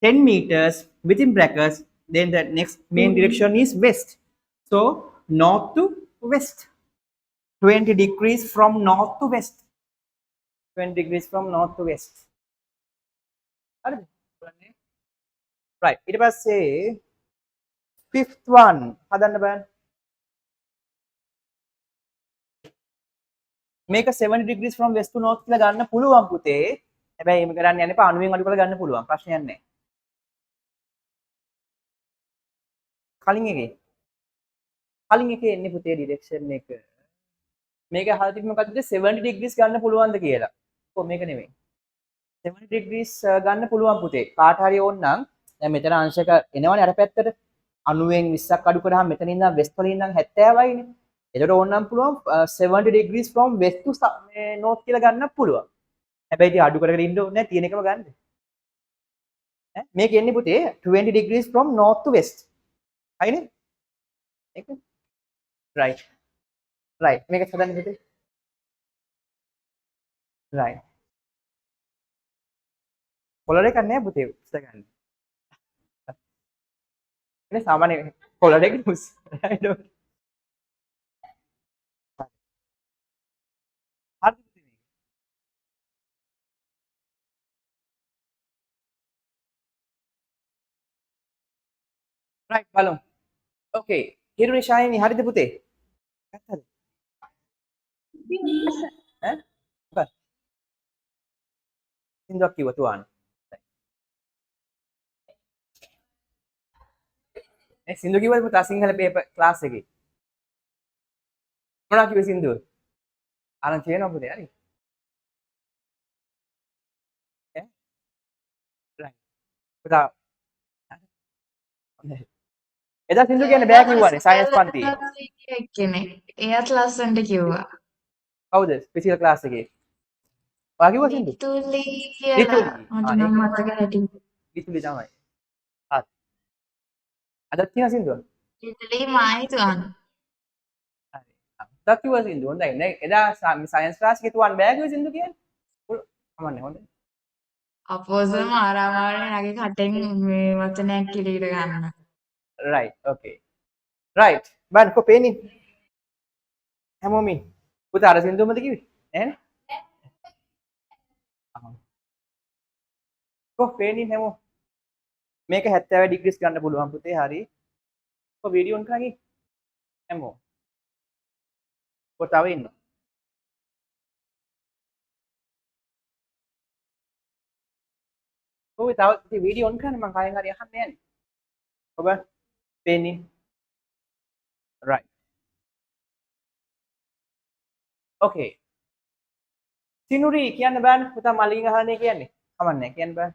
10 meters within brackets, then the next main direction is west. So north to west. 20 degrees from north to west. 20 degrees from north to west. හරිද? right. ඊට පස්සේ fifth one හදන්න බලන්න. මේක 70 degrees from west to north කියලා ගන්න පුළුවන් පුතේ. හැබැයි එහෙම කරන්න යන්න එපා. අණුවෙන් අඩු කරලා ගන්න පුළුවන්. ප්‍රශ්නයක් නැහැ. කලින් එකේ එන්නේ පුතේ ඩිරෙක්ෂන් එක. මේක අහලා තිබ්බ මොකද්ද 70 degrees ගන්න පුළුවන්ද කියලා. කොහොම මේක නෙමෙයි. 70 degrees ගන්න පුළුවන් පුතේ. කාට හරි ඕන නම් දැන් මෙතන අංශක එනවනේ අර පැත්තට. 90න් 20ක් අඩු කරාම මෙතන ඉඳන් වෙස්ට් වලින් ඉඳන් 70යිනේ. එතකොට ඕන නම් පුළුවන් 70 degrees from west to north කියලා ගන්න පුළුවන්. හැබැයි ඉතින් අඩු කරගෙන ඉන්න ඕනේ නැහැ තියෙන එකම ගන්න. ඈ මේක එන්නේ පුතේ 20 degrees from north to west. හරිනේ? ඒක right. right. මේක හදන්න පුතේ. right. කොලර් එකක් නෑ පුතේ උස්ස ගන්න. ඉතින් සාමාන්‍ය කොලර් එක උස්. right. හරි පුතේ. right බලමු. okay. හිරුනි ෂයිනි හරිද පුතේ? ගත්තද? ඈ? මොකක්ද? සින්දුවක් කිව්වා තුවාන. සින්දු කිව්වද පුතා සිංහල පේපර් ක්ලාස් එකේ? මොනවා කිව්වේ සින්දුව? ආරංචි වෙනවා පුතේ හරි. ඈ? right. පුතා එදා සින්දු කියන්න බෑ කිව්වනේ සයන්ස් පන්තියේ. කෙනෙක්. එයාත් ලස්සනට කිව්වා. කවුද? ස්පෙෂල් ක්ලාස් එකේ. ඔයා කිව්වා සින්දු? ලිතුලි කියලා. මට නම් මතක නැති. ලිතුලි තමයි. හරි. අදත් තියෙන සින්දුව? ලිතුලි මායි තුන්. හරි. තා කිව්වා සින්දු හොඳයි. නේ එදා සයන්ස් ක්ලාස් එකේ තුන් බෑ කිව්ව සින්දු කියන්නේ? කමන්නේ හොඳයි. අපෝසම ආරාමාවනේ නැගේ කටෙන් මේ වචනයක් කිලීට ගන්න. right. okay. right. බලන්න කො පේන්නේ? හැමෝම පුතා අර සින්දුවමද කිව්වේ? නෑනේ. කො පේන්නේ හැමෝම? මේක 70 degrees ගන්න පුළුවන් පුතේ හරි. කො වීඩියෝ ඔන් කරගි. හැමෝම. කො තව ඉන්නවා. ඔය තව වීඩියෝ ඔන් කරන්න මම කයෙන් හරි අහන්නේ නැහැ. ඔබ පේන්නේ? right. okay. සිනුරි කියන්න බෑනේ පුතා මලින් අහන්නේ කියන්නේ. කමන්නේ කියන්න බෑ.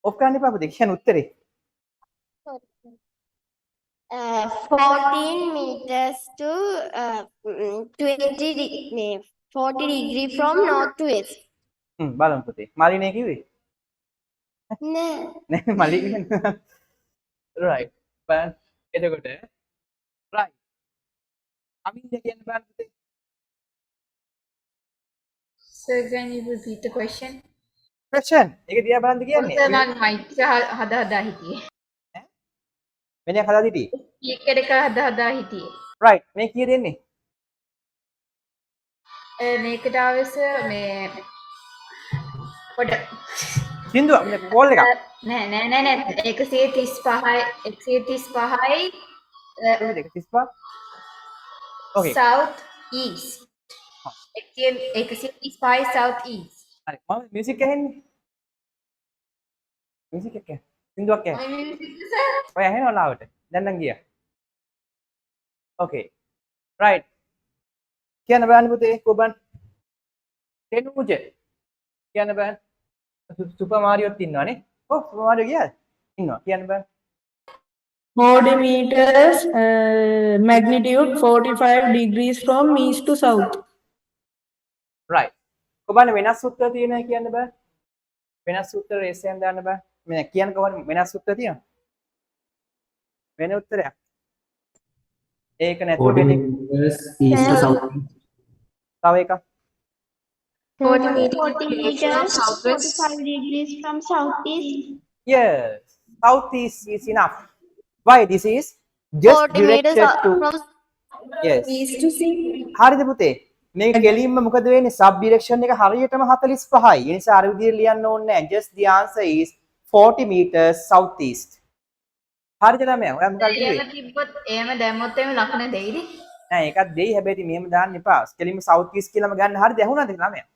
ඔෆ් කරන්න එපා පුතේ කියන්න උත්තරේ. 14 meters to 40 degree from north to west. බලමු පුතේ. මලිනේ කිව්වේ? නෑ. නෑ මලි කියන්න. right. බලන්න. එතකොට right. අමින්ද කියන්න බෑ පුතේ. Sir, can you repeat the question? question. ඒක දිහා බලන්න කියන්නේ. සර් මම මයික් හදා හිටියේ. මෙන්න හදා හිටියේ. ස්පීකර් එක හදා හිටියේ. right. මේ කීය දෙන්නේ? මේකට ආවේ සර් මේ පොඩ සින්දුව මේ කෝල් එක. නෑ 135යි 135යි 135. okay. south east 135 south east. හරි මම මියුසික් ඇහෙන්නේ. මියුසික් එක. සින්දුවක් ඇහෙන්නේ. ඔය ඇහෙනව ලාවට. දැන් නම් ගියා. okay. right. කියන්න බෑනේ පුතේ කොබන්. තෙනුජ. කියන්න බෑ. සුපර් මාරියෝත් ඉන්නවනේ. ඔව් සුපර් මාරියෝ ගියාද? ඉන්නවා. කියන්න බෑ. 40 meters, magnitude 45 degrees from east to south. right. කොබන් වෙනස් උත්තර තියෙනවා කියන්න බෑ. වෙනස් උත්තර රේසයෙන් දාන්න බෑ. මේ කියන්න කොබන් වෙනස් උත්තර තියෙනවා. වෙන උත්තරයක්. ඒක නැතුව 40 meters east to south. තව එකක්. 40 40 meters from meters, southwest. 45 degrees from southeast. Yes, southeast is enough. Why? This is just 40 meters directed to, from yes. East to sea. හරිද පුතේ? මේ කෙලින්ම මොකද වෙන්නේ? sub direction එක හරියටම 45යි. ඒ නිසා අර විදිහට ලියන්න ඕනේ නැහැ. Just the answer is 40 meters southeast. හරිද ළමයා? ඔයා මොකක්ද කිව්වේ? එහෙම තිබ්බොත් එහෙම දැම්මොත් එහෙම ලකුණ දෙයිද? නෑ ඒකත් දෙයි. හැබැයි ඉතින් මෙහෙම දාන්න එපා. කෙලින්ම southeast කියලාම ගන්න. හරිද? ඇහුණාද ළමයා?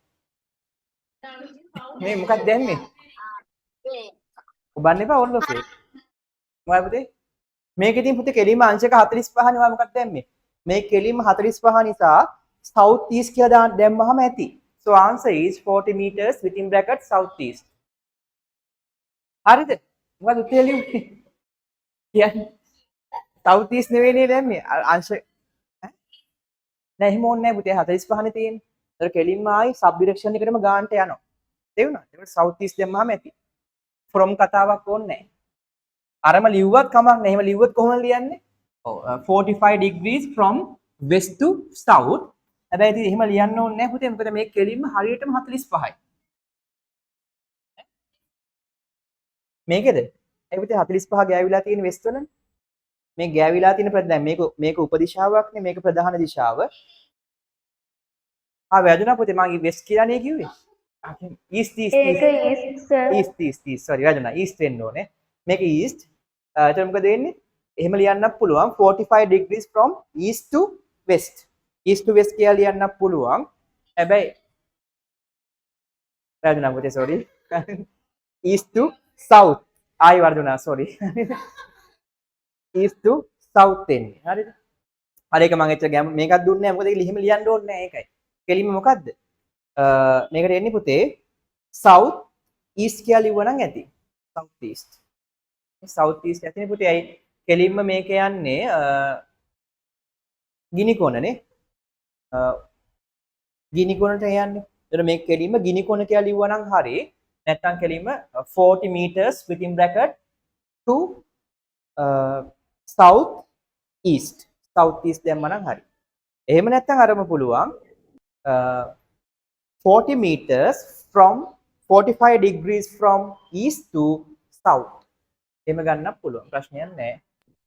මේ මොකක්ද දැම්මේ? ඔබන්න එපා all of it. මොකද පුතේ? මේක ඉතින් පුතේ කෙලින්ම අංශක 45නේ. ඔයා මොකක්ද දැම්මේ? මේ කෙලින්ම 45 නිසා southeast කියලා දැම්මහම ඇති. So answer is 40 meters within bracket southeast. හරිද? මොකද උත්තර ලියුවේ? කියන්නේ southeast නෙවෙයිනේ දැම්මේ. අංශ නෑ එහෙම ඕනේ නෑ පුතේ 45 නේ තියෙන්නේ. ඒතර කෙලින්ම ආයි sub direction එකටම ගානට යනවා. තේරුණාද? ඒකට southeast දැම්මහම ඇති. from කතාවක් ඕනේ නෑ. අරම ලිව්වත් කමක් නෑ. එහෙම ලිව්වොත් කොහොමද ලියන්නේ? 45 degrees from west to south. හැබැයි ඉතින් එහෙම ලියන්න ඕනේ නැහැ පුතේ. මොකද මේ කෙලින්ම හරියටම 45යි. මේකද? ඒ පුතේ 45 ගෑවිලා තියෙන වෙස්ට් වලනේ. මේ ගෑවිලා තියෙන ප්‍රධාන මේක උපදිශාවක් නේ. මේක ප්‍රධාන දිශාව. වැදුනා පුතේ මම වෙස්ට් කියලා නේ කිව්වේ. east sorry වැදුනා east වෙන්න ඕනේ. මේක east. එතකොට මොකද වෙන්නේ? එහෙම ලියන්නත් පුළුවන් 45 degrees from east to west. east to west කියලා ලියන්නත් පුළුවන්. හැබැයි වැදුනා පුතේ sorry. east to south. ආයි වර්ධුනා sorry. east to south එන්නේ. හරිද? හරි ඒක මම එච්චර මේකක් දුන්නේ නැහැ. මොකද ඒක එහෙම ලියන්න ඕනේ නැහැ ඒකයි. කෙලින්ම මොකද්ද? මේකට එන්නේ පුතේ south east කියලා ලිව්වනම් ඇති. south east. south east ඇතිනේ පුතේ. අයි කෙලින්ම මේක යන්නේ ගිනි කොනනේ. ගිනි කොනට යන්නේ. එතන මේක කෙලින්ම ගිනි කොන කියලා ලිව්වනම් හරි. නැත්නම් කෙලින්ම 40 meters within bracket to south east. south east දැම්මනම් හරි. එහෙම නැත්නම් අරම පුළුවන් 40 meters from 45 degrees from east to south. එහෙම ගන්නත් පුළුවන්. ප්‍රශ්නයක් නැහැ.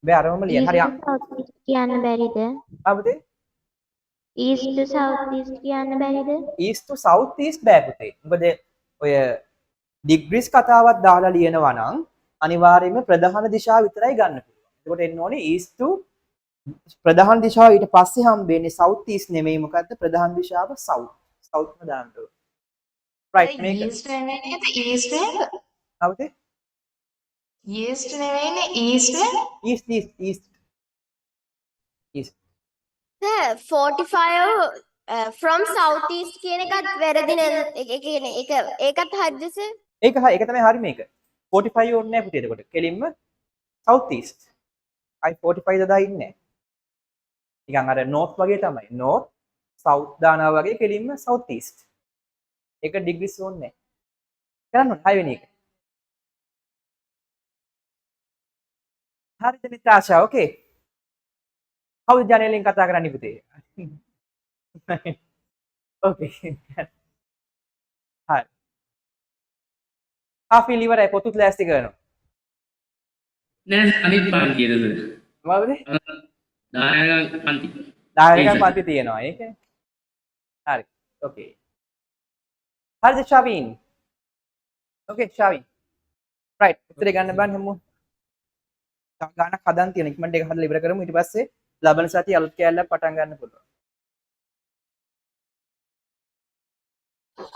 බෑ අරම ලියන්න. හරි. කියන්න බැරිද? ආවද? east to south east කියන්න බැරිද? east to south east බෑ පුතේ. මොකද ඔය degrees කතාවක් දාලා ලියනවා නම් අනිවාර්යයෙන්ම ප්‍රධාන දිශාව විතරයි ගන්න පුළුවන්. එතකොට එන්න ඕනේ east to ප්‍රධාන දිශාව ඊට පස්සේ හම්බෙන්නේ south east නෙමෙයි මොකද්ද? ප්‍රධාන දිශාව south. south ම දාන්න ඕනේ. right මේක east නෙවෙයිනේ east එක. ආවද? east නෙවෙයිනේ east east. sir 45 from southeast කියන එකත් වැරදි නේද? ඒ කියන්නේ ඒකත් හරිද sir? ඒක හරි. ඒක තමයි හරි මේක. 45 ඕනේ නැහැ පුතේ එතකොට. කෙලින්ම south east. I 45 දදා ඉන්නේ නැහැ. නිකන් අර north වගේ තමයි. north south දානවා වගේ කෙලින්ම south east. ඒක degrees ඕනේ නැහැ. කරන්න ඕනේ 6 වෙනි එක. හරිද මිත්‍රාශා? okay. කවුද ජනේලෙන් කතා කරන්නේ පුතේ? okay. හරි. ආෆිල් ඉවරයි පොතුත් ලෑස්ති කරනවා. නෑ අනිත් පන්තියද? මොකද? 10 පන්ති. 10 පන්ති තියෙනවා ඒකනේ. හරි. okay. හරිද ශාවින්? okay ශාවින්. right. උත්තරේ ගන්න බෑ හැමෝම. ගානක් හදන් තියෙන ඉක්මනට ඒක හදලා ඉවර කරමු. ඊට පස්සේ ලබන සතිය අලුත් කෑල්ලක් පටන් ගන්න පුළුවන්.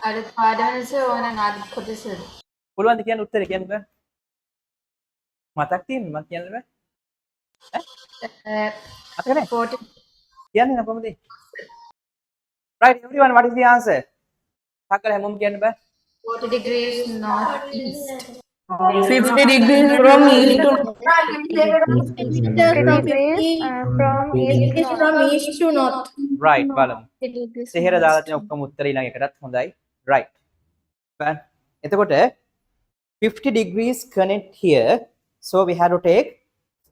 අලුත් පාඩමස ඕනනම් අලුත් කොටසද? පුළුවන් ද කියන්න උත්තරේ කියන්න බෑ. මතක් තියෙන්නේ මම කියන්න බෑ. මතක නැහැ. 40 කියන්නේ නැහැ කොහොමද? right everyone what is the answer? තාකල හැමෝම කියන්න බෑ. 40 degrees north east. 50 degrees from east to from east to north. right බලමු. සෙහෙර දාලා තියෙන ඔක්කොම උත්තර ඊළඟ එකටත් හොඳයි. right. එතකොට 50 degrees connect here. So we have to take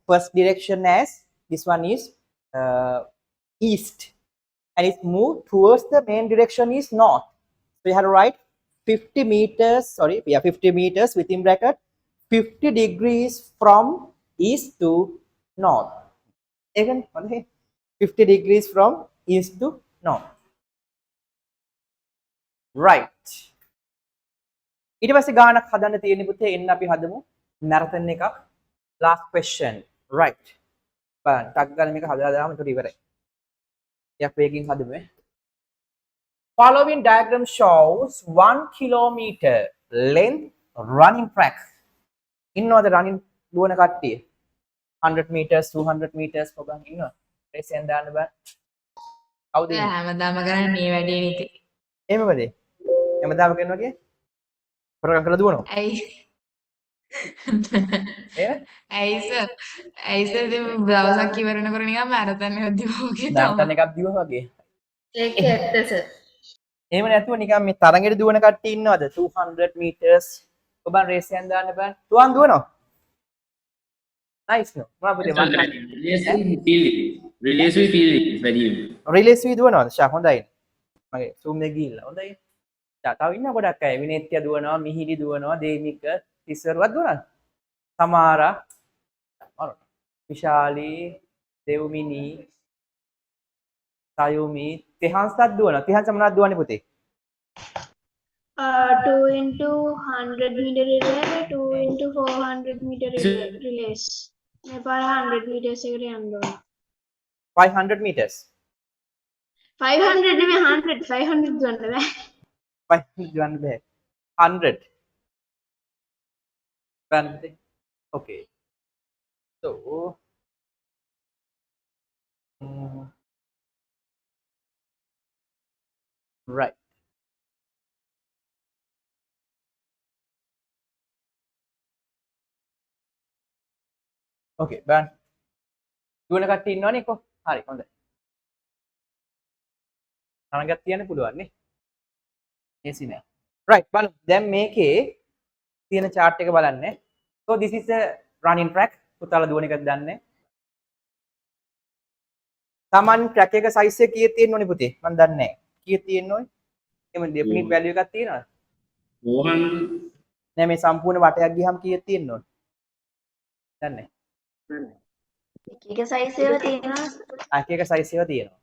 first direction as this one is east and it move towards the main direction is north. So you have to write 50 meters, sorry, yeah, 50 meters within bracket, 50 degrees from east to north. Again, 50 degrees from east to north. Right. ඊට පස්සේ ගානක් හදන්න තියෙන පුතේ එන්න අපි හදමු marathon එකක්. Last question. Right. බලන්න ටක් ගාලා මේක හදලා දාමු ඒක ඉවරයි. ටිකක් වේගින් හදමු. Following diagram shows 1 kilometer length running track. ඉන්නවද running දුවන කට්ටිය? 100 meters 200 meters කොබන් ඉන්නවද? රේස් එකෙන් දාන්න බෑ. කවුද ඉන්නේ? හැමදාම කරන්නේ මේ වැඩේ නේ. එහෙමද? හැමදාම කරනවා කියේ? ප්‍රකාශ කරලා දුවනවා. ඇයි? ඇයි සර්? ඇයි සර් ඉතින් දවසක් ඉවරනකොට නිකන් මැරතන් එකක් දිව්වා වගේ තමයි. මැරතන් එකක් දිව්වා වගේ. ඒක ඇත්ත සර්. එහෙම නැතුව නිකන් මේ තරඟෙට දුවන කට්ටිය ඉන්නවද 200 meters ඔබන් රේස් එකෙන් දාන්න බෑ. තුවන් දුවනවා. nice no. මොනවා පුතේ මම රිලේසිව් ෆීල්ඩින් වැඩි රිලේසිව් දුවනවාද? ෂා හොඳයි. මගේ zoom එක ගිහිල්ලා හොඳයි. තව ඉන්න ගොඩක් අය විනේත්‍ය දුවනවා, මිහිරි දුවනවා, දේමික, තිස්සරුවත් දුවනවා. සමාරා, විශාලී, දෙව්මිනි, සයුමි, තිහංසත් දුවනවා. තිහංස මොනවද දුවන්නේ පුතේ? 2 into 100 meter relay, 2 into 400 meter relays. මේ පාර 100 meters එකට යන්න ඕන. 500 meters. 500 නෙමෙයි 100 500 දුවන්න බෑ. 500 දුවන්න බෑ. 100. Okay. So right. Okay, බෑන්. දුවන කට්ටිය ඉන්නවනේ කො. හරි, හොඳයි. තරඟයක් තියන්න පුළුවන් නේ. ඒසි නෑ. Right, බලමු. දැන් මේකේ තියෙන chart එක බලන්න. So this is a running track. පුතාලා දුවන එකක් දන්නේ. සාමාන්‍ය track එක size එක කීයක් තියෙන්න ඕනේ පුතේ? මම දන්නේ නෑ. කීයක් තියෙන්න ඕනේ? එමෙ definite value එකක් තියෙනවද? 400 නෑ මේ සම්පූර්ණ වටයක් ගියහම කීයක් තියෙන්න ඕනේ? දන්නේ එක සයිස් ඒවා තියෙනවා. එක එක size ඒවා තියෙනවා.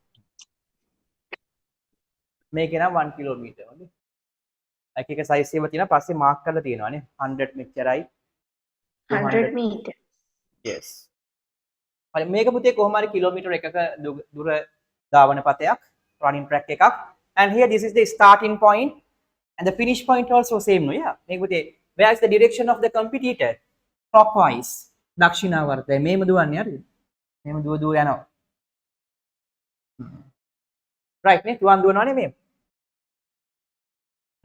මේකේ නම් 1 කිලෝමීටර් වගේ. එක එක size ඒවා තියෙනවා පස්සේ මාක් කරලා තියෙනවානේ 100 මෙච්චරයි 100 meter. yes. හරි මේක පුතේ කොහොම හරි කිලෝමීටර් එකක දුර ධාවන පතයක් running track එකක් and here this is the starting point and the finish point also same no yeah මේක පුතේ where is the direction of the competitor clockwise දක්ෂිනාවර්තය මේම දුවන්නේ හරිද මේම දුව දුව යනවා right නේ තුවන් දුවනවානේ මේම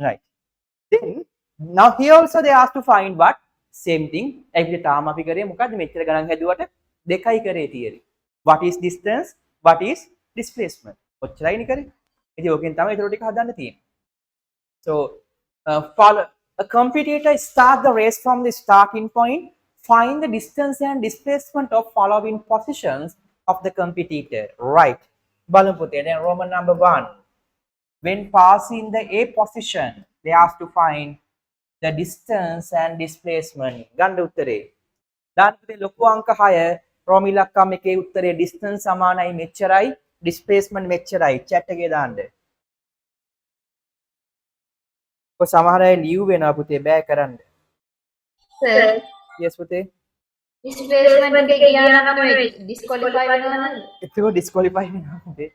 right then now here also they asked to find what same thing ඒකේ තාම අපි කරේ මොකද්ද මෙච්චර ගණන් හැදුවට දෙකයි කරේ theory what is distance what is displacement ඔච්චරයිනේ කරේ ඉතින් ඕකෙන් තමයි ඒතර ටික හදන්න තියෙන්නේ so follow a competitor start the race from the starting point find the distance and displacement of following positions of the competitor right බලමු පුතේ then Roman number 1 when passing the A position they asked to find the distance and displacement ගන්න උත්තරේ දාන්න පුතේ ලොකු අංක 6 රෝම ඉලක්කම් එකේ උත්තරේ distance සමානයි මෙච්චරයි displacement මෙච්චරයි chat එකේ දාන්න කො සමහර අය ලියු වෙනවා පුතේ බෑ කරන්න සර් yes පුතේ displacement එක ගියා නම් disqualify වෙනවා නේද ඒක disqualify වෙනවා පුතේ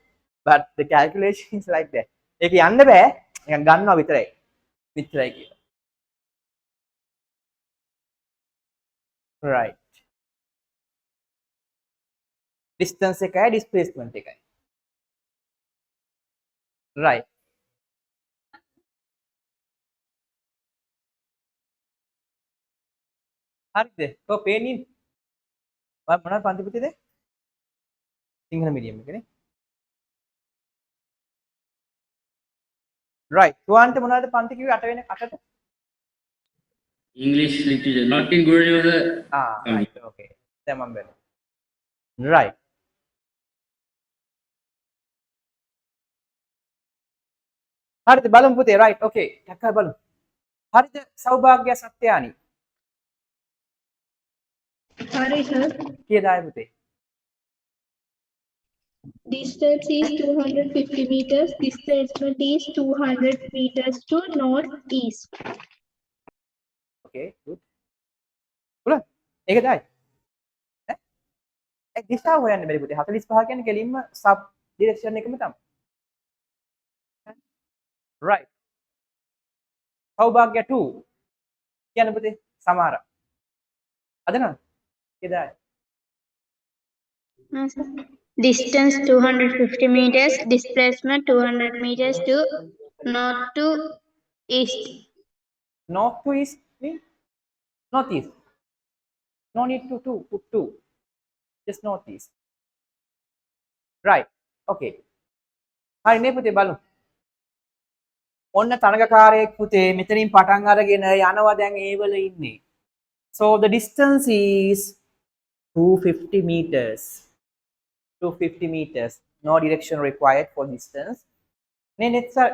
but the calculation is like that ඒක යන්න බෑ නිකන් ගන්නවා විතරයි විතරයි කියලා right distance එකයි displacement එකයි right හරිද කො පේන්නේ මොනවද පන්ති පුතේද සිංහල මීඩියම් එකනේ right තුවන්ට මොනවද පන්ති කිව්වේ 8 වෙන 8ට English literature not in good right okay දැන් මම බලන්න right හරිද බලමු පුතේ right okay ටක්කා බලමු හරිද සෞභාග්‍ය සත්‍යානි Sorry, sir. කියදායි පුතේ Distance is 250 meters. Displacement is 200 meters to northeast. okay good පුළුවන් ඒක දායි ඈ ඒ දිශාව හොයන්න බැරි පුතේ 45 කියන්නේ කෙලින්ම සබ් ඩිරෙක්ෂන් එකම තමයි right සෞභාග්‍ය 2 කියන්න පුතේ සමහර අදනවා කියදායි Distance 250 meters. Displacement 200 meters to north to east. north to east mean northeast no need to put two just northeast right okay හරි නේ පුතේ බලමු ඔන්න තරගකාරයෙක් පුතේ මෙතනින් පටන් අරගෙන යනවා දැන් ඒ වල ඉන්නේ so the distance is 250 meters 250 meters no direction required for distance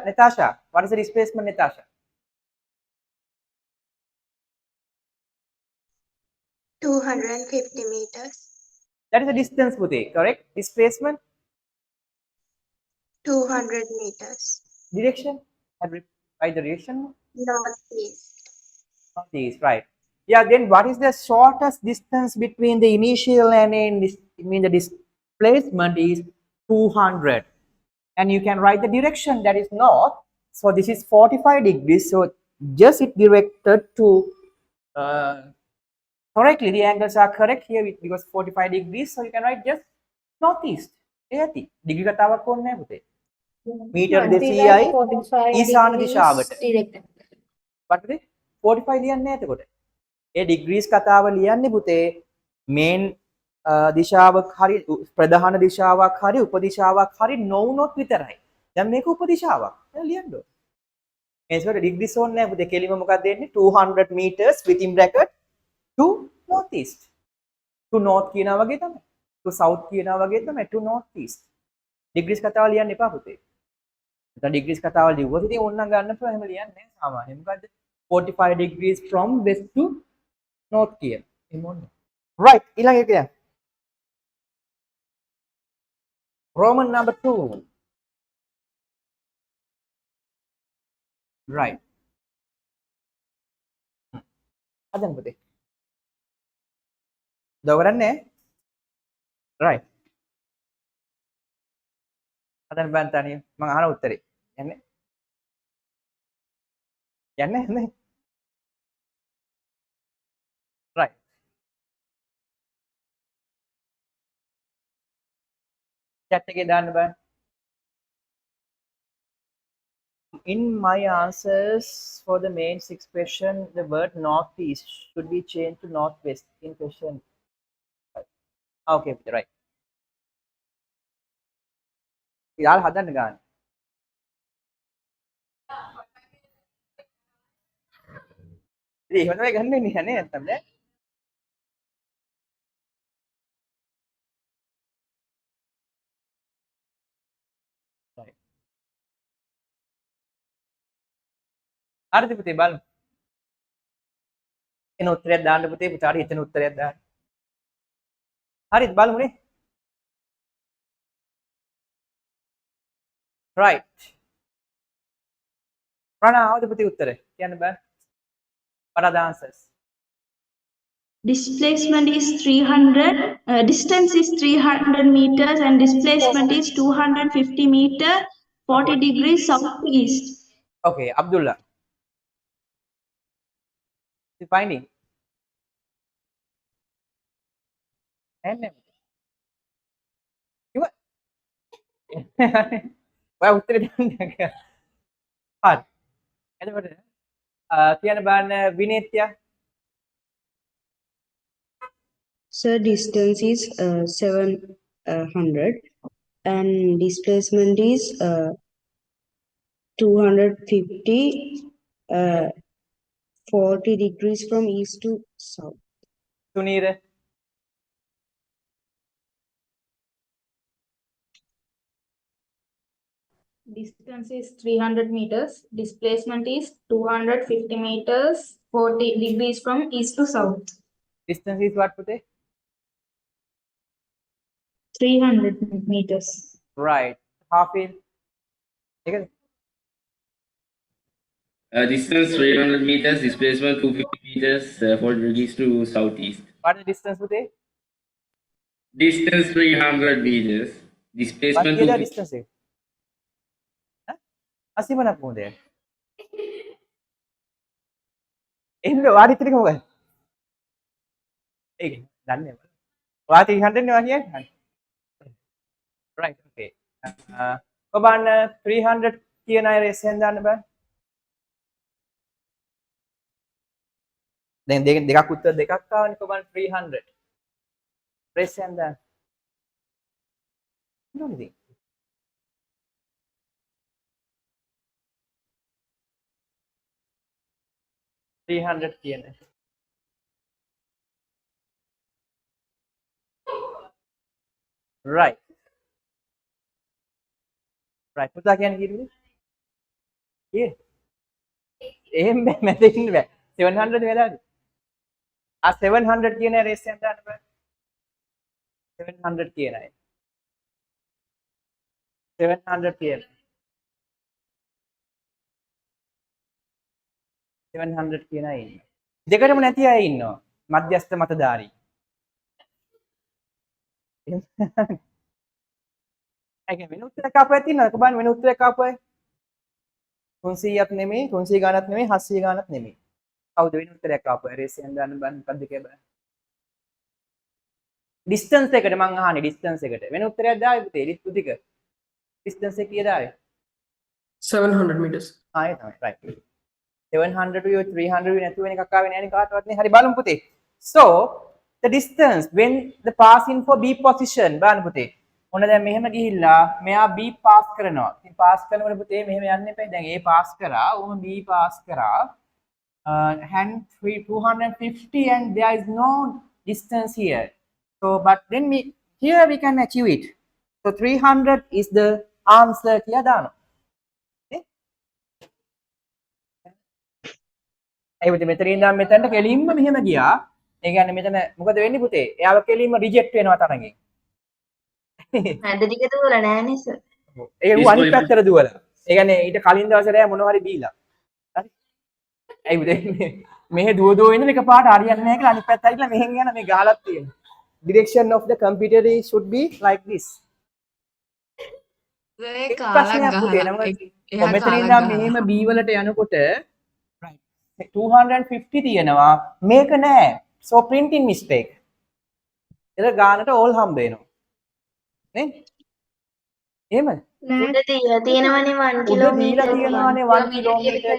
Natasha what is the displacement Natasha 250 meters. that is the distance puti correct displacement 200 meters. direction by the direction Northeast. northeast right yeah then what is the shortest distance between the initial and end the displacement is 200 and you can write the direction that is north so this is 45 degrees so just it directed to correctly the angles are correct here because 45 degrees so you can write just northeast එයති degree කතාවක් ඕනේ නැහැ පුතේ metre 200යි ඊශාන දිශාවට වටේ 45 ලියන්නේ නැහැ එතකොට ඒ degrees කතාව ලියන්නේ පුතේ මේන් දිශාවක් හරි ප්‍රධාන දිශාවක් හරි උපදිශාවක් හරි නොවුනොත් විතරයි දැන් මේක උපදිශාවක් ලියන්න ඕනේ ඒසොට ඩිග්‍රීස් ඕනේ නැහැ පුතේ කෙලිම මොකක්ද දෙන්නේ 200 meters within bracket to northeast to north කියනවා වගේ තමයි to south කියනවා වගේ තමයි to northeast degrees කතාව ලියන්න එපා පුතේ නැත්නම් degrees කතාව ලිව්වොත් ඉතින් ඕනනම් ගන්න පුළුවන් එහෙම ලියන්නේ නැහැ සාමාන්‍යයෙන් මොකද්ද 45 degrees from west to north කියන එහෙම ඕනේ right ඊළඟ එක යන්න Roman number 2 right අදන් පුතේ දව කරන්නේ right අදන් බන්තනිය මම අහන උත්තරේ යන්නේ යන්නේ right chat එකේ දාන්න බෑ in my answers for the main 6 question the word northeast should be changed to northwest in question okay right යාළ හදන්න ගන්න ඉතින් එහෙම තමයි ගන්න ඉන්නේ නේ නැත්තම් නේ හරිද පුතේ බලමු එන උත්තරයක් දාන්න පුතේ පුතාට හිතෙන උත්තරයක් දාන්න හරිද බලමු නේ right ප්‍රණ ආවද පුතේ උත්තරේ කියන්න බෑ what are the answers Displacement is 300. Distance is 300 meters and displacement is 250 meter, 40 degrees southeast. okay Abdullah the finding and you ඔය උත්තරේ දෙන්න හරි එතකොට කියන්න බලන්න විනේත්‍ය So distance is 700 and displacement is 250 40 degrees from east to south. Sunira Distance is 300 meters. Displacement is 250 meters, 40 degrees from east to south. Distance is what, Pute? 300 meters. Right. Half in. Okay. Distance 300 meters, displacement 250 meters, 40 degrees to southeast. What is the distance, Pute? Distance 300 meters, What displacement is the 250. distance? අසිමනක් මොකද? එහෙනම් වාට ඉතින් මොකද? ඒක දන්නේ නැහැ. වාට 300 නේ කියන්නේ. Right, okay. ඔබන්න 300 කියන අය රේස් එකෙන් දාන්න බෑ. දැන් දෙකක් උත්තර දෙකක් ආවනේ ඔබන්න 300. රේස් එකෙන් දාන්න. මොනවද? $300 කියන. Right. Right. පුතා කියන්නේ කීයද? කීයද? එහෙම මැදකින් බෑ. 700 වෙලාද? 700 කියන රේස් එකෙන් දාන්න බෑ. 700 කියන අය. 700 කියන. 700 කියන අය ඉන්නවා. දෙකටම නැති අය ඉන්නවා. මධ්‍යස්ථ මතධාරී. ඒක වෙන උත්තරයක් ආපුවා තියෙනවද? කොබන් වෙන උත්තරයක් ආපුවා? 300ක් නෙමෙයි, 300 ගානක් නෙමෙයි, 700 ගානක් නෙමෙයි. කවුද වෙන උත්තරයක් ආපුවා? රේස් එකෙන් දාන්න බලන්න මොකද්ද කියලා බලන්න. ඩිස්ටන්ස් එකට මං අහන්නේ ඩිස්ටන්ස් එකට. වෙන උත්තරයක් දායි පුතේ. ටික. ඩිස්ටන්ස් එක කීයද ආවේ? 700 meters. ආයේ තමයි. right. 700 to 300 නැතුව වෙන එකක් ආවේ නෑනේ කාටවත් නේ. හරි බලමු පුතේ. So the distance when the passing for B position බලන්න පුතේ. ඔන්න දැන් මෙහෙම ගිහිල්ලා මෙයා B පාස් කරනවා. ඉතින් පාස් කරනකොට පුතේ මෙහෙම යන්න එපා. දැන් A පාස් කරා, උම B පාස් කරා. And 250 and there is no distance here. So but then here we can achieve it. So 300 is the answer කියලා දානවා. ඒ පුතේ මෙතනින් ඉඳන් මෙතනට කෙලින්ම මෙහෙම ගියා. ඒ කියන්නේ මෙතන මොකද වෙන්නේ පුතේ? එයාව කෙලින්ම රිජෙක්ට් වෙනවා තරගෙන්. මැද ටික දුවලා නෑනේ සර්. ඒ ඌ අනිත් පැත්තට දුවලා. ඒ කියන්නේ ඊට කලින් දවසේ රෑ මොනවා හරි බීලා. හරි. ඒ පුතේ මෙහෙ දුව ඉන්න එකපාරට හරියන්නේ නැහැ කියලා අනිත් පැත්ත ඇවිල්ලා මෙහෙන් යන මේ ගහලක් තියෙනවා. Direction of the computer should be like this. ඒ කාලක් ගහලා. මෙතන ඉඳන් මෙහෙම B වලට යනකොට 250 තියෙනවා මේක නෑ so printing mistake ඒක ගානට all හම්බ වෙනවා නේ එහෙම උඩ තියලා තියෙනවනේ 1 කිලෝමීටර් තියෙනවනේ 1 කිලෝමීටර්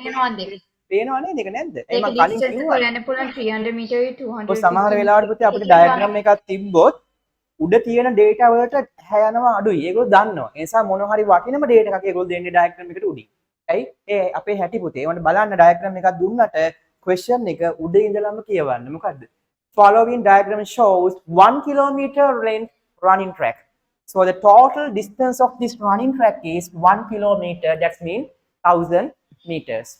පේනවා නේද ඒක නැද්ද ඒක distance හොයන්න පුළුවන් 300 meter 200 ඔය සමහර වෙලාවට පුතේ අපිට ඩයග්‍රෑම් එකක් තිබ්බොත් උඩ තියෙන data වලට හැයනවා අඩුයි ඒගොල්ලෝ දන්නවා ඒ නිසා මොන හරි වටිනම data එකක් ඒගොල්ලෝ දෙන්නේ ඩයග්‍රෑම් එකට උඩින් ඇයි ඒ අපේ හැටි පුතේ ඔන්න බලන්න ඩයග්‍රෑම් එකක් දුන්නට question එක උඩ ඉඳලම කියවන්න මොකද්ද following diagram shows 1 kilometer length running track so the total distance of this running track is 1 kilometer that means 1000 meters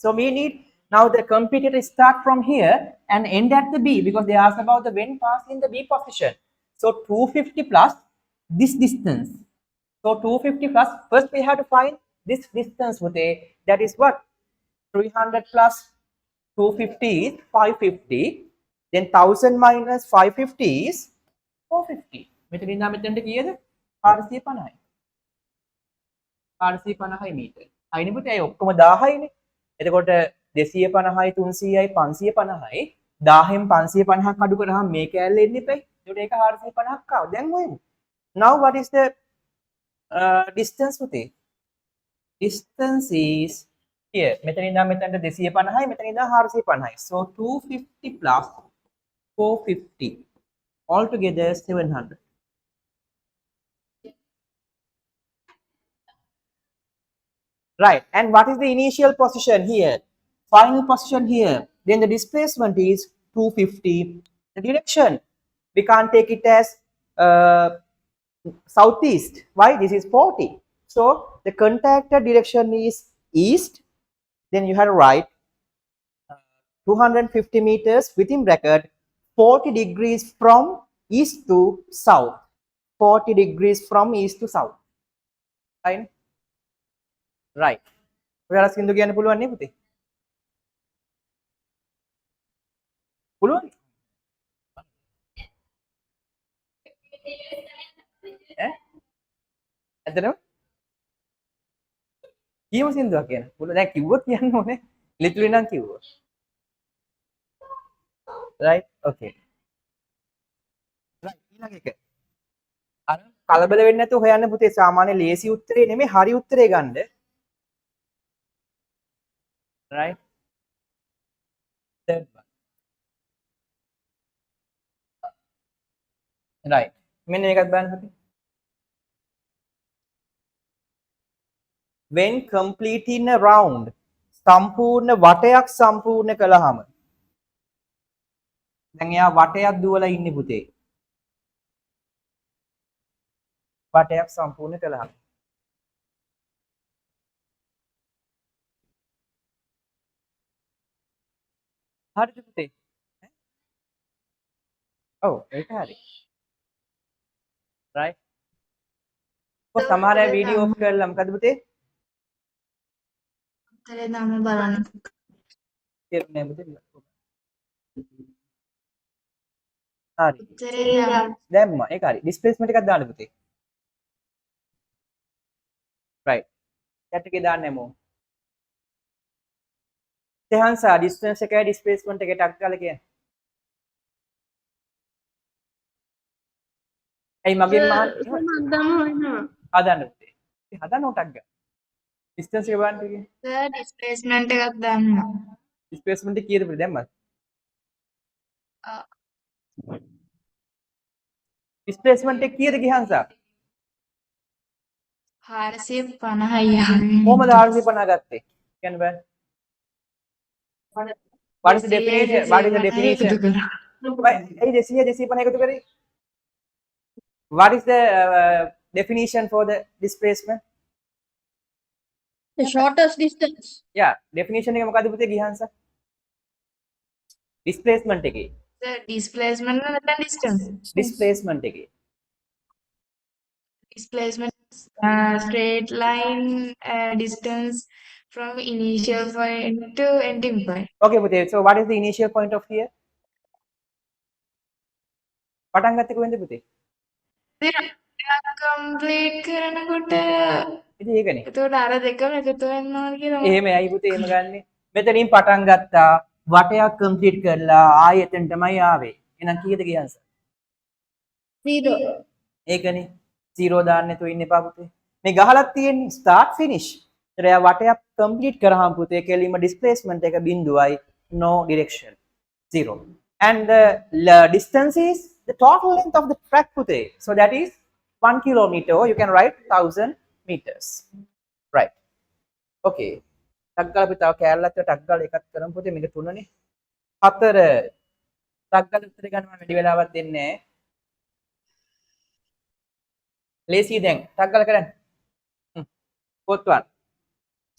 so we need now the computer start from here and end at the B because they asked about the when passing the B position so 250 plus this distance so 250 plus first we have to find this distance that is what 300 plus 250 is 550 then 1000 minus 550 is 450 මෙතන ඉඳන් මෙතනට කීයද 450යි 450 මීටර අයිනේ පුතේ අය ඔක්කොම 1000යි නේ එතකොට 250යි 300යි 550යි 1000න් 550ක් අඩු කරාම මේ කෑල්ල එන්නේ එපයි එතකොට ඒක 450ක් ආව දැන් හොයමු now what is the distance පුතේ distance is here මෙතන ඉඳන් මෙතනට 250යි මෙතන ඉඳන් 450යි so 250 plus 450 altogether 700 right and what is the initial position here final position here then the displacement is 250 the direction we can't take it as southeast why this is 40 so the contacted direction is east, then you have to write 250 meters within bracket 40 degrees from east to south. 40 degrees from east to south. Fine? Right. ඔයාලා සින්දු කියන්න පුළුවන් නේ පුතේ? පුළුවන්? ඈ? ඇත්තටම? කියමු සින්දුවක් කියන. පුළුවන්. දැන් කිව්වොත් කියන්න ඕනේ. ලිතුලි නම් කිව්වා. Right? Okay. Right. ඊළඟ එක. අර කලබල වෙන්නේ නැතුව හොයන්න පුතේ සාමාන්‍ය ලේසි උත්තරේ නෙමෙයි හරි උත්තරේ ගන්න. Right? Third one. Right. මෙන්න මේකත් බලන්න පුතේ. When completing a round සම්පූර්ණ වටයක් සම්පූර්ණ කළාම දැන් එයා වටයක් දුවලා ඉන්නේ පුතේ. වටයක් සම්පූර්ණ කළාම හරිද පුතේ? ඔව් ඒක හරි. right ඔය සමහර අය වීඩියෝ ඔෆ් කරලා මොකද පුතේ? උත්තරේ දාන්න බලන්න. තේරුණේ පුතේ? හරි. උත්තරේ දාන්න. දැම්මා. ඒක හරි. ඩිස්ප්ලේස්මන්ට් එකක් දාන්න පුතේ. right chat එකේ දාන්න එමු. තෙහන්සා ඩිස්ටන්ස් එකයි ඩිස්ප්ලේස්මන්ට් එකේ ටක් ගාලා කියන්න. ඇයි මගෙන් මහන්න? හදන්න පුතේ. හදන්න උටක් ගන්න. ඩිස්ටන්ස් එක බලන්න කිය. සර් ඩිස්ප්ලේස්මන්ට් එකක් දාන්න. ඩිස්ප්ලේස්මන්ට් එක කීයද පුතේ දැම්මද? ඩිස්ප්ලේස්මන්ට් එක කීයද ගිහන්සා? 450යි. කොහමද 450 ගත්තේ? කියන්න බෑ. What is the definition? What is the definition? Hey, 250 එකතු කරේ. What is the definition for the displacement? The shortest distance. Yeah, definition එක මොකද්ද පුතේ ගිහන්සා? displacement එකේ. සර් ඩිස්ප්ලේස්මන්ට් නැත්නම් ඩිස්ටන්ස්? displacement එකේ. Displacement straight line distance from initial point to ending point. Okay පුතේ, so what is the initial point of here? පටන් ගත්තේ කොහෙන්ද පුතේ? කම්ප්ලීට් කරනකොට ඉතින් ඒකනේ. එතකොට අර දෙකම එකතු වෙනවා කියලා. එහෙම ඇයි පුතේ එහෙම ගන්නෙ? මෙතනින් පටන් ගත්තා වටයක් කම්ප්ලීට් කරලා ආයෙ එතන තමයි ආවේ. එහෙනම් කීයද ගියන්ස? 0. ඒකනේ. 0 දාන්න නැතුව ඉන්න එපා පුතේ. මේ ගහලක් තියෙන්නේ start finish. ඒතර එයා වටයක් කම්ප්ලීට් කරාම පුතේ කෙලින්ම displacement එක බිඳුවයි no direction 0. And the distance is the total length of the track putte. So that is 1 kilometer. You can write 1000 meters. Right. Okay. ටග්ගල අපි තව කෑල්ලක් ටග්ගල එකක් කරමු පුතේ මේක තුනනේ. 4 ටග්ගල උත්තර ගන්න මම වැඩි වෙලාවක් දෙන්නේ නැහැ. ලේසි දැන් ටග්ගල කරන්න. Fourth one.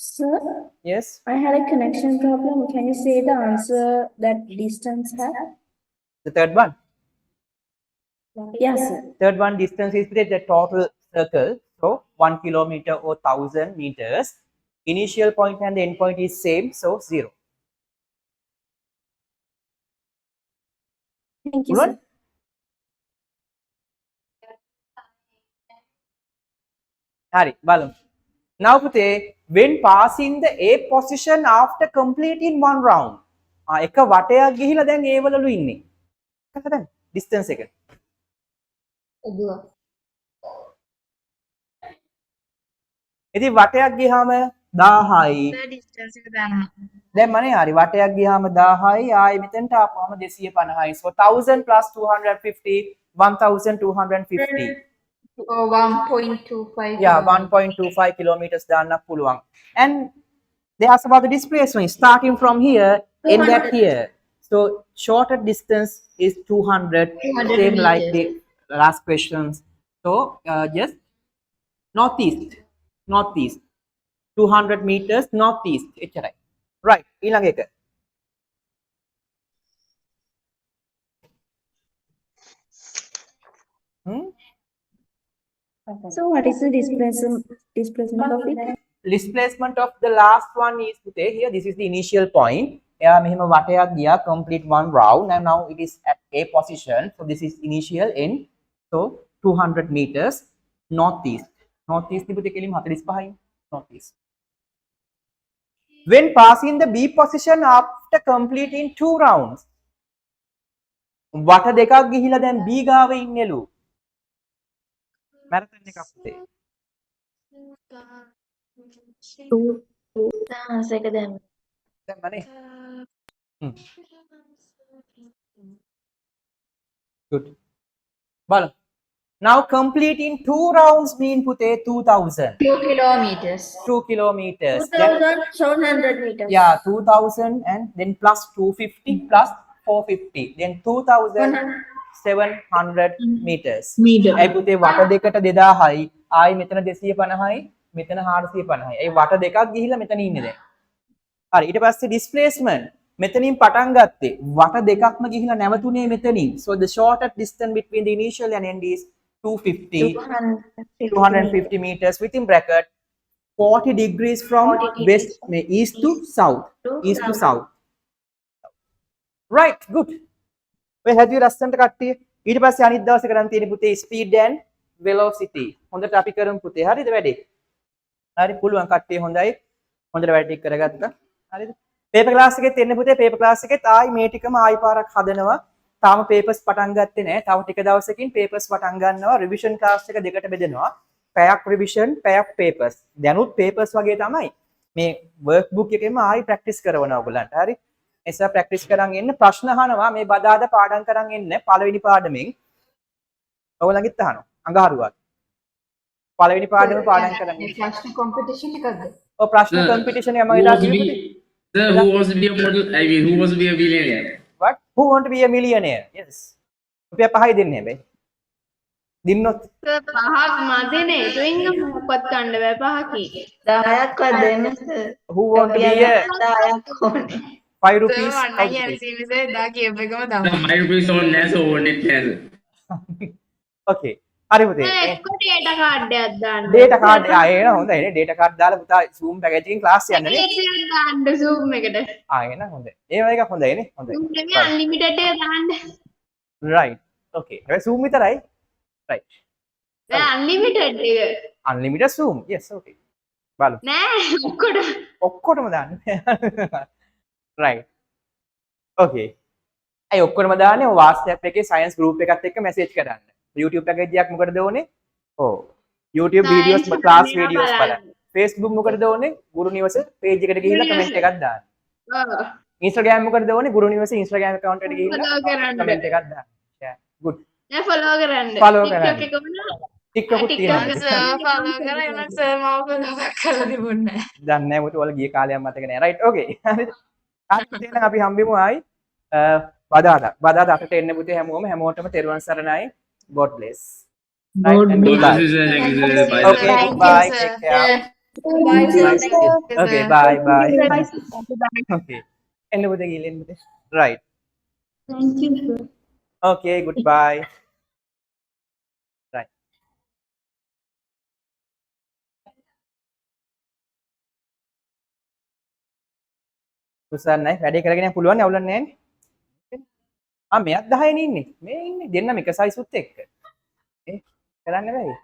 Sir, Yes. I had a connection problem. Can you say the answer that distance has? The third one. Yes, sir. Third one, distance is the total circle. So 1 kilometer or 1000 meters. Initial point and the end point is same. So 0. Thank you, sir. Hari, balum. Now pute, when passing the A position after completing one round. එක වටයක් ගිහිලා දැන් A වලලු ඉන්නේ. කකද distance එක. එදුවා. ඉතින් වටයක් ගියාම 1000යි. distance එක දානවා. දැන් මනේ හරි වටයක් ගියාම 1000යි ආයෙ මෙතෙන්ට ආපුවම 250යි. So 1000 plus 250 1250. Oh, 1.25. Yeah, 1.25 kilometers දාන්නක් පුළුවන්. And they ask about the displacement starting from here, end at here. So shorter distance is 200, 200 same like meters. the last questions. So just northeast. northeast. 200 meters northeast. එච්චරයි. right. ඊළඟ එක. So what is the displacement of it? Displacement of the last one is here. This is the initial point. එයා මෙහෙම වටයක් ගියා, complete one round, and now it is at a position. So this is initial end. So 200 meters northeast. Northeast තිබුණේ කෙලින්ම 45යි. Northeast. When passing the B position after completing 2 rounds. වට දෙකක් ගිහිලා දැන් B ගාවේ ඉන්නලු. Marathon එකක් පුතේ. එක දැම්ම. දැම්මනේ. Good. බලමු. Now completing 2 rounds mean pute 2000. 2 kilometers. 2 kilometers. 2,700 meters. Yeah, 2000 and then plus 250 plus 450. Then 2700 meters. ඒ පුතේ වට දෙකට 2000යි. ආයි මෙතන 250යි. මෙතන 450යි. ඒ වට දෙකක් ගිහිල්ලා මෙතන ඉන්නේ දැන්. හරි ඊට පස්සේ displacement මෙතනින් පටන් ගත්තේ වට දෙකක්ම ගිහිලා නැවතුනේ මෙතනින්. So the shortest distance between the initial and end is 250 meters within bracket 40 degrees from west east to south. East to south. Right, good. ඔය හැදුවේ ලස්සනට කට්ටිය. ඊට පස්සේ අනිත් දවසේ කරන් තියෙන පුතේ speed and velocity. හොඳට අපි කරමු පුතේ. හරිද වැඩේ? හරි පුළුවන් කට්ටිය හොඳයි. හොඳට වැඩ ටික කරගත්තා. හරිද? පේපර් ක්ලාස් එකෙත් එන්න පුතේ. පේපර් ක්ලාස් එකෙත් ආයි මේ ටිකම ආයි පාරක් හදනවා. තාම papers පටන් ගත්තේ නැහැ. තව ටික දවසකින් papers පටන් ගන්නවා. revision class එක දෙකට බෙදෙනවා. පැයක් revision, පැයක් papers. දැනුත් papers වගේ තමයි. මේ workbook එකෙම ආයි practice කරනවා ඔයගලන්ට. හරි? එසා practice කරන් එන්න ප්‍රශ්න අහනවා. මේ බදාදා පාඩම් කරන් එන්න පළවෙනි පාඩමෙන්. ඔයගලන්ගෙත් අහනවා. අඟහරුවා. පළවෙනි පාඩම පාඩම් කරන් එන්න. ප්‍රශ්න competition එකක්ද? ඔව් ප්‍රශ්න competition එක මම ඉදා කිව්වේ. Sir, who wants to be a model? I mean, who wants to be a billionaire? What? Who want to be a millionaire? Yes. රුපියල් 5යි දෙන්නේ හැබැයි. දින්නොත් පහක් මදනේ. තුින්ග මොකක්වත් ගන්න බෑ පහකි. 10ක්වත් දෙන්න sir. who want to be a 10ක් ඕනේ. 5 rupees? අන්න කියන්නේ සීමිතේ දා කියප එකම No, තමයි. my rupees on there, so on it, sir. Okay. හරි පුතේ. එක්ක ඩේටා කාඩ් එකක් දාන්න. data card එන හොඳයි නේ. data card දාලා පුතා zoom package එකෙන් class යන්න නේ. ඒක දාන්න zoom එකට. එන හොඳයි. ඒ වගේ එකක් හොඳයි නේ. හොඳයි. zoom එකේ unlimited එක දාන්න. right. Okay. හැබැයි zoom විතරයි. right. දැන් unlimited එක. unlimited zoom. yes, okay. බලමු. නෑ ඔක්කොටම. ඔක්කොටම දාන්න. right. okay. අය ඔක්කොටම දාන්නේ WhatsApp එකේ science group එකත් එක්ක message කරන්න. YouTube package එකක් මොකටද ඕනේ? ඔව්. YouTube videos class videos බලන්න. Facebook මොකටද ඕනේ? ගුරු නිවස page එකට ගිහිල්ලා comment එකක් දාන්න. ඔව්. Instagram මොකටද ඕනේ? ගුරු නිවස Instagram account එකට ගිහිල්ලා follow කරන්න. comment එකක් දාන්න. yeah good. නෑ follow කරන්න. Follow කරන්න. TikTok එක වුණා. TikTok උත් තියෙනවා. සර් ෆලෝ කරා එන සර් මාව කොහොමද කරලා තිබුණේ නැහැ. දන්නේ නැහැ මොකද ඔයාලා ගිය කාලයක් මතක නැහැ. right okay. හරිද? හරි අපි හම්බෙමු ආයි බදාදා අතට එන්න පුතේ හැමෝටම තෙරුවන් සරණයි. God bless. Right, God and bless goodbye. you, sir. Thank you, sir. Bye. Okay, goodbye. Take care. Bye, sir. Okay, bye, bye. Okay. එන්න පුතේ ගිහින් පුතේ. Right. Thank you, sir. Okay, goodbye. Right. සුසන්නයි වැඩේ කරගෙන යන්න පුළුවන් නේ අවුලක් නැහැ නේ. මෙයත් 10 නේ ඉන්නේ. මේ ඉන්නේ දෙන්නම එක සයිස් උත් එක්ක. කරන්න බැයි.